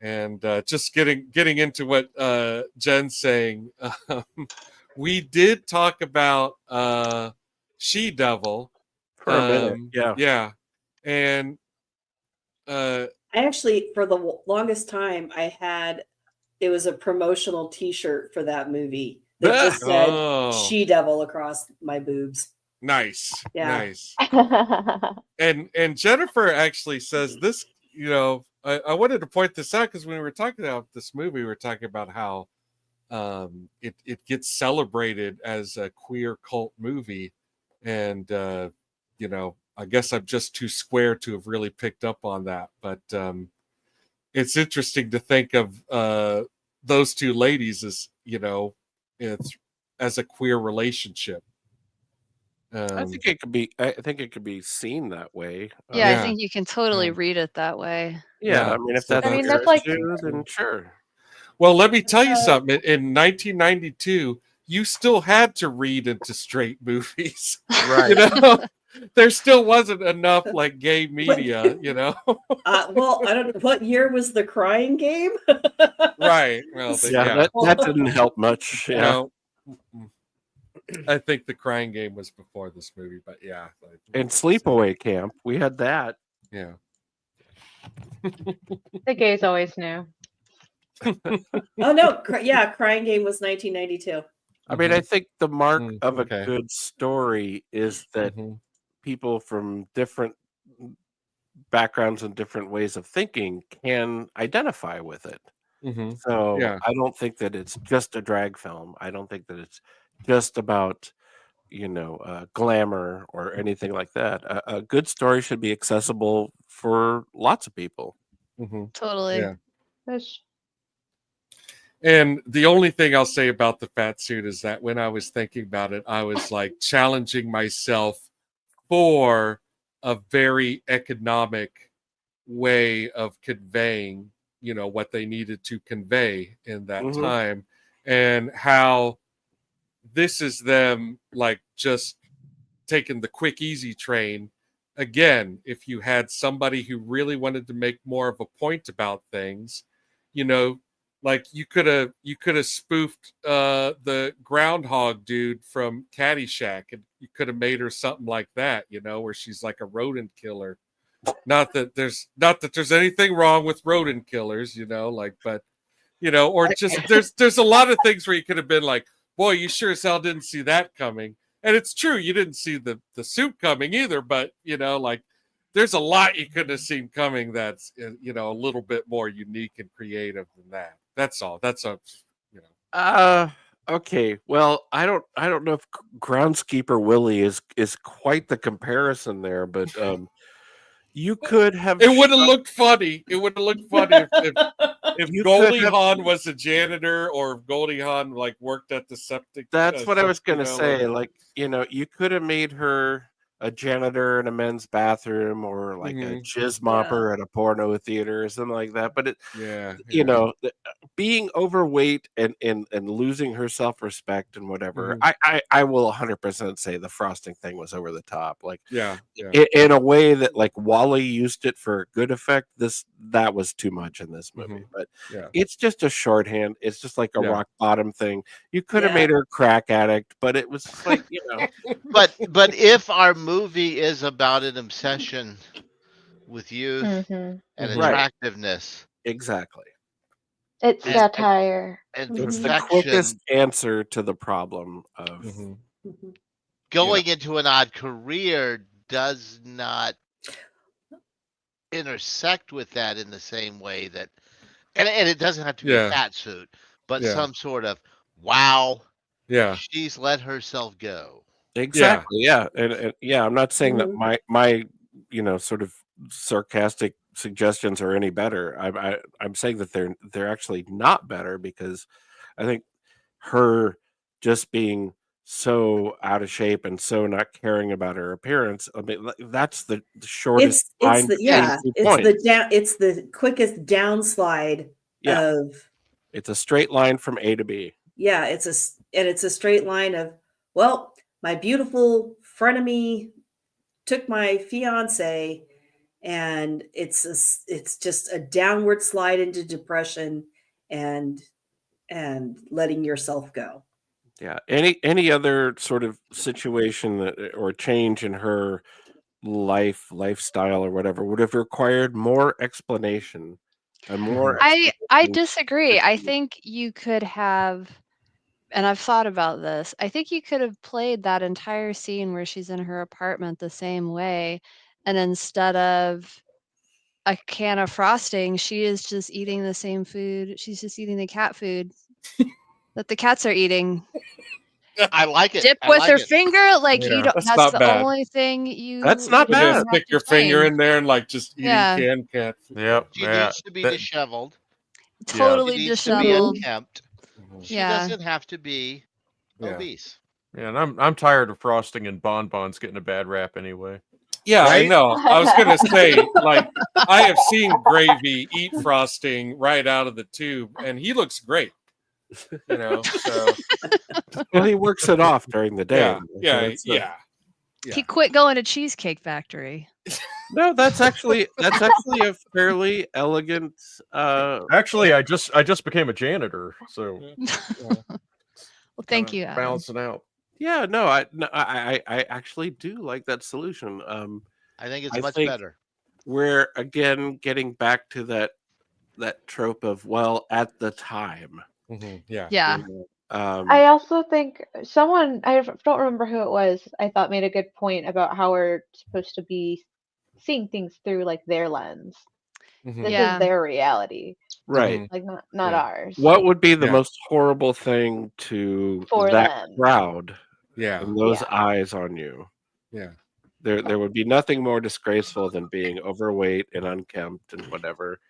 And just getting into what Jen's saying, we did talk about She Devil for a minute. Yeah, and I actually, for the longest time, it was a promotional T-shirt for that movie that just said "She Devil" across my boobs. Nice, yeah. Nice. And Jennifer actually says this. I wanted to point this out because when we were talking about this movie, we were talking about how it gets celebrated as a queer cult movie, and I guess I'm just too square to have really picked up on that. But it's interesting to think of those two ladies as as a queer relationship. I think it could be seen that way. Yeah, I think you can totally read it that way. Yeah, I mean, if that's like, then sure. Well, let me tell you something. In 1992, you still had to read into straight movies, right? There still wasn't enough like gay media, Well, I don't know. What year was The Crying Game? Right. Well, that didn't help much. Yeah. I think The Crying Game was before this movie, but yeah. And Sleepaway Camp, we had that. Yeah. The gays always knew. Oh no, Crying Game was 1992. I mean, I think the mark of a good story is that people from different backgrounds and different ways of thinking can identify with it. So I don't think that it's just a drag film. I don't think that it's just about glamour or anything like that. A good story should be accessible for lots of people. Totally. Yeah. And the only thing I'll say about the fat suit is that when I was thinking about it, I was like challenging myself for a very economic way of conveying, what they needed to convey in that time, and how this is them like just taking the quick, easy train. Again, if you had somebody who really wanted to make more of a point about things, you know, like you could have spoofed the groundhog dude from Caddyshack, and you could have made her something like that, you know, where she's like a rodent killer. Not that there's anything wrong with rodent killers, you know, like, but you know, or just there's a lot of things where you could have been like, boy, you sure as hell didn't see that coming. And it's true, you didn't see the soup coming either, but you know, like there's a lot you couldn't have seen coming that's, you know, a little bit more unique and creative than that. That's all. That's a, you know. Okay. Well, I don't know if groundskeeper Willie is quite the comparison there, but you could have. It would have looked funny. It would have looked funny if Goldie Hawn was a janitor, or if Goldie Hawn like worked at the septic. That's what I was gonna say. Like, you know, you could have made her a janitor in a men's bathroom, or like a jizz mopper at a porno theater or something like that. But it, you know, being overweight and losing her self-respect and whatever, I will 100% say the frosting thing was over the top. Like, in a way that like Wally used it for good effect, that was too much in this movie. But it's just a shorthand. It's just like a rock bottom thing. You could have made her a crack addict, but it was like, you know. But if our movie is about an obsession with youth and attractiveness, exactly, it's satire. It's the quickest answer to the problem of going into an odd career does not intersect with that in the same way that, and it doesn't have to be a fat suit, but some sort of wow, she's let herself go. Exactly. And I'm not saying that my you know, sort of sarcastic suggestions are any better. I'm saying that they're actually not better, because I think her just being so out of shape and so not caring about her appearance, I mean, that's the shortest line. It's the quickest downslide of. It's a straight line from A to B. Yeah, it's a straight line of, well, my beautiful frenemy took my fiance, and it's just a downward slide into depression and letting yourself go. Yeah. Any other sort of situation that, or change in her lifestyle or whatever, would have required more explanation and more. I disagree. I think you could have, and I've thought about this, I think you could have played that entire scene where she's in her apartment the same way, and instead of a can of frosting, she is just eating the same food. She's just eating the cat food that the cats are eating. I like it. Dip with her finger, like you don't. That's the bad. only thing you. That's not bad. Just stick your finger in there and like just eating canned cat food. Yep. She needs to be disheveled. Totally she needs disheveled. To be unkempt. She doesn't have to be obese. Yeah, and I'm tired of frosting and bonbons getting a bad rap anyway. Yeah, right? I know. I was gonna say, like, I have seen Gravy eat frosting right out of the tube, and he looks great. You know, so well, he works it off during the day. Yeah. He quit going to Cheesecake Factory. No, that's actually a fairly elegant. Actually, I just became a janitor, so. Well, thank you, Adam. Balancing out. Yeah, no, I actually do like that solution. I think it's much better. We're again getting back to that trope of, well, at the time. Yeah. I also think someone, I don't remember who it was, I thought made a good point about how we're supposed to be seeing things through like their lens. This is their reality, right? Like not ours. What would be the most horrible thing for that crowd? Yeah, and those eyes on you. Yeah, there would be nothing more disgraceful than being overweight and unkempt and whatever.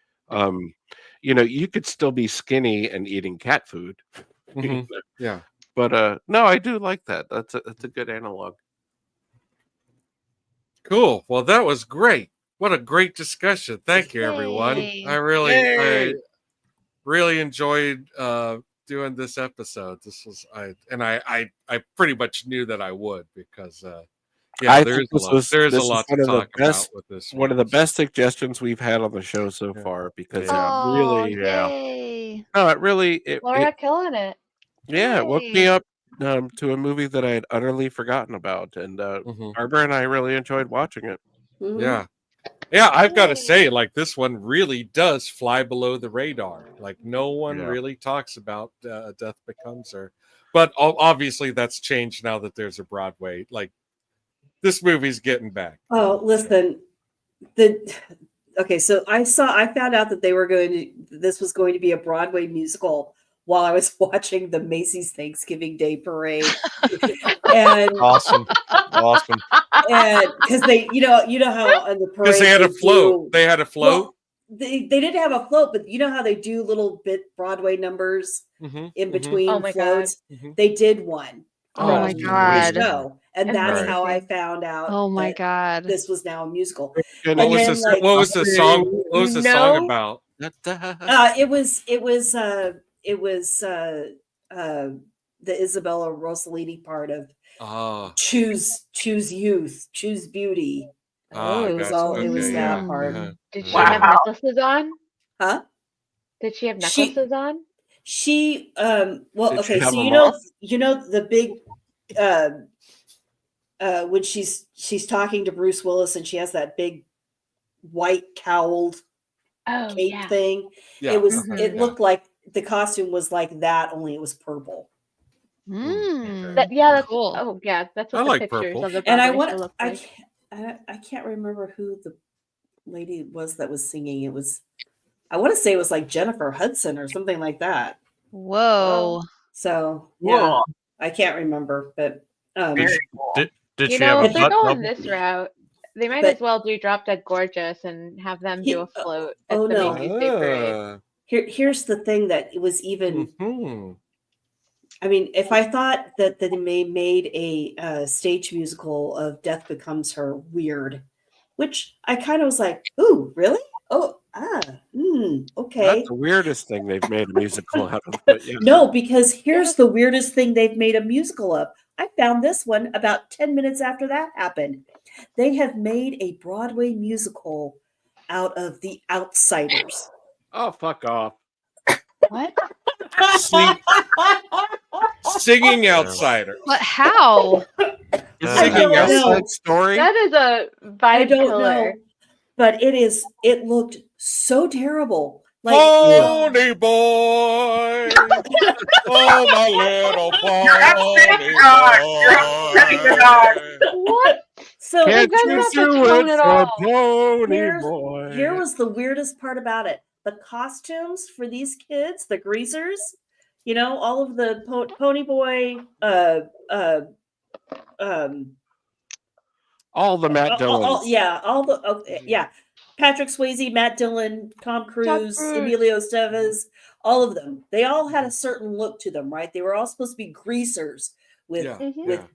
You know, you could still be skinny and eating cat food. Yeah, but no, I do like that. That's a good analog. Cool. Well, that was great. What a great discussion. Thank you, everyone. I really enjoyed doing this episode. This was I pretty much knew that I would, because Yeah, I there think is a lot. There is a lot to talk about with this. One of the best suggestions we've had on the show so far because it really, yay. no, it really, Laura killing it. yeah, it woke me up to a movie that I had utterly forgotten about, and Barbara and I really enjoyed watching it. Yeah. Yeah, I've got to say, like, this one really does fly below the radar. Like, no one really talks about Death Becomes Her. But obviously, that's changed now that there's a Broadway. Like, this movie's getting back. Oh, listen. Okay, so I found out that this was going to be a Broadway musical while I was watching the Macy's Thanksgiving Day Parade. And awesome. And because they, you know how on the parade because they had a float. They had a float. Well, they didn't have a float, but you know how they do little bit Broadway numbers in between floats. They did one. Oh my god! Show. And that's how I found out. Oh my god! This was now a musical. What was the song? What was the song about? It was the Isabella Rossellini part of choose youth, choose beauty. It was that part. Did she have necklaces on? Huh? Did she have necklaces on? She well, Did okay, so you know the big when she's talking to Bruce Willis and she has that big white cowled cape thing. Yeah. It looked like the costume was like that, only it was purple. That's cool. Oh yeah, that's what the pictures purple. Of the Broadway show look like. I can't remember who the lady was that was singing. I want to say it was like Jennifer Hudson or something like that. Whoa. So yeah, I can't remember, but did she know, have if they're going this route, they might as well do Drop Dead Gorgeous and have them do a float at the Macy's Day Parade. Here's the thing that it was even. I mean, if I thought that they made a stage musical of Death Becomes Her weird, which I kind of was like, ooh, really? Oh, okay. That's the weirdest thing they've made a musical out of. But yeah. No, because here's the weirdest thing they've made a musical of. I found this one about 10 minutes after that happened. They have made a Broadway musical out of The Outsiders. Oh, fuck off. What? Singing Outsider. But how? Singing Outside Story? That is a vibe I don't killer. know. But it looked so terrible. Like Pony boy. Oh, my little pony boy. What? So Can't you do it for Pony Boy? Here was the weirdest part about it. The costumes for these kids, the greasers, all of the Pony Boy, all the Matt Dillons. Patrick Swayze, Matt Dillon, Tom Cruise, Emilio Estevez, all of them. They all had a certain look to them, right? They were all supposed to be greasers with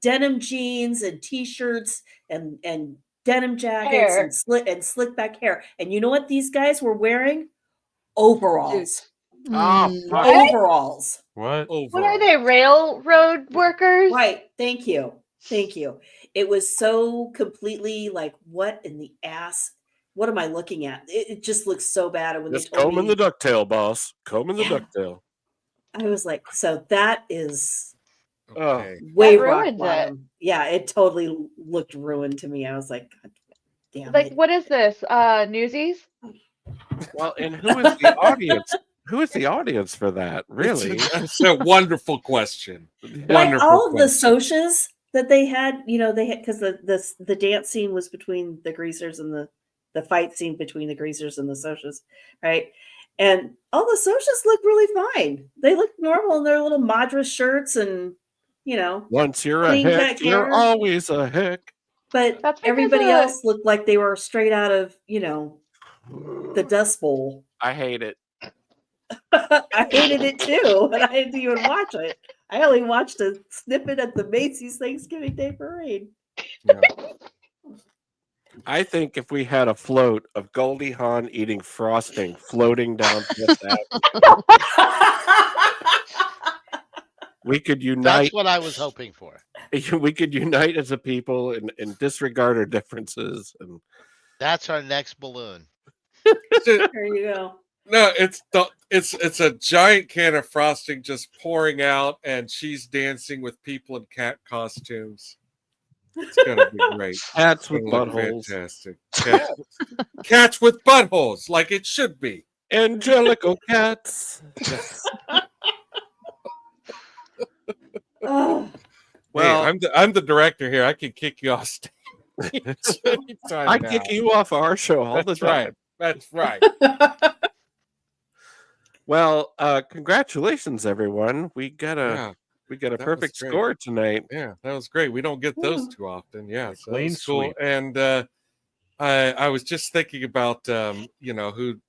denim jeans and t-shirts and denim jackets and slick back hair. And you know what these guys were wearing? Overalls. Overalls. What? What are they? Railroad workers? Right. Thank you. It was so completely like, what in the ass? What am I looking at? It just looks so bad. And when just combing the ducktail, boss. Combing the ducktail. I was like, so that is way rock bottom. Yeah, it totally looked ruined to me. I was like, God damn it. What is this? Newsies? Well, and who is the audience? Who is the audience for that? Really? It's a wonderful question. Like all of the socias that they had, they had because the dance scene was between the greasers and the fight scene between the greasers and the socias, right? And all the socias look really fine. They look normal in their little Madras shirts and, once you're a hick, you're always a hick. But everybody else looked like they were straight out of, the Dust Bowl. I hate it. I hated it too, but I didn't even watch it. I only watched a snippet at the Macy's Thanksgiving Day Parade. Yeah. I think if we had a float of Goldie Hawn eating frosting floating down Fifth Avenue, we could unite. That's what I was hoping for. we could unite as a people and disregard our differences. And that's our next balloon. There you go. No, it's a giant can of frosting just pouring out, and she's dancing with people in cat costumes. It's gonna be great. Cats with buttholes. Fantastic. Cats with buttholes, like it should be. Angelical cats. Oh. Well, hey, I'm the director here. I can kick you off stage. I kick you off our show all the time. That's right. Well, congratulations, everyone. We got a perfect score tonight. Yeah, that was great. We don't get those too often. Yeah, so clean cool. sweep. And I was just thinking about who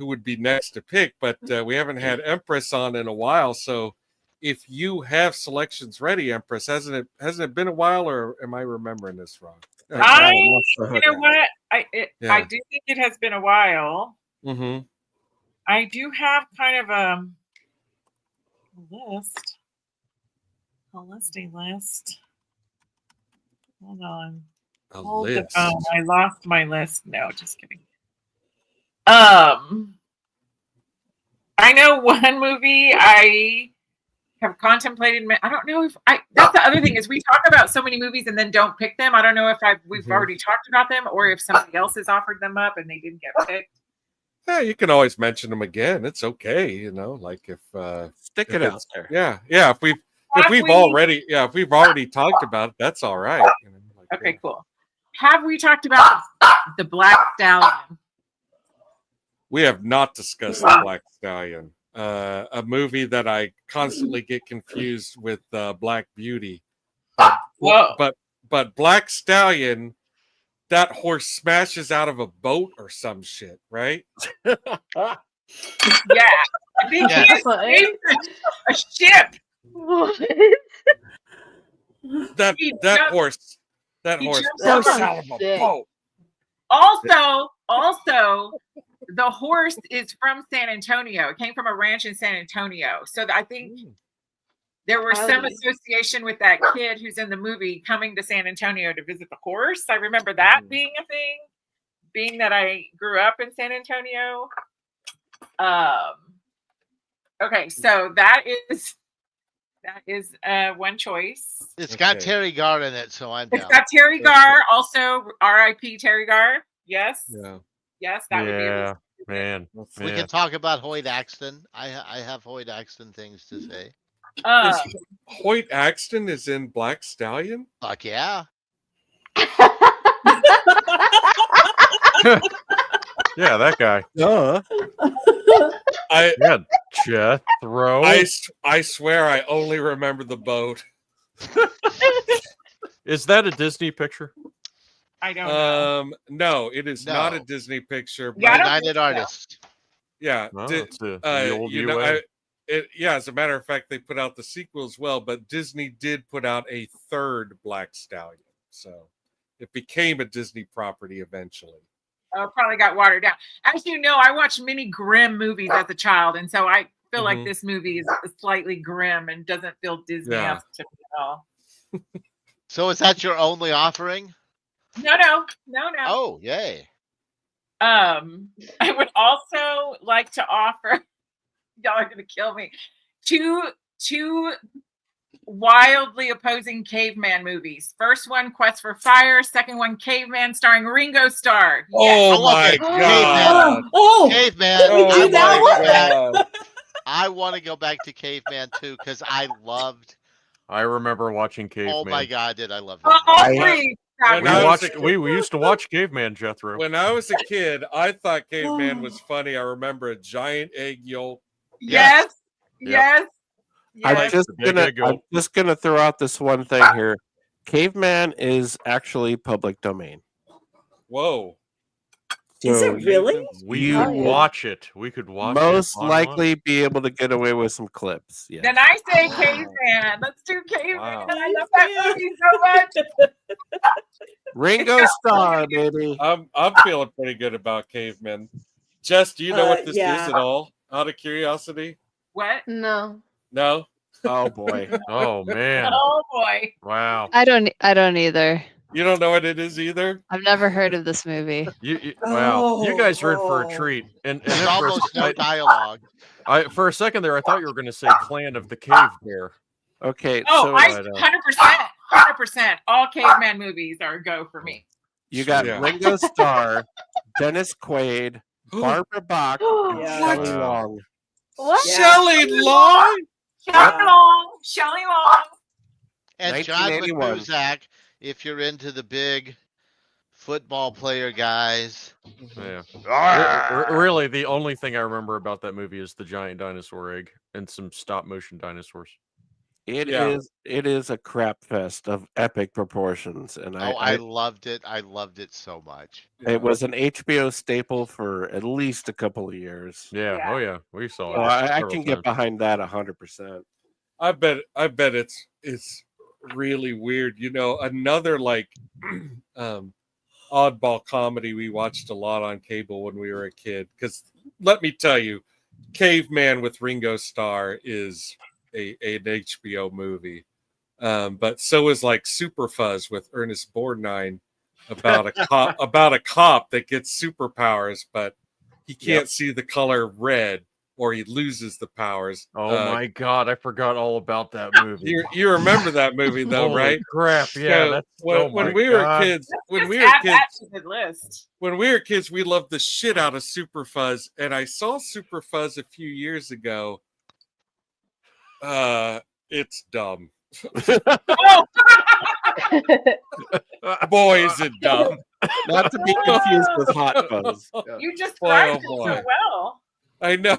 would be next to pick, but we haven't had Empress on in a while. So if you have selections ready, Empress, hasn't it been a while, or am I remembering this wrong? You know what? I do think it has been a while. Mm-hmm. I do have kind of a list. A list. Hold on. Hold the phone. I lost my list. No, just kidding. I know one movie I have contemplated. I don't know if that's the other thing is we talk about so many movies and then don't pick them. I don't know if we've already talked about them or if somebody else has offered them up and they didn't get picked. Yeah, you can always mention them again. It's okay, like if stick it out there. Yeah. If we've already talked about it, that's all right. Okay, cool. Have we talked about the Black Stallion? We have not discussed the Black Stallion, a movie that I constantly get confused with Black Beauty. But Black Stallion, that horse smashes out of a boat or some shit, right? Yeah, I think a ship. What? That horse bursts out of a boat. Also, the horse is from San Antonio. It came from a ranch in San Antonio. So I think there was some association with that kid who's in the movie coming to San Antonio to visit the horse. I remember that being a thing, being that I grew up in San Antonio. Okay, so that is one choice. It's got Terry Garr in it, so I'm down. It's got Terry Garr, also R.I.P. Terry Garr. Yes. Yeah. Yes, that would be a man. We can talk about Hoyt Axton. I have Hoyt Axton things to say. Hoyt Axton is in Black Stallion? Fuck yeah. Yeah, that guy. Jethro. I swear I only remember the boat. Is that a Disney picture? I don't know. No, it is not a Disney picture. United Artists. Yeah. It's the old UA. As a matter of fact, they put out the sequel as well, but Disney did put out a third Black Stallion. So it became a Disney property eventually. Probably got watered down. As you know, I watched many grim movies as a child, and so I feel like this movie is slightly grim and doesn't feel Disney-esque to me at all. So is that your only offering? No. Oh, yay. I would also like to offer, y'all are going to kill me, two wildly opposing caveman movies. First one, Quest for Fire. Second one, Caveman, starring Ringo Starr. Oh, my God. Caveman. Can we do that one? I want to go back to Caveman, too, because I remember watching Caveman. Oh, my God, did I love that. We used to watch Caveman, Jethro. When I was a kid, I thought Caveman was funny. I remember a giant egg yolk. Yes. I'm just gonna throw out this one thing here. Caveman is actually public domain. Whoa. Is it really? We could watch it. We could watch most likely be able to get away with some clips. Yeah. Then I say Caveman. Let's do Caveman. Wow. I love that movie so much. Ringo Starr, baby. I'm feeling pretty good about Caveman. Jess, do you know what this is at all? Out of curiosity? What? No. No? Oh boy. Oh man. Oh boy. Wow. I don't either. You don't know what it is either? I've never heard of this movie. Wow. You guys are in for a Oh. treat. And There's then for almost no dialogue. for a second there, I thought you were going to say Clan of the Cave Bear. Okay. Oh, so I 100%. All caveman movies are a go for me. you got Ringo Starr, Dennis Quaid, Barbara Bach, and Yeah. Shelley Wow. Long. What? Yeah. Shelley Long? Shelley Long. And John 1981. Cusack, if you're into the big football player guys. Yeah. Really, the only thing I remember about that movie is the giant dinosaur egg and some stop motion dinosaurs. It is a crap fest of epic proportions, and I loved it. I loved it so much. It was an HBO staple for at least a couple of years. Yeah. Yeah. Oh yeah. We saw it. So I several can get times. behind that 100%. I bet it's really weird. You know, another like oddball comedy we watched a lot on cable when we were a kid. Because let me tell you, Caveman with Ringo Starr is an HBO movie. But so is like Super Fuzz with Ernest Borgnine about a cop that gets superpowers, but he can't see the color red, or he loses the powers. Oh my God, I forgot all about that movie. You remember that movie though, Holy right? crap! Yeah, So when we were kids, when we were kids, we loved the shit out of Super Fuzz, and I saw Super Fuzz a few years ago. It's dumb. Boy, is it dumb. Not to be confused with Hot Fuzz. You just described it boy. so well. I know.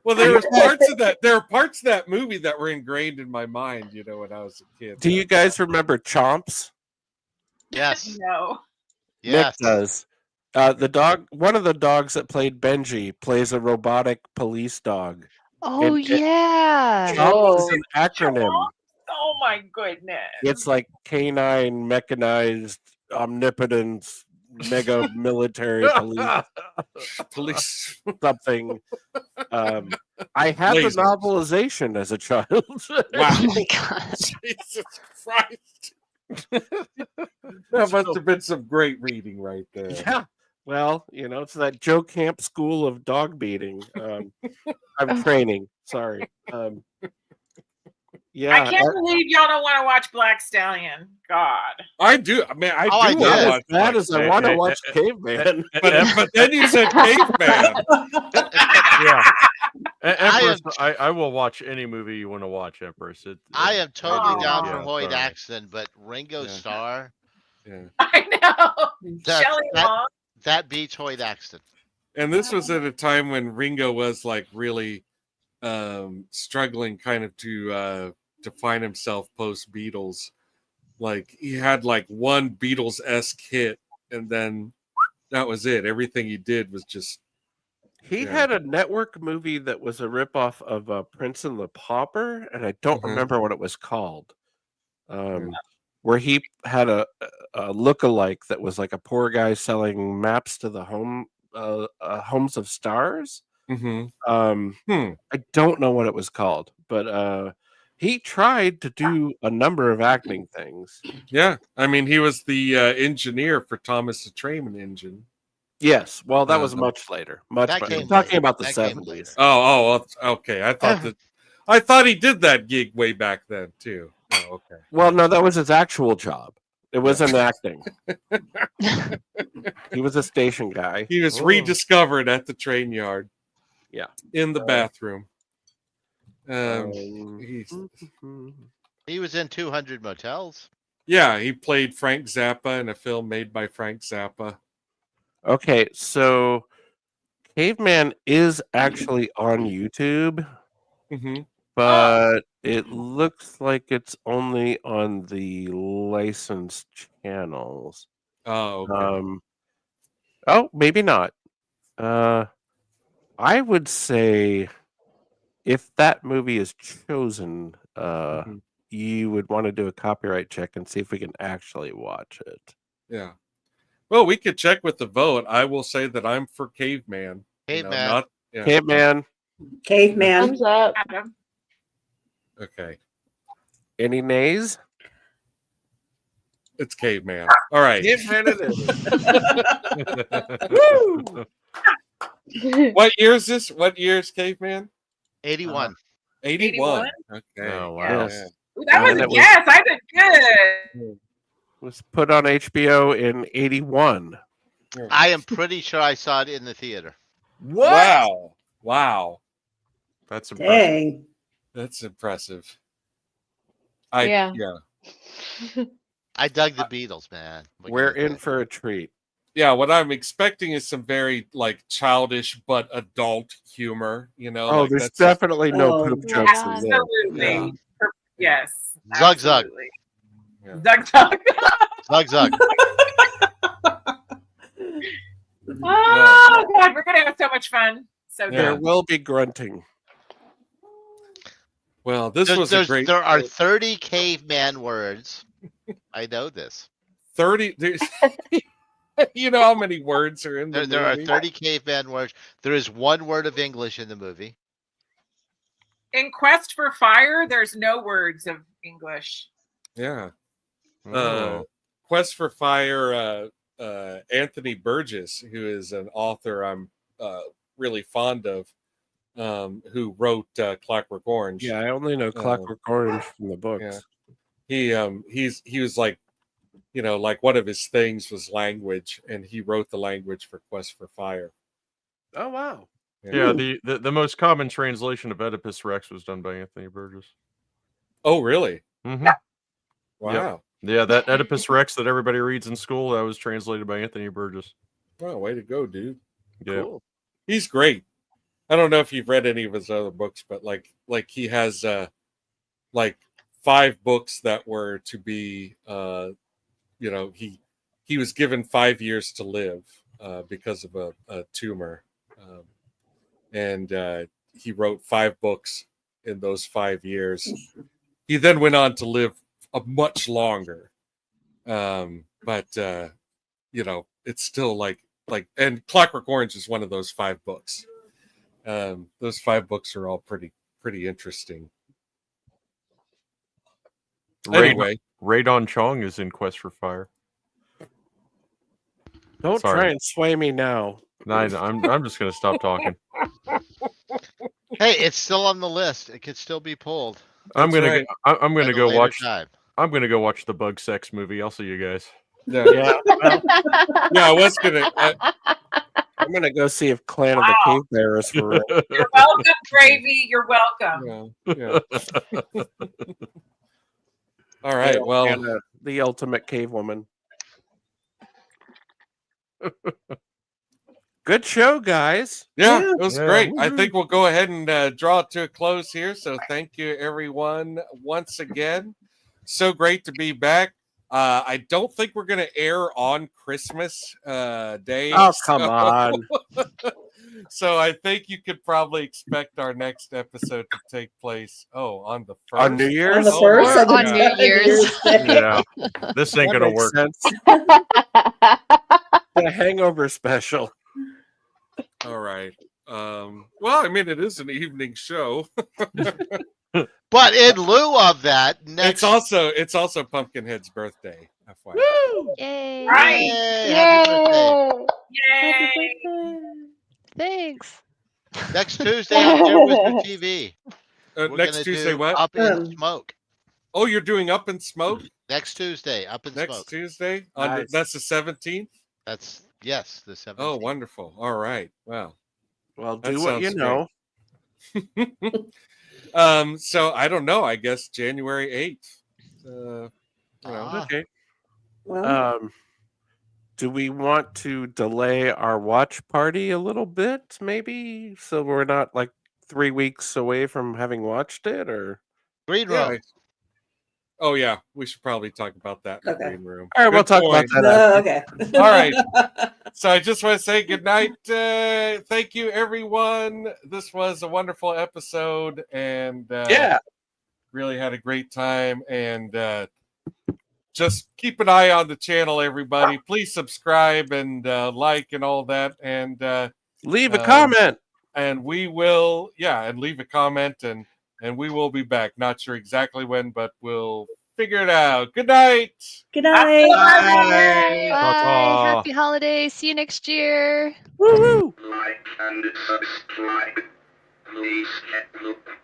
Well, there were parts of that. There are parts of that movie that were ingrained in my mind. You know, when I was a kid. Do you guys remember Chomps? Yes. No. Yes. Nick does. The dog. One of the dogs that played Benji plays a robotic police dog. Oh yeah. Chomps is an acronym. Oh my goodness. It's like canine mechanized omnipotence mega military police something. I had the novelization as a child. Wow. Oh my God. Jesus Christ. That must have been some great reading right there. Yeah. Well, you know, it's that Joe Camp school of dog beating. I'm training. Sorry. Yeah. I can't believe y'all don't want to watch Black Stallion. God. I do. I mean, I do want want to to watch that as I want to watch Caveman. But then you said Caveman. Yeah. Empress, I will watch any movie you want to watch, Empress. I am totally down for yeah, Hoyt sorry. Axton, but Ringo Starr, Yeah. I know. Shelley Long. that beats Hoyt Axton. And this was at a time when Ringo was like really struggling kind of to find himself post Beatles. Like he had like one Beatles-esque hit, and then that was it. Everything he did was just He had a network movie that was a ripoff of Prince and the Pauper, and I don't remember what it was called. Where he had a lookalike that was like a poor guy selling maps to the homes of stars. I don't know what it was called, but he tried to do a number of acting things. Yeah, I mean, he was the engineer for Thomas the Train Engine. Yes, well, that was much later. Much That later. came I'm talking later. about the That came 70s. later. Oh, okay. I thought he did that gig way back then too. Oh, okay. Well, no, that was his actual job. It wasn't acting. He was a station guy. He was rediscovered at the train yard. Yeah, in the bathroom. He was in 200 Motels. Yeah, he played Frank Zappa in a film made by Frank Zappa. Okay, so Caveman is actually on YouTube, but it looks like it's only on the licensed channels. Oh, okay. Oh, maybe not. I would say if that movie is chosen, you would want to do a copyright check and see if we can actually watch it. Yeah. Well, we could check with the vote. I will say that I'm for Caveman. Caveman. Caveman. Caveman. Thumbs up. Okay. Any nays? It's caveman. All right. Caveman it is. What year is this? What year is caveman? 81. 81. Okay. Oh, wow. Yes. Ooh, that was And a it guess. I did good. was put on HBO in 81. I am pretty sure I saw it in the theater. What? Wow. Wow. That's impressive. Dang. That's impressive. Yeah. I dug the Beatles, man. We're in for a treat. Yeah, what I'm expecting is some very like childish but adult humor, you know. Oh, like, there's that's definitely no Oh, poop jokes in there. Absolutely. Yes. Zug Zug. absolutely. Yeah. Zug Zug. Zug Zug. Oh God, we're gonna have so much fun. So Yeah. There good. will be grunting. Well, this was a great. There are 30 caveman words. I know this. 30. You know how many words are in the There are movie? 30 caveman words. There is one word of English in the movie. In Quest for Fire, there's no words of English. Yeah. Oh. Quest for Fire. Anthony Burgess, who is an author I'm really fond of, who wrote Clockwork Orange. Yeah, I only know Clockwork Orange from the books. Yeah. He was like, you know, like one of his things was language, and he wrote the language for Quest for Fire. Oh wow. Yeah, the most common translation of Oedipus Rex was done by Anthony Burgess. Oh, really? Mm-hmm. Wow. Yeah, that Oedipus Rex that everybody reads in school, that was translated by Anthony Burgess. Wow, way to go, dude. Yeah. Cool. He's great. I don't know if you've read any of his other books, but like he has like 5 books that were to be you know, he was given 5 years to live because of a tumor. And he wrote 5 books in those 5 years. He then went on to live a much longer. But you know, it's still like and Clockwork Orange is one of those 5 books. Those 5 books are all pretty interesting. Anyway, Radon Chong is in Quest for Fire. Don't try and sway me now. No, I'm just gonna stop talking. Hey, it's still on the list. It could still be pulled. I'm gonna go watch. Time. I'm gonna go watch the Bug Sex movie. I'll see you guys. yeah. I was gonna. I'm gonna go see if Clan of the Cave Bear is for real. You're welcome, Gravy. You're welcome. Yeah. All right. Well, And, the ultimate cave woman. Good show, guys. yeah, it was Yeah. great. I think we'll go ahead and draw it to a close here. So thank you, everyone, once again. So great to be back. I don't think we're going to air on Christmas Day. Oh, come on. So I think you could probably expect our next episode to take place. On the 1st. On New Year's? On the first? On New Year's. Yeah, this ain't That gonna makes work. sense. The hangover special. All right. Well, I mean, it is an evening show. But in lieu of that, It's also Pumpkinhead's birthday. FYI. Yay. Right. Yay, happy birthday. Yay. Thanks. Next Tuesday on Dear Wizard TV. We're Next gonna Tuesday, do what? Up in Smoke. Oh, you're doing Up in Smoke Next Tuesday, Up in next Smoke. Tuesday? Nice. That's the 17th? That's the 17th. Oh, wonderful. All right. Wow. Well, That do what you sounds know. So I don't know. I guess January 8th. Okay. Well, Do we want to delay our watch party a little bit, maybe, so we're not like 3 weeks away from having watched it, or? Green Yeah. Room. Oh yeah, we should probably talk about that in the Okay. green room. All right, we'll Good talk point. about that. okay. All right. So I just want to say good night. Thank you, everyone. This was a wonderful episode, and really had a great time. And just keep an eye on the channel, everybody. Please subscribe and like and all that, and Leave a comment. and we will, and leave a comment, and And we will be back. Not sure exactly when, but we'll figure it out. Good night. Good night. Bye. Happy holidays. See you next year. Woo-hoo. Like and subscribe. Please get look.